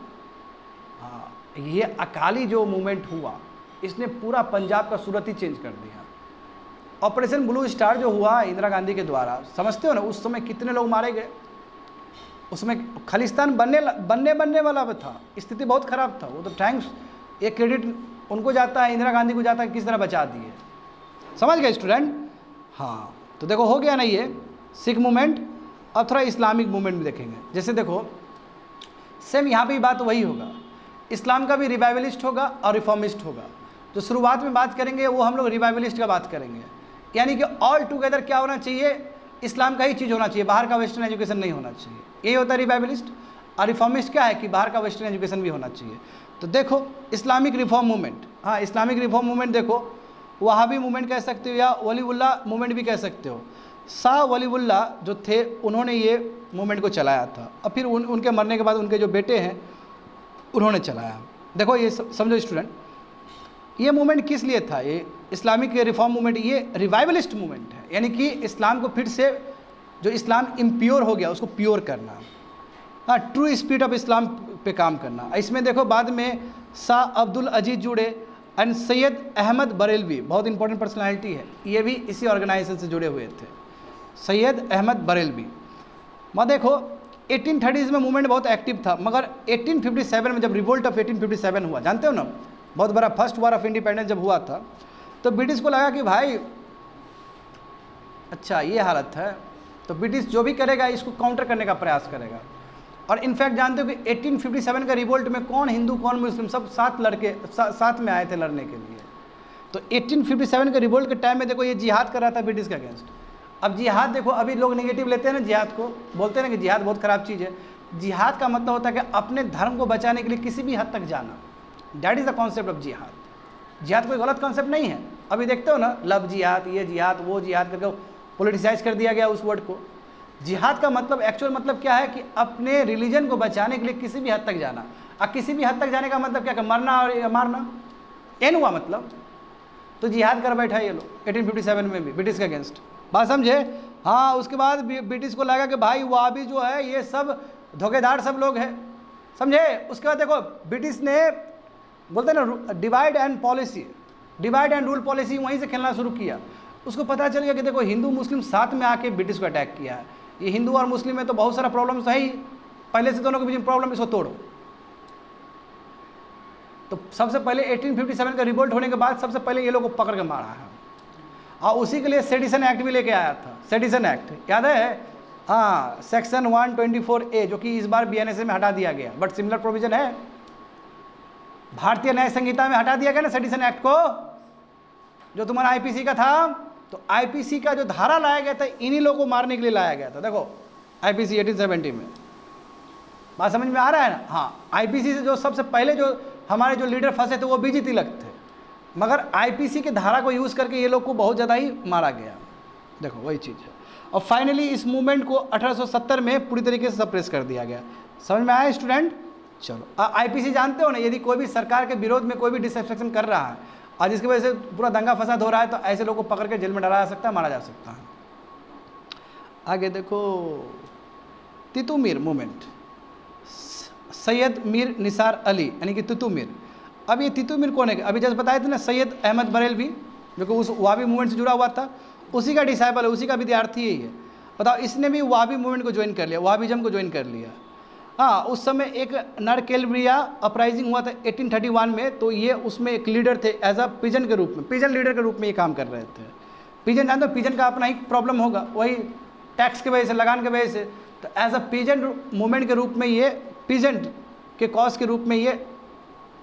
हाँ, ये अकाली जो मूवमेंट हुआ, इसने पूरा पंजाब का सूरत ही चेंज कर दिया। ऑपरेशन ब्लू स्टार जो हुआ इंदिरा गांधी के द्वारा, समझते हो ना उस समय कितने लोग मारे गए? उसमें खालिस्तान बनने वाला था, स्थिति बहुत ख़राब था। वो तो थैंक्स, ये क्रेडिट उनको जाता है, इंदिरा गांधी को जाता है, किस तरह बचा दिए। समझ गए स्टूडेंट? हाँ, तो देखो हो गया ना ये सिख मूवमेंट। अब थोड़ा इस्लामिक मूवमेंट भी देखेंगे। जैसे देखो सेम यहाँ पे बात वही होगा, इस्लाम का भी रिवाइवलिस्ट होगा और रिफॉर्मिस्ट होगा। जो शुरुआत में बात करेंगे वो हम लोग रिवाइवलिस्ट का बात करेंगे, यानी कि ऑल टुगेदर क्या होना चाहिए, इस्लाम का ही चीज़ होना चाहिए, बाहर का वेस्टर्न एजुकेशन नहीं होना चाहिए। यही होता है रिवाइवलिस्ट। और रिफॉर्मिस्ट क्या है कि बाहर का वेस्टर्न एजुकेशन भी होना चाहिए। तो देखो इस्लामिक रिफॉर्म मूवमेंट, हाँ इस्लामिक रिफॉर्म मूवमेंट देखो, वहाबी मूवमेंट कह सकते हो या वलीउल्लाह मूवमेंट भी कह सकते हो। शाह वलीउल्लाह जो थे उन्होंने ये मूवमेंट को चलाया था, और फिर उनके मरने के बाद उनके जो बेटे हैं उन्होंने चलाया। देखो ये समझो स्टूडेंट, ये मूवमेंट किस लिए था? ये इस्लामिक रिफॉर्म मूवमेंट ये रिवाइवलिस्ट मूवमेंट है, यानी कि इस्लाम को फिर से, जो इस्लाम इम्प्योर हो गया उसको प्योर करना, हाँ ट्रू स्पिरिट ऑफ इस्लाम पे काम करना। इसमें देखो बाद में शाह अब्दुल अजीज़ जुड़े एंड सैयद अहमद बरेलवी, बहुत इंपॉर्टेंट पर्सनालिटी है, ये भी इसी ऑर्गेनाइजेशन से जुड़े हुए थे, सैयद अहमद बरेलवी। मैं देखो 1830s में मूवमेंट बहुत एक्टिव था, मगर 1857 में जब रिवोल्ट ऑफ 1857 हुआ, जानते हो ना, बहुत बड़ा फर्स्ट वॉर ऑफ इंडिपेंडेंस जब हुआ था, तो ब्रिटिश को लगा कि भाई अच्छा ये हालत है, तो ब्रिटिश जो भी करेगा इसको काउंटर करने का प्रयास करेगा। और इनफैक्ट जानते हो कि 1857 का रिवोल्ट में कौन हिंदू कौन मुस्लिम सब साथ में आए थे लड़ने के लिए। तो 1857 के रिवोल्ट के टाइम में देखो ये जिहाद कर रहा था ब्रिटिश के अगेंस्ट। अब जिहाद देखो, अभी लोग नेगेटिव लेते हैं ना जिहाद को, बोलते हैं ना कि जिहाद बहुत ख़राब चीज़ है। जिहाद का मतलब होता है कि अपने धर्म को बचाने के लिए किसी भी हद तक जाना, that is the concept of जिहाद। जिहाद कोई गलत कॉन्सेप्ट नहीं है। अभी देखते हो ना, लव जिहाद, ये जिहाद, वो जिहाद करके पोलिटिसाइज कर दिया गया उस वर्ड को। जिहाद का मतलब, एक्चुअल मतलब क्या है कि अपने रिलीजन को बचाने के लिए किसी भी हद तक जाना। और किसी भी हद तक जाने का मतलब क्या है, मरना और मारना, एन हुआ मतलब। तो जिहाद कर बैठा ये लोग 1857 में भी ब्रिटिश के अगेंस्ट, बात समझे? हाँ, उसके बाद ब्रिटिश को लगा कि भाई वहाँ भी जो है ये सब धोखेदार सब लोग हैं, समझे? उसके बाद देखो ब्रिटिश ने, बोलते हैं ना divide and policy, divide and rule policy, वहीं से खेलना शुरू किया। उसको पता चल गया कि देखो हिंदू मुस्लिम साथ में आके ब्रिटिश को अटैक किया है, ये हिंदू और मुस्लिम में तो बहुत सारा प्रॉब्लम तो है ही, पहले से दोनों के बीच प्रॉब्लम, इसको तोड़ो। तो सबसे पहले 1857 का रिवोल्ट होने के बाद सबसे पहले ये लोग को पकड़ के मारा है, और उसी के लिए सेडिशन एक्ट भी लेके आया था। सेडिशन एक्ट याद है? हाँ, सेक्शन 124A, जो कि इस बार BNSA में हटा दिया गया, बट सिमिलर प्रोविजन है। भारतीय न्याय संहिता में हटा दिया गया ना सेडिशन एक्ट को, जो तुम्हारा IPC का था। तो IPC का जो धारा लाया गया था इन्हीं लोगों को मारने के लिए लाया गया था। देखो IPC 1870 में, बात समझ में आ रहा है ना? हाँ, IPC से जो सबसे पहले जो हमारे जो लीडर फंसे थे वो BG तिलक थे, मगर IPC के धारा को यूज़ करके ये लोग को बहुत ज़्यादा ही मारा गया। देखो वही चीज़ है। और फाइनली इस मूवमेंट को 1870 में पूरी तरीके से सप्रेस कर दिया गया। समझ में आया स्टूडेंट? चलो, IPC जानते हो ना, यदि कोई भी सरकार के विरोध में कोई भी डिसएफेक्शन कर रहा है और जिसकी वजह से पूरा दंगा फसाद हो रहा है, तो ऐसे लोगों को पकड़ के जेल में डाला जा सकता है, मारा जा सकता है। आगे देखो तितुमीर मूवमेंट, सैयद मीर निसार अली यानी कि तितुमीर अब ये तितुमीर कौन है? अभी जैसे बताए थे ना, सैयद अहमद बरेलवी, जो कि उस वाबी मूवमेंट से जुड़ा हुआ था, उसी का डिसाइबल है, उसी का विद्यार्थी है ये। बताओ, इसने भी वाबी मूवमेंट को ज्वाइन कर लिया, वाबिज्म को ज्वाइन कर लिया। हाँ, उस समय एक नरकेलब्रिया अपराइजिंग हुआ था 1831 में, तो ये उसमें एक लीडर थे, एज अ पिजन के रूप में, पिजन लीडर के रूप में ये काम कर रहे थे। पिजन जानते हो, पिजन का अपना ही प्रॉब्लम होगा, वही टैक्स की वजह से, लगान की वजह से। तो एज अ पिजन मूवमेंट के रूप में ये, पिजन के कॉज के रूप में ये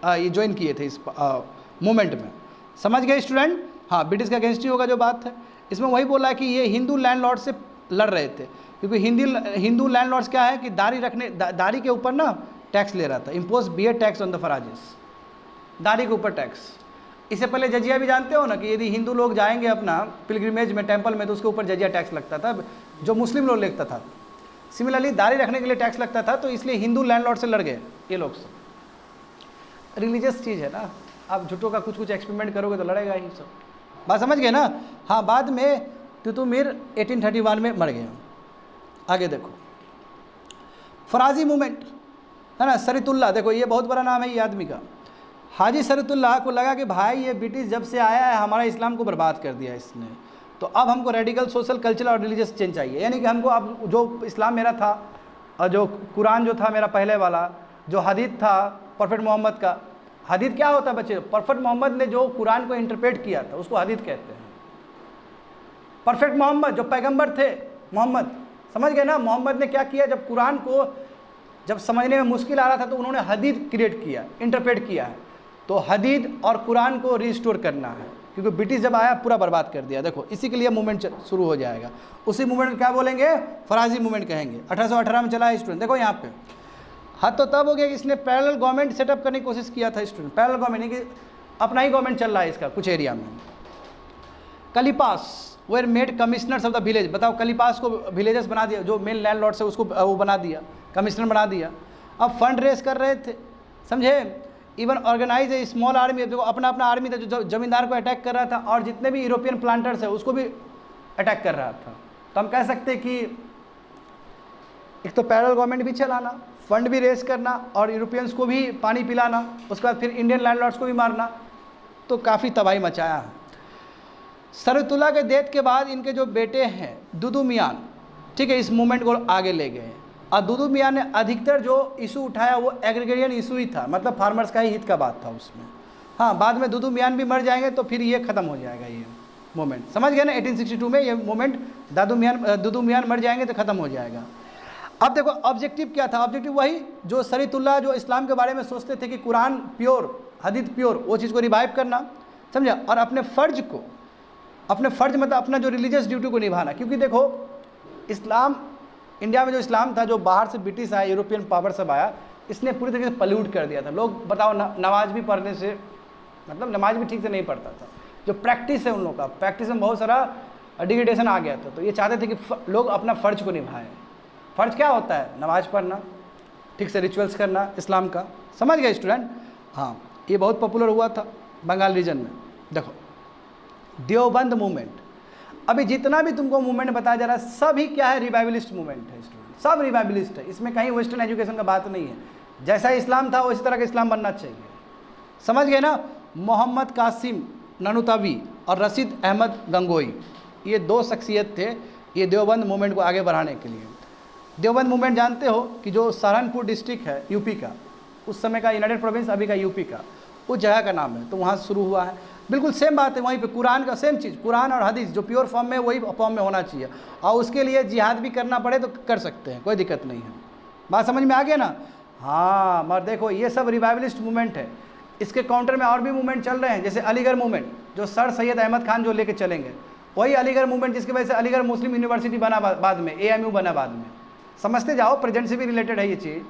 ज्वाइन किए थे इस मूवमेंट में। समझ गए स्टूडेंट? हाँ, ब्रिटिश का अगेंस्ट ही होगा जो बात है। इसमें वही बोला है कि ये हिंदू लैंडलॉर्ड से लड़ रहे थे, क्योंकि हिंदू लैंडलॉर्ड्स क्या है कि दारी के ऊपर ना टैक्स ले रहा था, impose beard tax on the Faraizis, दारी के ऊपर टैक्स। इससे पहले जजिया भी जानते हो ना, कि यदि हिंदू लोग जाएंगे अपना पिलग्रिमेज में, टेंपल में, तो उसके ऊपर जजिया टैक्स लगता था, जो मुस्लिम लोग लेता था। सिमिलरली दारी रखने के लिए टैक्स लगता था, तो इसलिए हिंदू लैंडलॉर्ड से लड़ गए ये लोग सब। रिलीजियस चीज़ है ना, आप झूठों का कुछ एक्सपेरिमेंट करोगे तो लड़ेगा ही सब। बात समझ गए ना? हाँ, बाद में तितुमीर 1831 में मर गए। आगे देखो, फराजी मूवमेंट है ना, शरीतुल्लाह, देखो ये बहुत बड़ा नाम है ये आदमी का। हाजी शरीतुल्लाह को लगा कि भाई ये ब्रिटिश जब से आया है हमारा इस्लाम को बर्बाद कर दिया इसने, तो अब हमको रेडिकल सोशल कल्चरल और रिलीजियस चेंज चाहिए। यानी कि हमको अब जो इस्लाम मेरा था, और जो कुरान जो था मेरा पहले वाला, जो हदीथ था प्रॉफेट मोहम्मद का, हदीथ क्या होता है बच्चे? प्रॉफेट मोहम्मद ने जो कुरान को इंटरप्रेट किया था उसको हदीथ कहते हैं। परफेक्ट मोहम्मद जो पैगंबर थे मोहम्मद, समझ गए ना? मोहम्मद ने क्या किया, जब कुरान को जब समझने में मुश्किल आ रहा था तो उन्होंने हदीद क्रिएट किया, इंटरप्रेट किया है। तो हदीद और कुरान को रिस्टोर करना है, क्योंकि ब्रिटिश जब आया पूरा बर्बाद कर दिया। देखो इसी के लिए मूवमेंट शुरू हो जाएगा। उसी मूवमेंट को क्या बोलेंगे? फराजी मूवमेंट कहेंगे। 1818 में चला है स्टूडेंट। देखो यहाँ पे हद तो तब हो गया कि इसने पैरेलल गवर्नमेंट सेटअप करने की कोशिश किया था स्टूडेंट। पैरेलल गवर्नमेंट कि अपना ही गवर्नमेंट चल रहा है इसका कुछ एरिया में। कलीपास were made commissioners of the village. बताओ, कलीपास को विलेजेस बना दिया, जो मेन लैंड लॉर्ड से उसको वो बना दिया, कमिश्नर बना दिया। अब फंड रेस कर रहे थे, समझे? इवन ऑर्गेनाइज ए स्मॉल आर्मी, देखो अपना अपना आर्मी था जो जमींदार को अटैक कर रहा था, और जितने भी यूरोपियन प्लांटर्स है उसको भी अटैक कर रहा था। तो हम कह सकते हैं कि एक तो पैरेलल गवर्नमेंट भी चलाना, फंड भी रेस करना, और यूरोपियंस को भी पानी पिलाना, उसके बाद फिर इंडियन लैंडलॉर्ड्स को भी मारना, तो काफ़ी तबाही मचाया है। शरीतुल्लाह के डेथ के बाद इनके जो बेटे हैं दुदू मियान, ठीक है, इस मूवमेंट को आगे ले गए। और दुदू मियान ने अधिकतर जो इशू उठाया वो एग्रीगेरियन इशू ही था, मतलब फार्मर्स का ही हित का बात था उसमें। हाँ, बाद में दुदू मियान भी मर जाएंगे तो फिर ये ख़त्म हो जाएगा ये मूवमेंट, समझ गए ना? 1862 में ये मूवमेंट दुदू मियान मर जाएंगे तो ख़त्म हो जाएगा। अब देखो ऑब्जेक्टिव क्या था? ऑब्जेक्टिव वही जो शरीतुल्लाह जो इस्लाम के बारे में सोचते थे कि कुरान प्योर, हदीथ प्योर, वो चीज़ को रिवाइव करना, समझा? और अपने फ़र्ज मतलब अपना जो रिलीजियस ड्यूटी को निभाना। क्योंकि देखो इस्लाम, इंडिया में जो इस्लाम था, जो बाहर से ब्रिटिश आया, यूरोपियन पावर सब आया, इसने पूरी तरीके से पल्यूट कर दिया था। लोग बताओ नमाज भी पढ़ने से, मतलब नमाज भी ठीक से नहीं पढ़ता था। जो प्रैक्टिस है उन लोगों का, प्रैक्टिस में बहुत सारा डिग्रेडेशन आ गया था। तो ये चाहते थे कि लोग अपना फ़र्ज को निभाएं। फ़र्ज क्या होता है? नमाज पढ़ना, ठीक से रिचुअल्स करना इस्लाम का। समझ गए स्टूडेंट? हाँ, ये बहुत पॉपुलर हुआ था बंगाल रीजन में। देखो देवबंद मूवमेंट, अभी जितना भी तुमको मूवमेंट बताया जा रहा है सभी क्या है? रिवाइवलिस्ट मूवमेंट है स्टूडेंट, सब रिवाइवलिस्ट है। इसमें कहीं वेस्टर्न एजुकेशन का बात नहीं है। जैसा इस्लाम था उसी तरह का इस्लाम बनना चाहिए। समझ गए ना? मोहम्मद कासिम ननुतावी और रशीद अहमद गंगोई, ये दो शख्सियत थे ये देवबंद मूवमेंट को आगे बढ़ाने के लिए। देवबंद मूवमेंट जानते हो कि जो सहारनपुर डिस्ट्रिक्ट है यूपी का, उस समय का यूनाइटेड प्रोविंस अभी का यूपी का, उस जगह का नाम है, तो वहाँ से शुरू हुआ है। बिल्कुल सेम बात है, वहीं पे कुरान का सेम चीज़, कुरान और हदीस जो प्योर फॉर्म में वही फॉर्म में होना चाहिए। और उसके लिए जिहाद भी करना पड़े तो कर सकते हैं, कोई दिक्कत नहीं है। बात समझ में आ गया ना? हाँ, मगर देखो ये सब रिवाइवलिस्ट मूवमेंट है। इसके काउंटर में और भी मूवमेंट चल रहे हैं, जैसे अलीगढ़ मूवमेंट जो सर सैयद अहमद खान जो लेके चलेंगे, वही अलीगढ़ मूवमेंट जिसकी वजह से अलीगढ़ मुस्लिम यूनिवर्सिटी बना बाद में, AMU बना बाद में। समझते जाओ, प्रेजेंट से भी रिलेटेड है ये चीज़।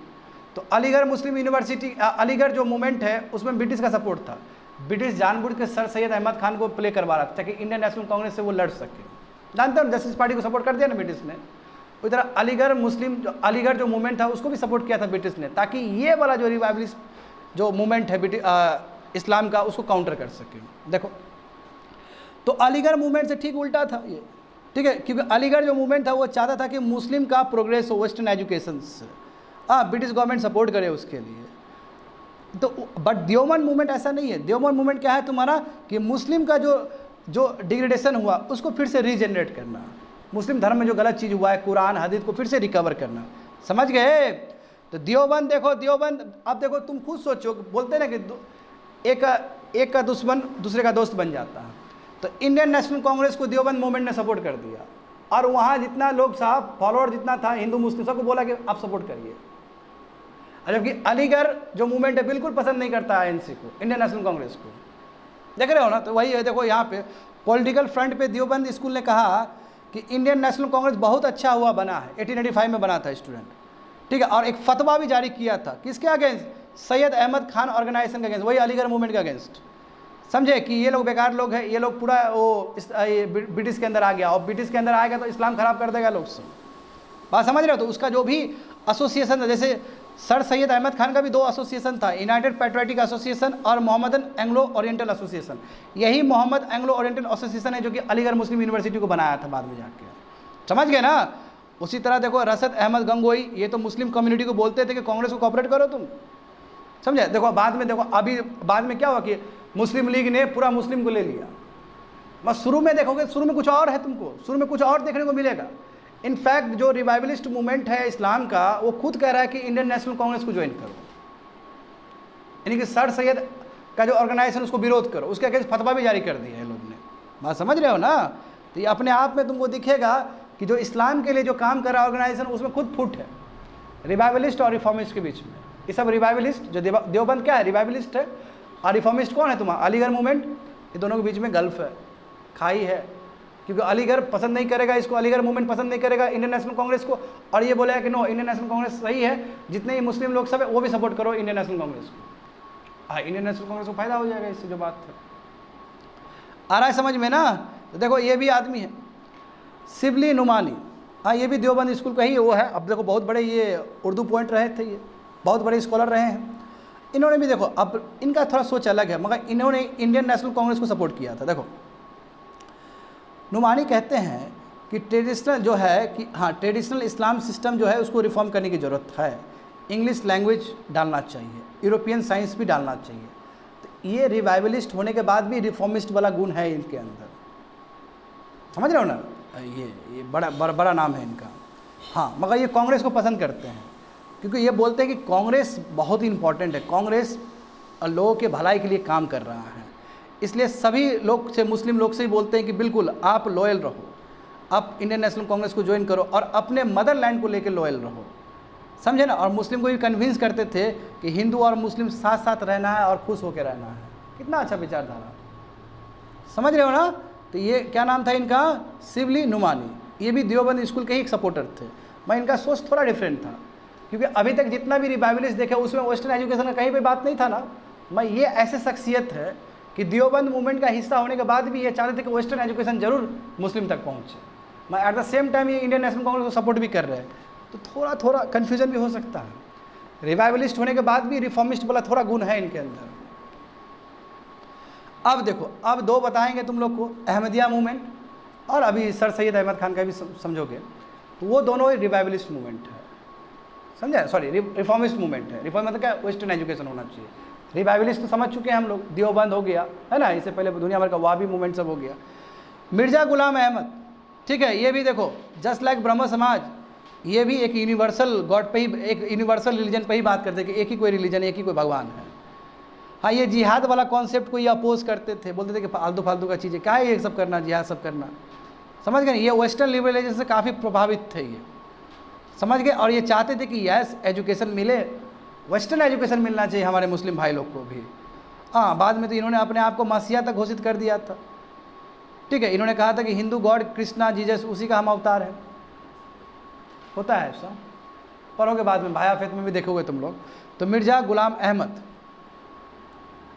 तो अलीगढ़ मुस्लिम यूनिवर्सिटी, अलीगढ़ जो मूवमेंट है उसमें ब्रिटिश का सपोर्ट था। ब्रिटिश जानबूझ के सर सैयद अहमद खान को प्ले करवा रहा था ताकि इंडियन नेशनल कांग्रेस से वो लड़ सके। जानते हो जस्टिस पार्टी को सपोर्ट कर दिया ना ब्रिटिश ने। उसी तरह अलीगढ़ जो मूवमेंट था उसको भी सपोर्ट किया था ब्रिटिश ने, ताकि ये वाला जो रिवाइवलिस्ट जो मूवमेंट है इस्लाम का उसको काउंटर कर सके। देखो तो अलीगढ़ मूवमेंट से ठीक उल्टा था ये, ठीक है, क्योंकि अलीगढ़ जो मूवमेंट था वो चाहता था कि मुस्लिम का प्रोग्रेस हो वेस्टर्न एजुकेशन से। हाँ, ब्रिटिश गवर्नमेंट सपोर्ट करे उसके लिए। तो बट देवबंद मूवमेंट ऐसा नहीं है। देवबंद मूवमेंट क्या है तुम्हारा कि मुस्लिम का जो डिग्रेडेशन हुआ उसको फिर से रीजनरेट करना, मुस्लिम धर्म में जो गलत चीज़ हुआ है कुरान हदीस को फिर से रिकवर करना, समझ गए। तो देवबंद देखो, देवबंद अब देखो तुम खुद सोचो, बोलते ना कि एक का दुश्मन दूसरे का दोस्त बन जाता है। तो इंडियन नेशनल कांग्रेस को देवबंद मूवमेंट ने सपोर्ट कर दिया और वहाँ जितना लोग साहब फॉलोअर जितना था हिंदू मुस्लिम सबको बोला कि आप सपोर्ट करिए। जबकि अलीगढ़ जो मूवमेंट है बिल्कुल पसंद नहीं करता आईएनसी को, इंडियन नेशनल कांग्रेस को, देख रहे हो ना। तो वही है, देखो यहाँ पे पॉलिटिकल फ्रंट पे देवबंद स्कूल ने कहा कि इंडियन नेशनल कांग्रेस बहुत अच्छा हुआ बना है, 1885 में बना था स्टूडेंट, ठीक है। और एक फतवा भी जारी किया था किसके अगेंस्ट, सैयद अहमद खान ऑर्गेनाइजेशन के अगेंस्ट, वही अलीगढ़ मूवमेंट के अगेंस्ट, समझे कि ये लोग बेकार लोग हैं, ये लोग पूरा वो ब्रिटिश के अंदर आ गया और ब्रिटिश के अंदर आएगा तो इस्लाम खराब कर देगा लोग सब, बात समझ रहे हो। तो उसका जो भी एसोसिएशन था, जैसे सर सैयद अहमद खान का भी 2 एसोसिएशन था, यूनाइटेड पैट्रियोटिक एसोसिएशन और मोहम्मदन एंग्लो ओरिएंटल एसोसिएशन। यही मोहम्मद एंग्लो ओरिएंटल एसोसिएशन है जो कि अलीगढ़ मुस्लिम यूनिवर्सिटी को बनाया था बाद में जाके, समझ गए ना। उसी तरह देखो रशद अहमद गंगोई, ये तो मुस्लिम कम्युनिटी को बोलते थे कि कांग्रेस को कॉपरेट करो तुम, समझे। देखो बाद में, देखो अभी बाद में क्या हुआ कि मुस्लिम लीग ने पूरा मुस्लिम को ले लिया। बस शुरू में देखोगे, शुरू में कुछ और है, तुमको शुरू में कुछ और देखने को मिलेगा। इनफैक्ट जो रिवाइवलिस्ट मूवमेंट है इस्लाम का, वो खुद कह रहा है कि इंडियन नेशनल कांग्रेस को ज्वाइन करो, यानी कि सर सैयद का जो ऑर्गेनाइजेशन उसको विरोध करो, उसके अगेंस्ट फतवा भी जारी कर दिया है लोग ने, बात समझ रहे हो ना। तो ये अपने आप में तुमको दिखेगा कि जो इस्लाम के लिए जो काम कर रहा है ऑर्गेनाइजेशन, उसमें खुद फुट है रिवाइवलिस्ट और रिफॉर्मिस्ट के बीच में। ये सब रिवाइवलिस्ट, जो देवबंद क्या है, रिवाइवलिस्ट है, और रिफॉर्मिस्ट कौन है तुम्हारा, अलीगढ़ मूवमेंट। ये दोनों के बीच में गल्फ है, खाई है, क्योंकि अलीगढ़ पसंद नहीं करेगा इसको, अलीगढ़ मूवमेंट पसंद नहीं करेगा इंडियन नेशनल कांग्रेस को, और ये बोलेगा कि नो इंडियन नेशनल कांग्रेस सही है, जितने ही मुस्लिम लोग सब है वो भी सपोर्ट करो इंडियन नेशनल कांग्रेस को। हाँ, इंडियन नेशनल कांग्रेस को फायदा हो जाएगा इससे, जो बात है आ रहा है समझ में ना। तो देखो ये भी आदमी है शिबली नुमानी, हाँ ये भी देवबंद स्कूल का ही वो है। अब देखो बहुत बड़े ये उर्दू पॉइंट रहे थे, ये बहुत बड़े स्कॉलर रहे हैं। इन्होंने भी देखो, अब इनका थोड़ा सोच अलग है, मगर इन्होंने इंडियन नेशनल कांग्रेस को सपोर्ट किया था। देखो नुमानी कहते हैं कि ट्रेडिशनल जो है कि हाँ ट्रेडिशनल इस्लाम सिस्टम जो है उसको रिफॉर्म करने की ज़रूरत है, इंग्लिश लैंग्वेज डालना चाहिए, यूरोपियन साइंस भी डालना चाहिए। तो ये रिवाइवलिस्ट होने के बाद भी रिफॉर्मिस्ट वाला गुण है इनके अंदर, समझ रहे हो ना। ये बड़ा नाम है इनका। हाँ, मगर ये कांग्रेस को पसंद करते हैं क्योंकि ये बोलते हैं कि कांग्रेस बहुत ही इंपॉर्टेंट है, कांग्रेस लोगों के भलाई के लिए काम कर रहा है। इसलिए सभी लोग से, मुस्लिम लोग से ही बोलते हैं कि बिल्कुल आप लॉयल रहो, आप इंडियन नेशनल कांग्रेस को ज्वाइन करो और अपने मदरलैंड को लेकर लॉयल रहो, समझे ना। और मुस्लिम को भी कन्विंस करते थे कि हिंदू और मुस्लिम साथ साथ रहना है और खुश होकर रहना है। कितना अच्छा विचारधारा, समझ रहे हो ना। तो ये क्या नाम था इनका, शिबली नुमानी। ये भी देवबंद स्कूल के ही एक सपोर्टर थे। मैं इनका सोच थोड़ा डिफरेंट था क्योंकि अभी तक जितना भी रिवाइवलिस्ट देखे उसमें वेस्टर्न एजुकेशन का कहीं पे बात नहीं था ना। मैं ये ऐसे शख्सियत है कि देवबंद मूवमेंट का हिस्सा होने के बाद भी ये चाहते थे कि वेस्टर्न एजुकेशन जरूर मुस्लिम तक पहुँचे। मैं एट द सेम टाइम ये इंडियन नेशनल कांग्रेस को सपोर्ट भी कर रहे हैं, तो थोड़ा थोड़ा कन्फ्यूजन भी हो सकता है। रिवाइवलिस्ट होने के बाद भी रिफॉर्मिस्ट वाला थोड़ा गुण है इनके अंदर। अब देखो, अब 2 बताएंगे तुम लोग को, अहमदिया मूवमेंट और अभी सर सैयद अहमद खान का भी समझोगे, तो वो दोनों ही रिवाइवलिस्ट मूवमेंट है, समझे, सॉरी रिफॉर्मिस्ट मूवमेंट है। रिफॉर्म मतलब क्या, वेस्टर्न एजुकेशन होना चाहिए। रिवाइवलिस्ट तो समझ चुके हैं हम लोग, देवबंद हो गया है ना, इससे पहले दुनिया भर का वाबी मूवमेंट सब हो गया। मिर्ज़ा गुलाम अहमद, ठीक है, ये भी देखो जस्ट लाइक ब्रह्म समाज, ये भी एक यूनिवर्सल गॉड पे ही, एक यूनिवर्सल रिलीजन पे ही बात करते हैं कि एक ही कोई रिलीजन, एक ही कोई भगवान है। हाँ, ये जिहाद वाला कॉन्सेप्ट को ये अपोज करते थे, बोलते थे कि फालतू का चीज़ें क्या है ये सब करना, जिहाद सब करना, समझ गए। ये वेस्टर्न लिबरलाइजेशन से काफ़ी प्रभावित थे ये, समझ गए। और ये चाहते थे कि यस एजुकेशन मिले, वेस्टर्न एजुकेशन मिलना चाहिए हमारे मुस्लिम भाई लोग को भी। हाँ, बाद में तो इन्होंने अपने आप को मसीहा तक घोषित कर दिया था, ठीक है। इन्होंने कहा था कि हिंदू गॉड कृष्णा जीसस उसी का हम अवतार है, होता है ऐसा, पढ़ोगे बाद में भाया फेत में भी देखोगे तुम लोग। तो मिर्ज़ा गुलाम अहमद,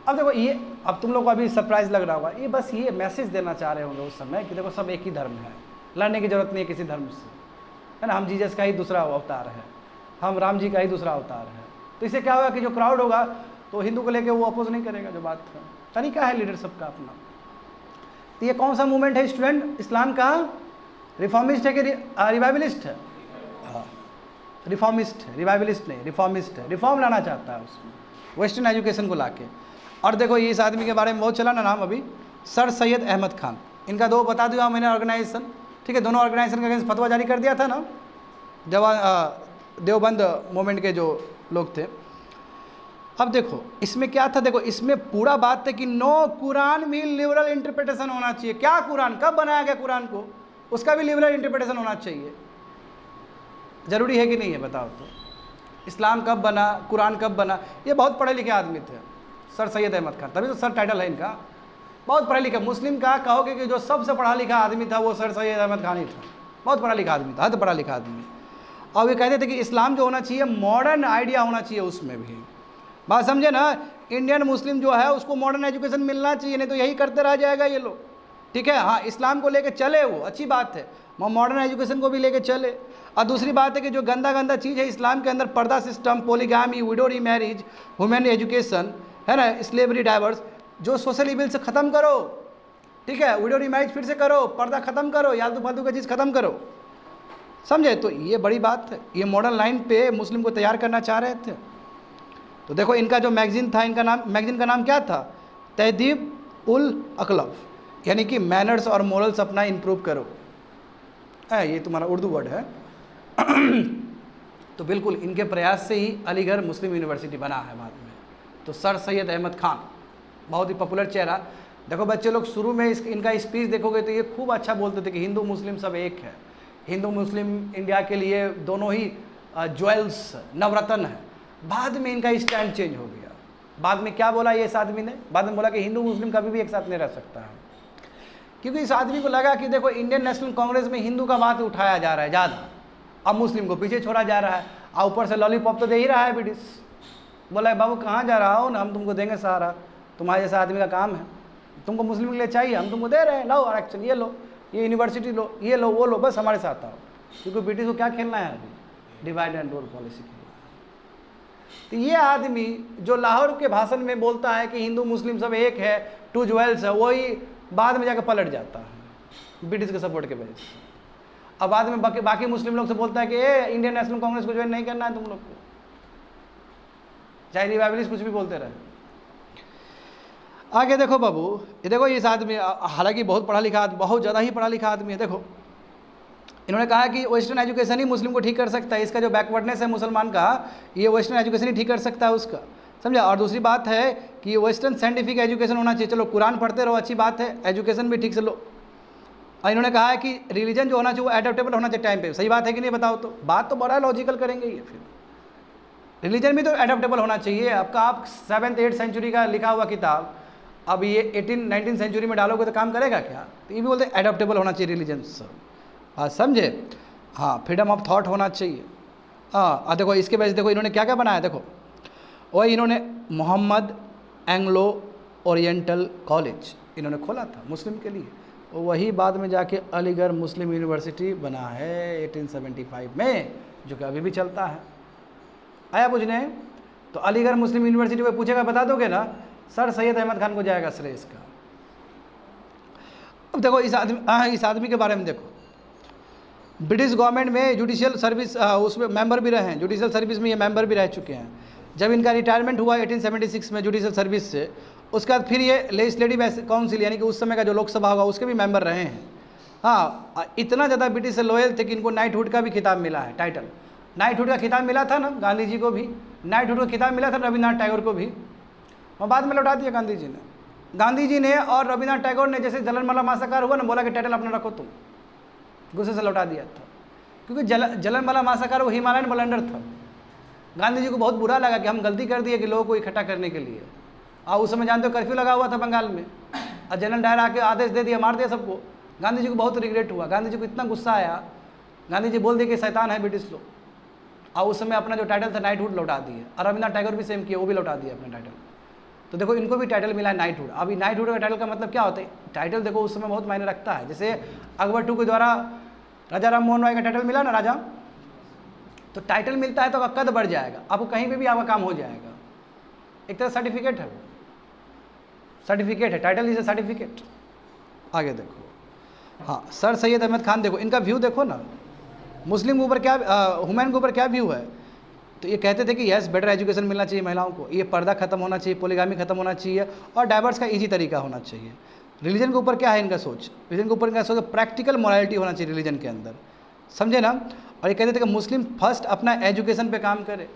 अब देखो ये, अब तुम लोग को अभी सरप्राइज लग रहा होगा, ये बस ये मैसेज देना चाह रहे होंगे उस समय कि देखो सब एक ही धर्म है, लड़ने की जरूरत नहीं है किसी धर्म से, है ना। हम जीसस का ही दूसरा अवतार है, हम राम जी का ही दूसरा अवतार है। तो इससे क्या होगा कि जो क्राउड होगा तो हिंदू को लेके वो अपोज नहीं करेगा, जो बात है, तरीका है लीडरशिप का अपना। तो ये कौन सा मूवमेंट है स्टूडेंट, इस्लाम का रिफॉर्मिस्ट है कि रिवाइवलिस्ट है? हाँ, रिफॉर्मिस्ट है, रिवाइवलिस्ट नहीं, रिफॉर्मिस्ट है, रिफॉर्म लाना चाहता है उसमें वेस्टर्न एजुकेशन को लाके। और देखो ये इस आदमी के बारे में बहुत चला ना नाम अभी, सर सैयद अहमद खान। इनका दो बता दिया मैंने ऑर्गेनाइजेशन, ठीक है, दोनों ऑर्गेनाइजेशन के अगेंस्ट फतवा जारी कर दिया था ना देवबंद मूवमेंट के जो लोग थे। अब देखो इसमें क्या था, देखो इसमें पूरा बात है कि नो, कुरान भी लिबरल इंटरप्रिटेशन होना चाहिए। क्या कुरान कब बनाया गया, कुरान को उसका भी लिबरल इंटरप्रिटेशन होना चाहिए। जरूरी है कि नहीं है बताओ तो? इस्लाम कब बना, कुरान कब बना? ये बहुत पढ़े लिखे आदमी थे, सर सैयद अहमद खान, तभी तो सर टाइटल है इनका। बहुत पढ़ा लिखा, मुस्लिम का कहोगे कि जो सबसे पढ़ा लिखा आदमी था वो सर सैयद अहमद खान ही था। बहुत पढ़ा लिखा आदमी था, हद पढ़ा लिखा आदमी। और ये कहते थे कि इस्लाम जो होना चाहिए मॉडर्न आइडिया होना चाहिए उसमें भी। बात समझे ना, इंडियन मुस्लिम जो है उसको मॉडर्न एजुकेशन मिलना चाहिए, नहीं तो यही करते रह जाएगा ये लोग, ठीक है। हाँ, इस्लाम को लेके चले वो अच्छी बात है, मॉडर्न एजुकेशन को भी लेके चले। और दूसरी बात है कि जो गंदा गंदा चीज़ है इस्लाम के अंदर, पर्दा system, polygamy, widow remarriage, women education है ना, स्लेवरी, डाइवर्स, जो सोशल इविल से ख़त्म करो, ठीक है। विडो रीमैरिज फिर से करो, पर्दा ख़त्म करो, यालतू फालतू का चीज़ ख़त्म करो, समझे। तो ये बड़ी बात है, ये मॉडर्न लाइन पे मुस्लिम को तैयार करना चाह रहे थे। तो देखो इनका जो मैगजीन था, इनका नाम, मैगजीन का नाम क्या था, तहदीब उल अकलफ, यानी कि मैनर्स और मोरल्स अपना इम्प्रूव करो है, ये तुम्हारा उर्दू वर्ड है। तो बिल्कुल इनके प्रयास से ही अलीगढ़ मुस्लिम यूनिवर्सिटी बना है बाद में। तो सर सैयद अहमद खान बहुत ही पॉपुलर चेहरा। देखो बच्चे लोग शुरू में इनका स्पीच देखोगे तो ये खूब अच्छा बोलते थे कि हिंदू मुस्लिम सब एक है, हिंदू मुस्लिम इंडिया के लिए दोनों ही ज्वेल्स, नवरत्न है। बाद में इनका स्टैंड चेंज हो गया। बाद में क्या बोला ये इस आदमी ने, बाद में बोला कि हिंदू मुस्लिम कभी भी एक साथ नहीं रह सकता है, क्योंकि इस आदमी को लगा कि देखो इंडियन नेशनल कांग्रेस में हिंदू का बात उठाया जा रहा है ज़्यादा, अब मुस्लिम को पीछे छोड़ा जा रहा है, और ऊपर से लॉलीपॉप तो दे ही रहा है ब्रिटिश। बोला बाबू कहाँ जा रहा हो ना, हम तुमको देंगे सहारा, तुम्हारे जैसा आदमी का काम है, तुमको मुस्लिम के लिए चाहिए, हम तुमको दे रहे हैं, लो आरक्षण, ये लो, ये यूनिवर्सिटी लो, ये लो, वो लो, बस हमारे साथ आओ। क्योंकि ब्रिटिश को क्या खेलना है अभी, डिवाइड एंड रूल पॉलिसी खेलना है। तो ये आदमी जो लाहौर के भाषण में बोलता है कि हिंदू मुस्लिम सब एक है, टू ज्वेल्स है, वही बाद में जाकर पलट जाता है ब्रिटिश के सपोर्ट के वजह से। अब बाद में बाकी मुस्लिम लोग से बोलता है कि ए इंडियन नेशनल कांग्रेस को ज्वाइन नहीं करना है तुम लोग को, चाहे रिवाइवलिस्ट कुछ भी बोलते रहे। आगे देखो बाबू, ये देखो इस आदमी, हालांकि बहुत पढ़ा लिखा, बहुत ज़्यादा ही पढ़ा लिखा आदमी है। देखो इन्होंने कहा कि वेस्टर्न एजुकेशन ही मुस्लिम को ठीक कर सकता है, इसका जो बैकवर्डनेस है मुसलमान का, ये वेस्टर्न एजुकेशन ही ठीक कर सकता है उसका, समझा। और दूसरी बात है कि वेस्टर्न साइंटिफिक एजुकेशन होना चाहिए। चलो कुरान पढ़ते रहो, अच्छी बात है, एजुकेशन भी ठीक से लो। और इन्होंने कहा है कि रिलीजन जो होना चाहिए वो एडप्टेबल होना चाहिए टाइम पे। सही बात है कि नहीं बताओ तो? बात तो बड़ा लॉजिकल करेंगे ये, फिर रिलीजन भी तो एडप्टेबल होना चाहिए। आपका आप 7th 8th सेंचुरी का लिखा हुआ किताब अब ये 18th 19th सेंचुरी में डालोगे तो काम करेगा क्या? तो ये भी बोलते एडप्टेबल होना चाहिए रिलीजन सब, हाँ समझे। हाँ, फ्रीडम ऑफ थॉट होना चाहिए। हाँ देखो इसके वजह से देखो इन्होंने क्या क्या बनाया, देखो वही इन्होंने मोहम्मद एंग्लो ओरिएंटल कॉलेज इन्होंने खोला था मुस्लिम के लिए, वही बाद में जाके अलीगढ़ मुस्लिम यूनिवर्सिटी बना है 1875 में, जो कि अभी भी चलता है। आया पूछने? तो अलीगढ़ मुस्लिम यूनिवर्सिटी में पूछेगा बता दोगे ना, सर सैयद अहमद खान को जाएगा श्रेय इसका। अब देखो इस आदमी के बारे में देखो, ब्रिटिश गवर्नमेंट में जुडिशियल सर्विस उसमें मेंबर भी रहे हैं, जुडिशियल सर्विस में ये मेंबर भी रह चुके हैं। जब इनका रिटायरमेंट हुआ 1876 में जुडिशियल सर्विस से, उसके बाद फिर ये लेजिस्लेटिव काउंसिल यानी कि उस समय का जो लोकसभा होगा उसके भी मेंबर रहे हैं। हाँ, इतना ज़्यादा ब्रिटिश से लॉयल थे कि इनको नाइटहुड का भी खिताब मिला है, टाइटल नाइटहुड का खिताब मिला था ना गांधी जी को भी, नाइटहुड का खिताब मिला था रविन्द्रनाथ टैगोर को भी, और बाद में लौटा दिया गांधी जी ने और रविन्द्रनाथ टैगोर ने। जैसे जलियांवाला मासाकार हुआ ना, बोला कि टाइटल अपना रखो तुम, गुस्से से लौटा दिया था, क्योंकि जलियांवाला मासाकार वो हिमालयन ब्लंडर था। गांधी जी को बहुत बुरा लगा कि हम गलती कर दिए कि लोगों को इकट्ठा करने के लिए, और उस समय जानते हो कर्फ्यू लगा हुआ था बंगाल में, और जनरल डायर आके आदेश दे दिया, मार दिया सबको। गांधी जी को बहुत रिग्रेट हुआ, गांधी जी को इतना गुस्सा आया, गांधी जी बोल दिए कि शैतान है ब्रिटिश लोग, और उस समय अपना जो टाइटल था नाइटहुड लौटा दिए। और रविन्द्रनाथ टैगोर भी सेम किए, वो भी लौटा दिए अपना टाइटल। तो देखो इनको भी टाइटल मिला है नाइटहुड। अभी नाइटहुड का टाइटल का मतलब क्या होता है? टाइटल देखो उस समय बहुत मायने रखता है। जैसे अकबर II के द्वारा राजा राम मोहन राय का टाइटल मिला ना राजा, तो टाइटल मिलता है तो आपका कद बढ़ जाएगा, आपको कहीं पे भी आपका काम हो जाएगा। एक तरह सर्टिफिकेट है, वो सर्टिफिकेट है, टाइटल इज ए सर्टिफिकेट। आगे देखो, हाँ सर सैयद अहमद खान, देखो इनका व्यू देखो ना, मुस्लिम के ऊपर क्या, वुमेन के ऊपर क्या व्यू है? तो ये कहते थे कि यस बेटर एजुकेशन मिलना चाहिए महिलाओं को, ये पर्दा खत्म होना चाहिए, पोलीगामी खत्म होना चाहिए और डाइवर्स का इजी तरीका होना चाहिए। रिलीजन के ऊपर क्या है इनका सोच? रिलीजन के ऊपर इनका सोच प्रैक्टिकल मोरालिटी होना चाहिए रिलीजन के अंदर, समझे ना। और ये कहते थे कि मुस्लिम फर्स्ट अपना एजुकेशन पे काम करे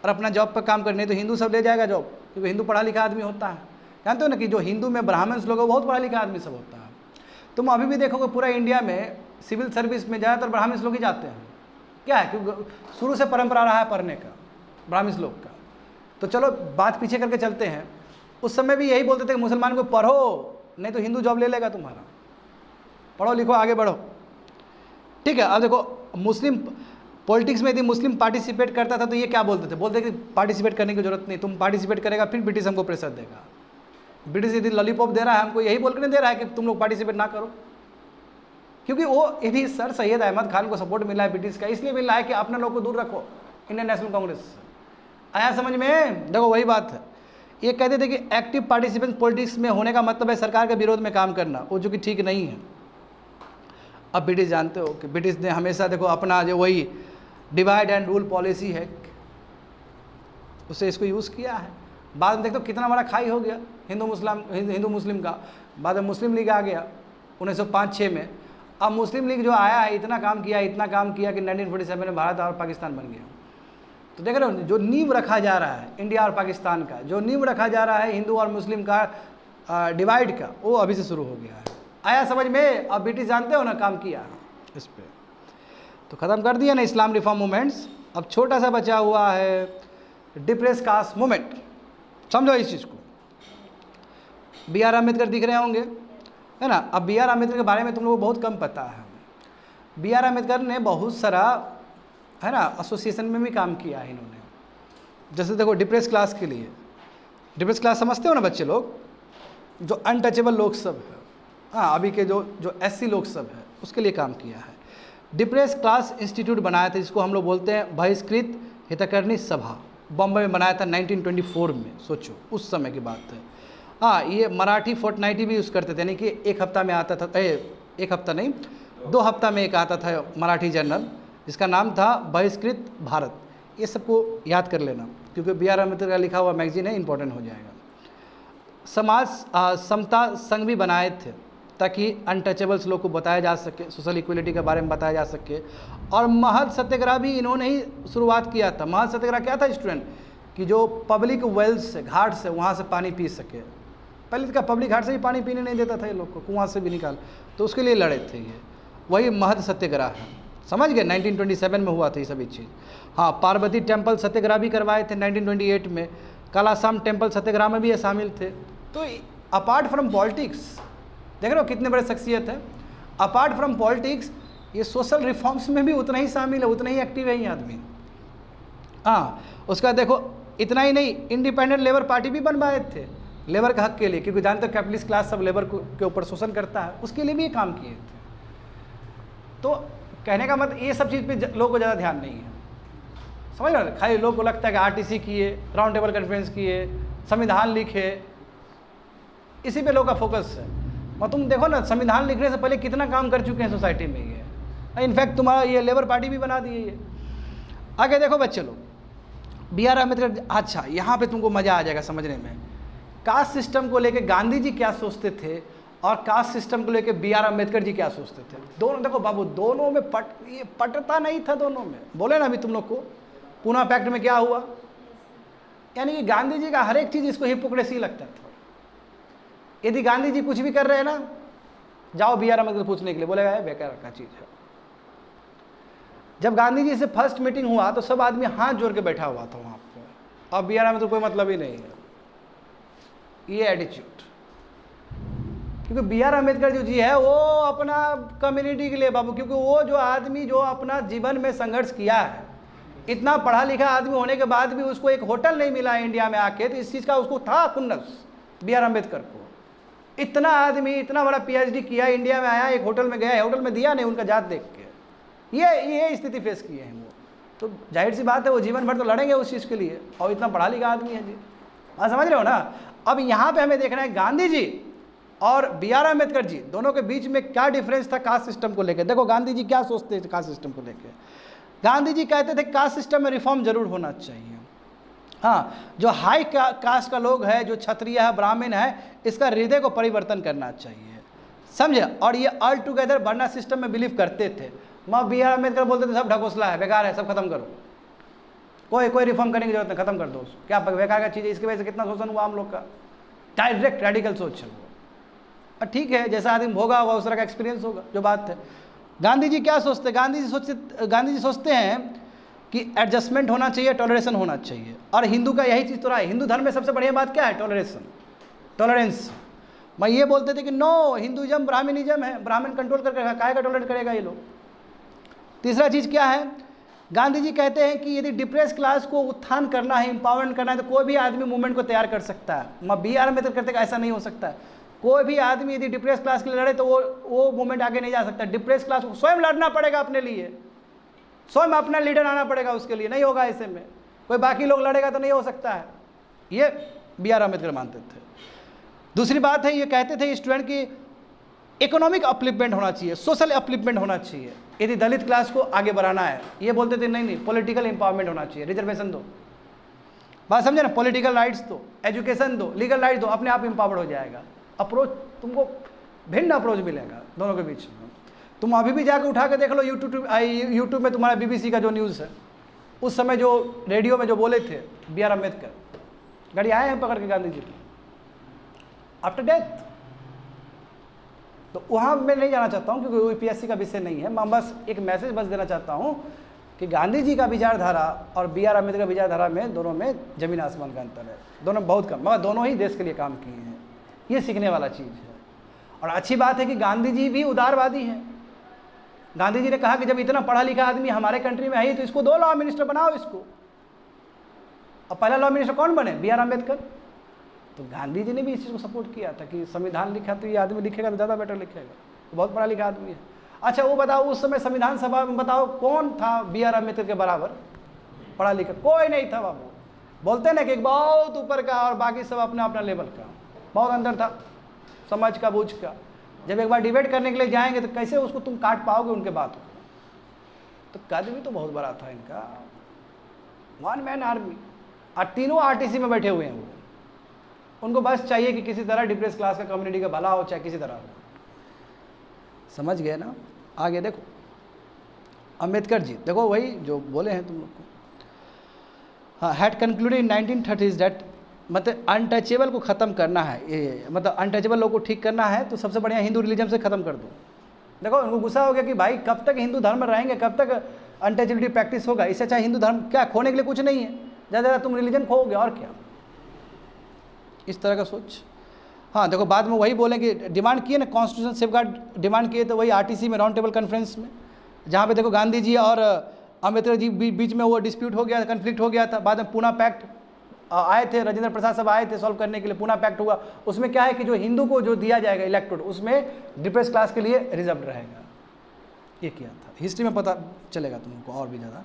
और अपना जॉब पर काम करे, नहीं तो हिंदू सब ले जाएगा जॉब, क्योंकि हिंदू पढ़ा लिखा आदमी होता है। जानते हो ना कि जो हिंदू में ब्राह्मण्स लोग बहुत पढ़ा लिखा आदमी सब होता है। तुम अभी भी देखोगे पूरा इंडिया में सिविल सर्विस में ज़्यादातर ब्राह्मण्स लोग ही जाते हैं। क्या है? क्योंकि शुरू से परंपरा रहा है पढ़ने का ब्राह्मण्स लोग का। तो चलो बात पीछे करके चलते हैं। उस समय भी यही बोलते थे कि मुसलमान को पढ़ो, नहीं तो हिंदू जॉब ले लेगा तुम्हारा, पढ़ो लिखो आगे बढ़ो। ठीक है, अब देखो मुस्लिम पॉलिटिक्स में यदि मुस्लिम पार्टिसिपेट करता था तो ये क्या बोलते थे? बोलते कि पार्टिसिपेट करने की जरूरत नहीं, तुम पार्टिसिपेट करेगा फिर ब्रिटिश हमको प्रेशर देगा। ब्रिटिश यदि लॉलीपॉप दे रहा है हमको, यही बोल के नहीं दे रहा है कि तुम लोग पार्टिसिपेट ना करो, क्योंकि वो यदि सर सैयद अहमद खान को सपोर्ट मिला है ब्रिटिश का, इसलिए मिला है कि अपने लोग को दूर रखो इंडियन नेशनल कांग्रेस से। आया समझ में? देखो वही बात है। ये कहते थे कि एक्टिव पार्टिसिपेंट पॉलिटिक्स में होने का मतलब है सरकार के विरोध में काम करना, वो जो कि ठीक नहीं है। अब ब्रिटिश जानते हो कि ब्रिटिश ने हमेशा देखो अपना जो वही डिवाइड एंड रूल पॉलिसी है उससे इसको यूज़ किया है। बाद में देखो कितना बड़ा खाई हो गया हिंदू मुस्लिम का। बाद में मुस्लिम लीग आ गया 1905-6 में। अब मुस्लिम लीग जो आया है इतना काम किया कि 1947 में भारत और पाकिस्तान बन गया। तो देख रहे हो जो नींव रखा जा रहा है इंडिया और पाकिस्तान का, जो नींव रखा जा रहा है हिंदू और मुस्लिम का डिवाइड का, वो अभी से शुरू हो गया है। आया समझ में? अब ब्रिटिश जानते हो ना काम किया इस पर। तो ख़त्म कर दिया ना इस्लाम रिफॉर्म मूवमेंट्स। अब छोटा सा बचा हुआ है डिप्रेस कास्ट मूवमेंट। समझो इस चीज़ को। बी आर अम्बेडकर दिख रहे होंगे, है ना। अब बी आर अम्बेडकर के बारे में तुम लोगों को बहुत कम पता है। बी आर अम्बेडकर ने बहुत सारा, है ना, एसोसिएशन में भी काम किया है इन्होंने। जैसे देखो डिप्रेस क्लास के लिए, डिप्रेस क्लास समझते हो ना बच्चे लोग, जो अनटचेबल लोग सब है, हाँ अभी के जो एससी लोग सब है, उसके लिए काम किया है। डिप्रेस क्लास इंस्टीट्यूट बनाया था जिसको हम लोग बोलते हैं बहिष्कृत हितकर्णी सभा, बॉम्बे में बनाया था 1924 में। सोचो उस समय की बात है। हाँ, ये मराठी फोर्टनाइटी भी यूज़ करते थे, यानी कि एक हफ्ता में आता था, एक हफ्ता नहीं 2 हफ्ता में एक आता था मराठी जर्नल, जिसका नाम था बहिष्कृत भारत। ये सबको याद कर लेना क्योंकि बी आर अम्बेडकर का लिखा हुआ मैगजीन है, इंपॉर्टेंट हो जाएगा। समाज समता संघ भी बनाए थे ताकि अनटचेबल्स लोग को बताया जा सके, सोशल इक्वलिटी के बारे में बताया जा सके। और महल सत्याग्रह भी इन्होंने ही शुरुआत किया था। महल सत्याग्रह क्या था स्टूडेंट? कि जो पब्लिक वेल्स से, घाट से, वहाँ से पानी पी सके। पहले तो क्या पब्लिक घाट से भी पानी पीने नहीं देता था ये लोग को, कुआं से भी निकाल, तो उसके लिए लड़े थे ये। वही महल सत्याग्रह है, समझ गए। 1927 में हुआ था ये सभी चीज़। हाँ, पार्वती टेम्पल सत्याग्रह भी करवाए थे 1928 में। कालासाम टेम्पल सत्याग्रह में भी ये शामिल थे। तो अपार्ट फ्रॉम पॉलिटिक्स, देख रहे हो कितने बड़े शख्सियत है। अपार्ट फ्रॉम पॉलिटिक्स ये सोशल रिफॉर्म्स में भी उतना ही शामिल है, उतना ही एक्टिव है ये आदमी। हाँ, उसका देखो इतना ही नहीं, इंडिपेंडेंट लेबर पार्टी भी बनवाए थे लेबर के हक के लिए, क्योंकि जानते हो कैपिटलिस्ट क्लास सब लेबर के ऊपर शोषण करता है, उसके लिए भी ये काम किए थे। तो कहने का मतलब ये सब चीज़ पे लोगों को ज़्यादा ध्यान नहीं है, समझ रहे हो। खाली लोगों को लगता है कि आरटीसी किए, राउंड टेबल कॉन्फ्रेंस किए, संविधान लिखे, इसी पे लोगों का फोकस है। और तुम देखो ना संविधान लिखने से पहले कितना काम कर चुके हैं सोसाइटी में ये। इनफैक्ट तुम्हारा ये लेबर पार्टी भी बना दी है ये। आगे देखो बच्चे लोग, बी आर अम्बेडकर। अच्छा, यहाँ पे तुमको मज़ा आ जाएगा समझने में। कास्ट सिस्टम को लेके गांधी जी क्या सोचते थे और कास्ट सिस्टम को लेके बी आर अम्बेडकर जी क्या सोचते थे। दोनों देखो बाबू, दोनों में ये पटता नहीं था दोनों में। बोले ना अभी तुम लोग को पूना पैक्ट में क्या हुआ, यानी कि गांधी जी का हर एक चीज़ इसको हिपोक्रेसी लगता था। यदि गांधी जी कुछ भी कर रहे हैं ना, जाओ बी आर अम्बेडकर पूछने के लिए, बोलेगा है बेकार का चीज़ है। जब गांधी जी से फर्स्ट मीटिंग हुआ तो सब आदमी हाथ जोड़ के बैठा हुआ था वहाँ पर। अब बी आर अम्बेडकर कोई मतलब ही नहीं है ये एटीट्यूड, क्योंकि बी आर अम्बेडकर जो जी है वो अपना कम्युनिटी के लिए बाबू, क्योंकि वो जो आदमी जो अपना जीवन में संघर्ष किया है, इतना पढ़ा लिखा आदमी होने के बाद भी उसको एक होटल नहीं मिला इंडिया में आके, तो इस चीज़ का उसको था खुन्नस बी आर अम्बेडकर को। इतना आदमी इतना बड़ा पीएचडी किया, इंडिया में आया, एक होटल में गया, होटल में दिया नहीं उनका जात देख के, ये स्थिति फेस किए हैं वो। तो जाहिर सी बात है वो जीवन भर तो लड़ेंगे उस चीज़ के लिए, और इतना पढ़ा लिखा आदमी है जी। हाँ समझ रहे हो ना। अब यहाँ पे हमें देखना है गांधी जी और बी आर अम्बेडकर जी, दोनों के बीच में क्या डिफरेंस था कास्ट सिस्टम को लेकर। देखो गांधी जी क्या सोचते थे कास्ट सिस्टम को लेकर। गांधी जी कहते थे कास्ट सिस्टम में रिफॉर्म जरूर होना चाहिए। हाँ, जो हाई कास्ट का लोग है, जो क्षत्रिय है, ब्राह्मण है, इसका हृदय को परिवर्तन करना चाहिए, समझे। और ये ऑल टुगेदर वर्ना सिस्टम में बिलीव करते थे। मैं बी आर अम्बेडकर बोलते थे सब ढकोसला है, बेकार है, सब खत्म करो, कोई रिफॉर्म करने की जरूरत नहीं, खत्म कर दो उसको, क्या बेकार का चीज़ है। इसकी वजह से कितना शोषण हुआ हम लोग का, डायरेक्ट रेडिकल सोच है वो। और ठीक है, जैसा आदमी भोगा होगा उस तरह का एक्सपीरियंस होगा, जो बात है। गांधी जी क्या सोचते, गांधी जी सोचते हैं कि एडजस्टमेंट होना चाहिए, टॉलरेशन होना चाहिए। और हिंदू का यही चीज़ तो रहा है, हिंदू धर्म में सबसे बढ़िया बात क्या है, टॉलरेंस। मैं ये बोलते थे कि नो, हिंदुइज्म ब्राह्मणिज्म है, ब्राह्मण कंट्रोल करके रखा, काहे का टॉलरेट करेगा ये लोग। तीसरा चीज़ क्या है, गांधी जी कहते हैं कि यदि डिप्रेस क्लास को उत्थान करना है, इंपावरमेंट करना है, तो कोई भी आदमी मूवमेंट को तैयार कर सकता है। मैं बी आर अम्बेडकर कहते हैं ऐसा नहीं हो सकता है। कोई भी आदमी यदि डिप्रेस क्लास के लिए लड़े तो वो मूवमेंट आगे नहीं जा सकता। डिप्रेस क्लास को स्वयं लड़ना पड़ेगा अपने लिए, स्वयं अपना लीडर आना पड़ेगा उसके लिए, नहीं होगा ऐसे में। कोई बाकी लोग लड़ेगा तो नहीं हो सकता है। ये बी आर अम्बेडकर मानते थे। दूसरी बात है, ये कहते थे स्टूडेंट की इकोनॉमिक अपलिफ्टमेंट होना चाहिए, सोशल अपलिफ्टमेंट होना चाहिए। यदि दलित क्लास को आगे बढ़ाना है, ये बोलते थे नहीं, पॉलिटिकल एम्पावरमेंट होना चाहिए, रिजर्वेशन दो, बात समझे ना, पॉलिटिकल राइट्स दो, एजुकेशन दो, लीगल राइट्स दो, अपने आप एम्पावर्ड हो जाएगा। अप्रोच तुमको भिन्न अप्रोच मिलेगा दोनों के बीच में। तुम अभी भी जाकर उठा के देख लो यूट्यूब में तुम्हारा BBC का जो न्यूज़ है, उस समय जो रेडियो में जो बोले थे बी आर अम्बेडकर, गाड़ी आए हैं पकड़ के गांधी जी आफ्टर डेथ। तो वहाँ मैं नहीं जाना चाहता हूँ क्योंकि वो UPSC का विषय नहीं है। मैं बस एक मैसेज देना चाहता हूँ कि गांधी जी का विचारधारा और बी आर अम्बेडकर का विचारधारा में, दोनों में जमीन आसमान का अंतर है। दोनों बहुत कम, मगर दोनों ही देश के लिए काम किए हैं, ये सीखने वाला चीज़ है। और अच्छी बात है कि गांधी जी भी उदारवादी हैं। गांधी जी ने कहा कि जब इतना पढ़ा लिखा आदमी हमारे कंट्री में है तो इसको 2 लॉ मिनिस्टर बनाओ इसको। और पहला लॉ मिनिस्टर कौन बने, बी आर अम्बेडकर। तो गांधी जी ने भी इस चीज़ को सपोर्ट किया था कि संविधान लिखा तो ये आदमी लिखेगा तो ज़्यादा बेटर लिखेगा, तो बहुत पढ़ा लिखा आदमी है। अच्छा वो बताओ, उस समय संविधान सभा में बताओ कौन था बी आर अम्बेडकर के बराबर पढ़ा लिखा, कोई नहीं था बाबू। बोलते ना कि बहुत ऊपर का और बाकी सब अपना अपना लेवल का, बहुत अंदर था समझ का, बूझ का। जब एक बार डिबेट करने के लिए जाएंगे तो कैसे उसको तुम काट पाओगे उनके बात को। तो कद भी तो बहुत बड़ा था इनका, 1 मैन आर्मी, और तीनों RTC में बैठे हुए हैं वो। उनको बस चाहिए कि किसी तरह डिप्रेस क्लास का कम्युनिटी का भला हो, चाहे किसी तरह हो। समझ गए ना। आगे देखो अम्बेडकर जी, देखो वही जो बोले हैं तुम लोग को। हाँ, had concluded in 1930s that, मतलब अनटचेबल को ख़त्म करना है, ये मतलब अनटचेबल लोग को ठीक करना है तो सबसे बढ़िया हिंदू रिलीजन से ख़त्म कर दो। देखो उनको गुस्सा हो गया कि भाई कब तक हिंदू धर्म में रहेंगे, कब तक अनटचेबिलिटी प्रैक्टिस होगा। इससे अच्छा हिंदू धर्म क्या खोने के लिए कुछ नहीं है, ज़्यादा ज़्यादा तुम रिलीजन खोओगे और क्या, इस तरह का सोच। हाँ देखो बाद में वही बोले कि डिमांड किए ना, कॉन्स्टिट्यूशन सेफगार्ड डिमांड किए, तो वही RTC में राउंड टेबल कॉन्फ्रेंस में, जहाँ पे देखो गांधी जी और अम्बेडकर जी बीच में वो डिस्प्यूट हो गया था, कन्फ्लिक्ट हो गया था। बाद में पूना पैक्ट आए थे, राजेंद्र प्रसाद सब आए थे सॉल्व करने के लिए, पूना पैक्ट हुआ। उसमें क्या है कि जो हिंदू को जो दिया जाएगा इलेक्टोरेट, उसमें डिप्रेस क्लास के लिए रिजर्व रहेगा। ये किया था, हिस्ट्री में पता चलेगा तुमको और भी ज़्यादा।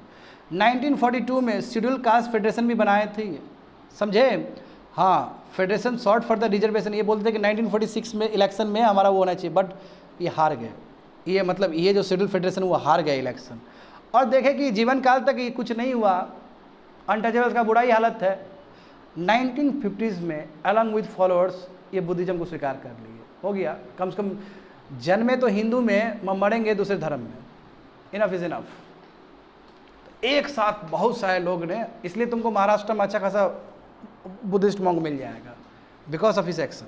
1942 में शेड्यूल कास्ट फेडरेशन भी बनाए थे ये, समझे। हाँ, federation short for the reservation. ये बोलते थे कि 1946 में इलेक्शन में हमारा वो होना चाहिए, बट ये हार गए। ये मतलब ये जो शेड्यूल फेडरेशन वो हार गए इलेक्शन। और देखे कि जीवन काल तक ये कुछ नहीं हुआ, अनटचेबल्स का बुराई हालत है। 1950s में अलॉन्ग विथ फॉलोअर्स ये बुद्धिज्म को स्वीकार कर लिए, हो गया। कम से कम जन्मे तो हिंदू में, मरेंगे दूसरे धर्म में, इनफ इज इनफ। एक साथ बहुत सारे लोग ने, इसलिए तुमको महाराष्ट्र में अच्छा खासा बुद्धिस्ट मॉन्क मिल जाएगा बिकॉज ऑफ हिज एक्शन।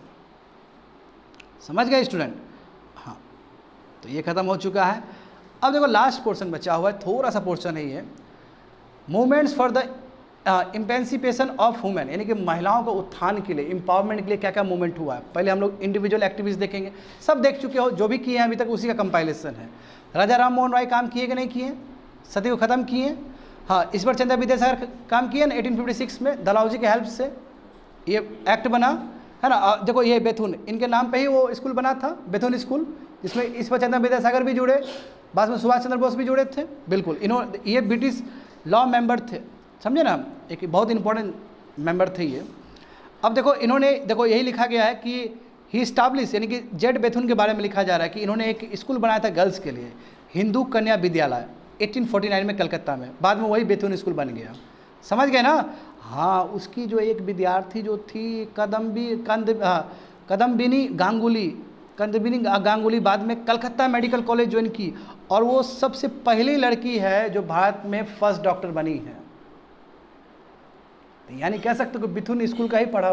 समझ गए स्टूडेंट। हाँ, तो ये खत्म हो चुका है। अब देखो लास्ट पोर्शन बचा हुआ है, थोड़ा सा पोर्शन है ये, movements for the emancipation of women, यानी कि महिलाओं को उत्थान के लिए, एम्पावरमेंट के लिए क्या क्या मूवमेंट हुआ है। पहले हम लोग इंडिविजुअल एक्टिविटीज देखेंगे, सब देख चुके हो, जो भी किए हैं अभी तक उसी का कंपाइलेशन है। राजा राम मोहन राय काम किए कि नहीं किए, सती को ख़त्म किए। हाँ, ईश्वर चंद्र विद्यासागर काम किए ना 1856 में, दलावजी के हेल्प से ये एक्ट बना है ना। देखो ये बेथुन, इनके नाम पे ही वो स्कूल बना था, बेथुन स्कूल, जिसमें ईश्वर चंद्र विद्यासागर भी जुड़े, बाद में सुभाष चंद्र बोस भी जुड़े थे। बिल्कुल, इन्होंने, ये ब्रिटिश लॉ मेंबर थे, समझे ना, एक बहुत इंपॉर्टेंट मेंबर थे ये। अब देखो इन्होंने, देखो यही लिखा गया है कि ही स्टाब्लिश, यानी कि जेड बेथुन के बारे में लिखा जा रहा है कि इन्होंने एक स्कूल बनाया था गर्ल्स के लिए, हिंदू कन्या विद्यालय 1849 में कलकत्ता में, बाद में वही बेथुन स्कूल बन गया। समझ गए ना? हाँ, उसकी जो एक विद्यार्थी जो थी कदम्बिनी गांगुली बाद में कलकत्ता मेडिकल कॉलेज ज्वाइन की, और वो सबसे पहली लड़की है जो भारत में फर्स्ट डॉक्टर बनी है। यानी कह सकते हो कि बेथुन स्कूल का ही पढ़ा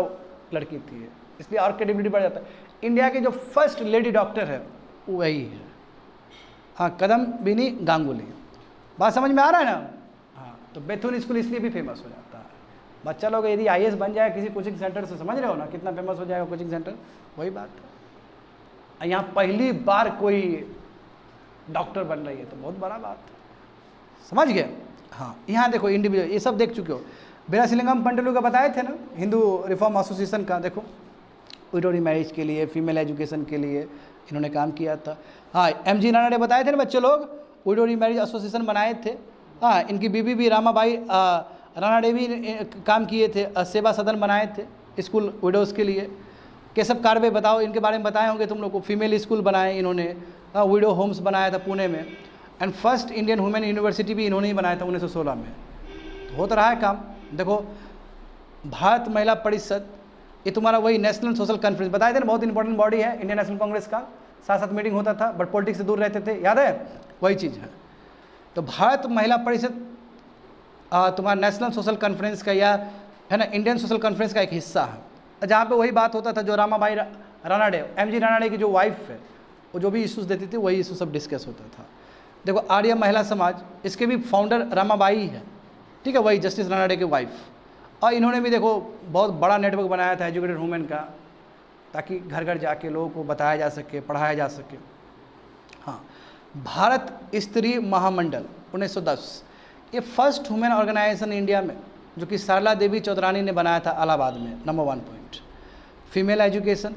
लड़की थी, इसलिए और क्रेडिबिलिटी बढ़ जाता है। इंडिया की जो फर्स्ट लेडी डॉक्टर है वो वही है, हाँ, कदम्बिनी गांगुली। बात समझ में आ रहा है ना? हाँ, तो बेथुन स्कूल इसलिए भी फेमस हो जाता है। बच्चा लोग यदि IAS बन जाए किसी कोचिंग सेंटर से, समझ रहे हो ना कितना फेमस हो जाएगा कोचिंग सेंटर, वही बात है। यहाँ पहली बार कोई डॉक्टर बन रही है तो बहुत बड़ा बात है, समझ गए? हाँ, यहाँ देखो इंडिविजुअल, ये सब देख चुके हो। वीरासिलिंगम पंडिलू का बताए थे ना, हिंदू रिफॉर्म एसोसिएशन का, देखो विडो मैरिज के लिए, फीमेल एजुकेशन के लिए इन्होंने काम किया था। हाँ, MG रानडे बताए थे ना बच्चे लोग, विडो मैरिज एसोसिएशन बनाए थे। हाँ, इनकी बीबी भी रामाबाई रानडे भी काम किए थे, सेवा सदन बनाए थे स्कूल विडोज़ के लिए। केशव कार्वे बताओ, इनके बारे में बताए होंगे तुम लोग को, फीमेल स्कूल बनाए इन्होंने, विडो होम्स बनाया था पुणे में, and first Indian women university भी इन्होंने ही बनाया था 1916 में। तो होता रहा है काम। देखो भारत महिला परिषद, ये तुम्हारा वही नेशनल सोशल कॉन्फ्रेंस बताया था ना, बहुत इंपॉर्टेंट बॉडी है इंडियन नेशनल कांग्रेस का, साथ साथ मीटिंग होता था बट पॉलिटिक्स से दूर रहते थे, याद है? वही चीज़ है। तो भारत महिला परिषद तुम्हारा नेशनल सोशल कॉन्फ्रेंस का, या है ना, इंडियन सोशल कॉन्फ्रेंस का एक हिस्सा है, जहाँ पे वही बात होता था जो रामाबाई रानडे, MG रानडे की जो वाइफ है, वो जो भी इश्यूज़ देती थी वही इशू सब डिस्कस होता था। देखो आर्य महिला समाज, इसके भी फाउंडर रामाबाई है, ठीक है, वही जस्टिस रानडे की वाइफ। और इन्होंने भी देखो बहुत बड़ा नेटवर्क बनाया था एजुकेटेड वुमेन का, ताकि घर घर जाके लोगों को बताया जा सके, पढ़ाया जा सके। हाँ, भारत स्त्री महामंडल 1910, ये फर्स्ट वुमेन ऑर्गेनाइजेशन इंडिया में, जो कि सरला देवी चौधरानी ने बनाया था इलाहाबाद में, नंबर 1 पॉइंट। फीमेल एजुकेशन,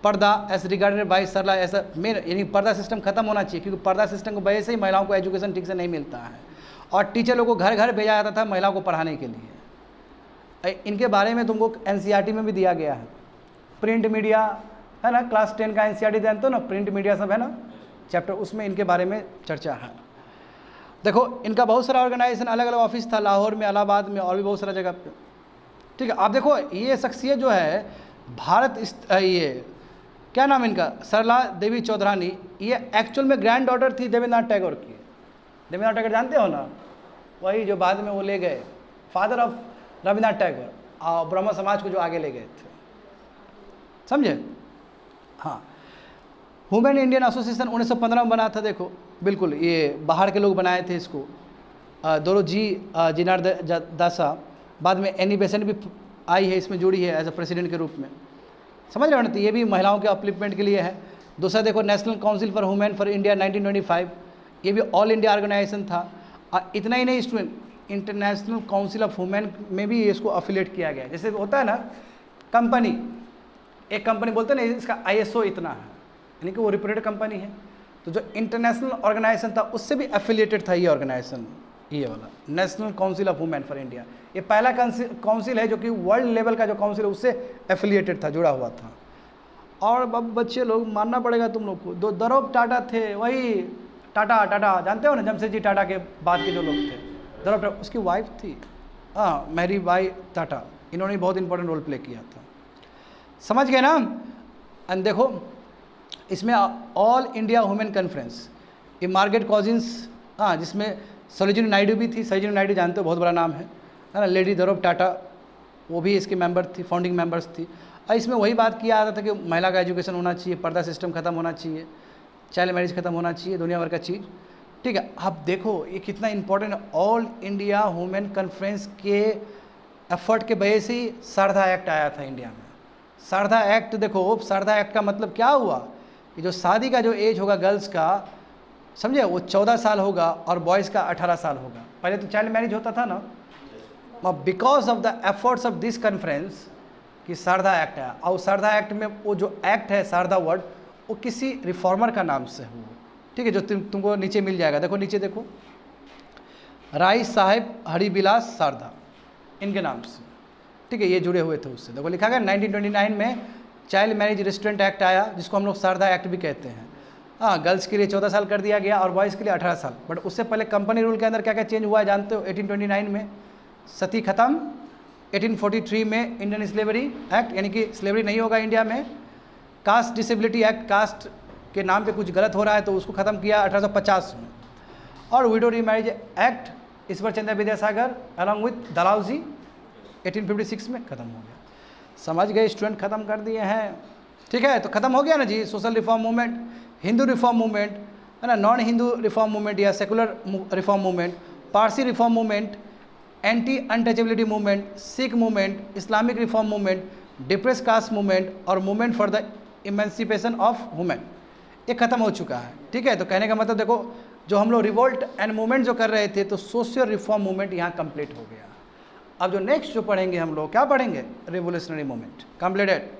पर्दा एज रिगार्डेड बाई सरला, ऐसा मेन, यानी पर्दा सिस्टम खत्म होना चाहिए, क्योंकि पर्दा सिस्टम की वजह से ही महिलाओं को एजुकेशन ठीक से नहीं मिलता है, और टीचर लोगों को घर घर भेजा जाता था महिलाओं को पढ़ाने के लिए। इनके बारे में तुमको NCERT में भी दिया गया है। प्रिंट मीडिया है ना, क्लास 10 का NCERT जानते हो ना, प्रिंट मीडिया सब है ना चैप्टर, उसमें इनके बारे में चर्चा है। देखो इनका बहुत सारा ऑर्गेनाइजेशन, अलग अलग ऑफिस था, लाहौर में, इलाहाबाद में, और भी बहुत सारा जगह पे, ठीक है। आप देखो ये शख्सियत जो है ये क्या नाम इनका, सरला देवी चौधरानी, ये एक्चुअल में ग्रैंड डॉटर थी देवेंद्रनाथ टैगोर की। देवेंद्रनाथ टैगोर जानते हो ना, वही जो बाद में वो ले गए, फादर ऑफ रविन्द्रनाथ टैगोर, और ब्रह्म समाज को जो आगे ले गए थे, समझे? हाँ, वुमेन इंडियन एसोसिएशन 1915 में बना था। देखो बिल्कुल ये बाहर के लोग बनाए थे इसको, दोरोजी जिनार्दसा, बाद में एनी बेसेंट भी आई है, इसमें जुड़ी है एज अ प्रेसिडेंट के रूप में, समझ रहे हो ना? तो ये भी महिलाओं के अपलिफ्टमेंट के लिए है। दूसरा देखो national council for women for India 1925, ये भी ऑल इंडिया ऑर्गेनाइजेशन था। इतना ही नहीं, student international council of women में भी इसको अफिलिएट किया गया है। जैसे होता है ना कंपनी, एक कंपनी बोलते हैं ना इसका ISO इतना है, यानी कि वो रिप्यूटेड कंपनी है, तो जो इंटरनेशनल ऑर्गेनाइजेशन था उससे भी एफिलिएटेड था ये ऑर्गेनाइजेशन, ये वाला national council of women for India. ये पहला काउंसिल है जो कि वर्ल्ड लेवल का जो काउंसिल है उससे एफिलिएटेड था, जुड़ा हुआ था। और अब बच्चे लोग मानना पड़ेगा तुम लोग को, दो दरोब टाटा थे, वही टाटा जानते हो ना, जमशेदजी टाटा के बाद के जो लोग थे, दरोब टाटा उसकी वाइफ थी, हाँ, मैरी बाई टाटा, इन्होंने बहुत इंपॉर्टेंट रोल प्ले किया था, समझ गए ना? एंड देखो इसमें ऑल इंडिया वुमेन कॉन्फ्रेंस, ये मार्गरेट कॉजिन्स, हाँ, जिसमें सरोजिनी नायडू भी थी, सरोजिनी नायडू जानते हो बहुत बड़ा नाम है ना, लेडी दरोब टाटा वो भी इसकी मेंबर थी, फाउंडिंग मेंबर्स थी। और इसमें वही बात किया जाता था कि महिला का एजुकेशन होना चाहिए, पर्दा सिस्टम खत्म होना चाहिए, चाइल्ड मैरिज खत्म होना चाहिए, दुनिया भर का चीज़, ठीक है। आप देखो ये कितना इंपॉर्टेंट है, ऑल इंडिया वुमेन कॉन्फ्रेंस के एफर्ट के वजह से ही शारदा एक्ट आया था इंडिया में। शारदा एक्ट, देखो शारदा एक्ट का मतलब क्या हुआ कि जो शादी का जो एज होगा गर्ल्स का, समझे, वो 14 साल होगा और बॉयज़ का 18 साल होगा। पहले तो चाइल्ड मैरिज होता था ना, because of the efforts of this conference कि शारदा एक्ट है। और शारदा एक्ट में वो जो एक्ट है, शारदा वर्ड, वो किसी रिफॉर्मर का नाम से हुआ, ठीक है, जो तुमको नीचे मिल जाएगा। देखो नीचे देखो, राय साहेब हरिबिलास शारदा, इनके नाम से, ठीक है, ये जुड़े हुए थे उससे। देखो लिखा गया 1929 में चाइल्ड मैरिज रिस्ट्रेंट एक्ट आया, जिसको हम लोग शारदा एक्ट भी कहते हैं। हाँ, गर्ल्स के लिए 14 साल कर दिया गया और बॉयज़ के लिए 18 साल। बट उससे पहले कंपनी रूल के अंदर क्या क्या चेंज हुआ है जानते हो? 1829 में सती खत्म, 1843 में इंडियन स्लेवरी एक्ट, यानी कि स्लेवरी नहीं होगा इंडिया में। कास्ट डिसेबिलिटी एक्ट, कास्ट के नाम पे कुछ गलत हो रहा है तो उसको ख़त्म किया 1850 में। और window remarriage act Ishwar Chandra Vidyasagar along with Dalhousie 1856 में ख़त्म हो गया। समझ गए स्टूडेंट? ख़त्म कर दिए हैं, ठीक है। तो ख़त्म हो गया ना जी social reform movement, Hindu reform movement है ना, नॉन हिंदू रिफॉर्म मूवमेंट या secular reform movement, Parsi reform movement, anti untouchability movement, Sikh movement, Islamic reform movement, depress caste movement और movement for the emancipation of women, ये ख़त्म हो चुका है, ठीक है। तो कहने का मतलब देखो, जो हम लोग रिवोल्ट एंड मूवमेंट जो कर रहे थे तो सोशल रिफॉर्म मूवमेंट यहाँ कंप्लीट हो गया। अब जो नेक्स्ट जो पढ़ेंगे हम लोग क्या पढ़ेंगे? Revolutionary movement. कंप्लीटेड।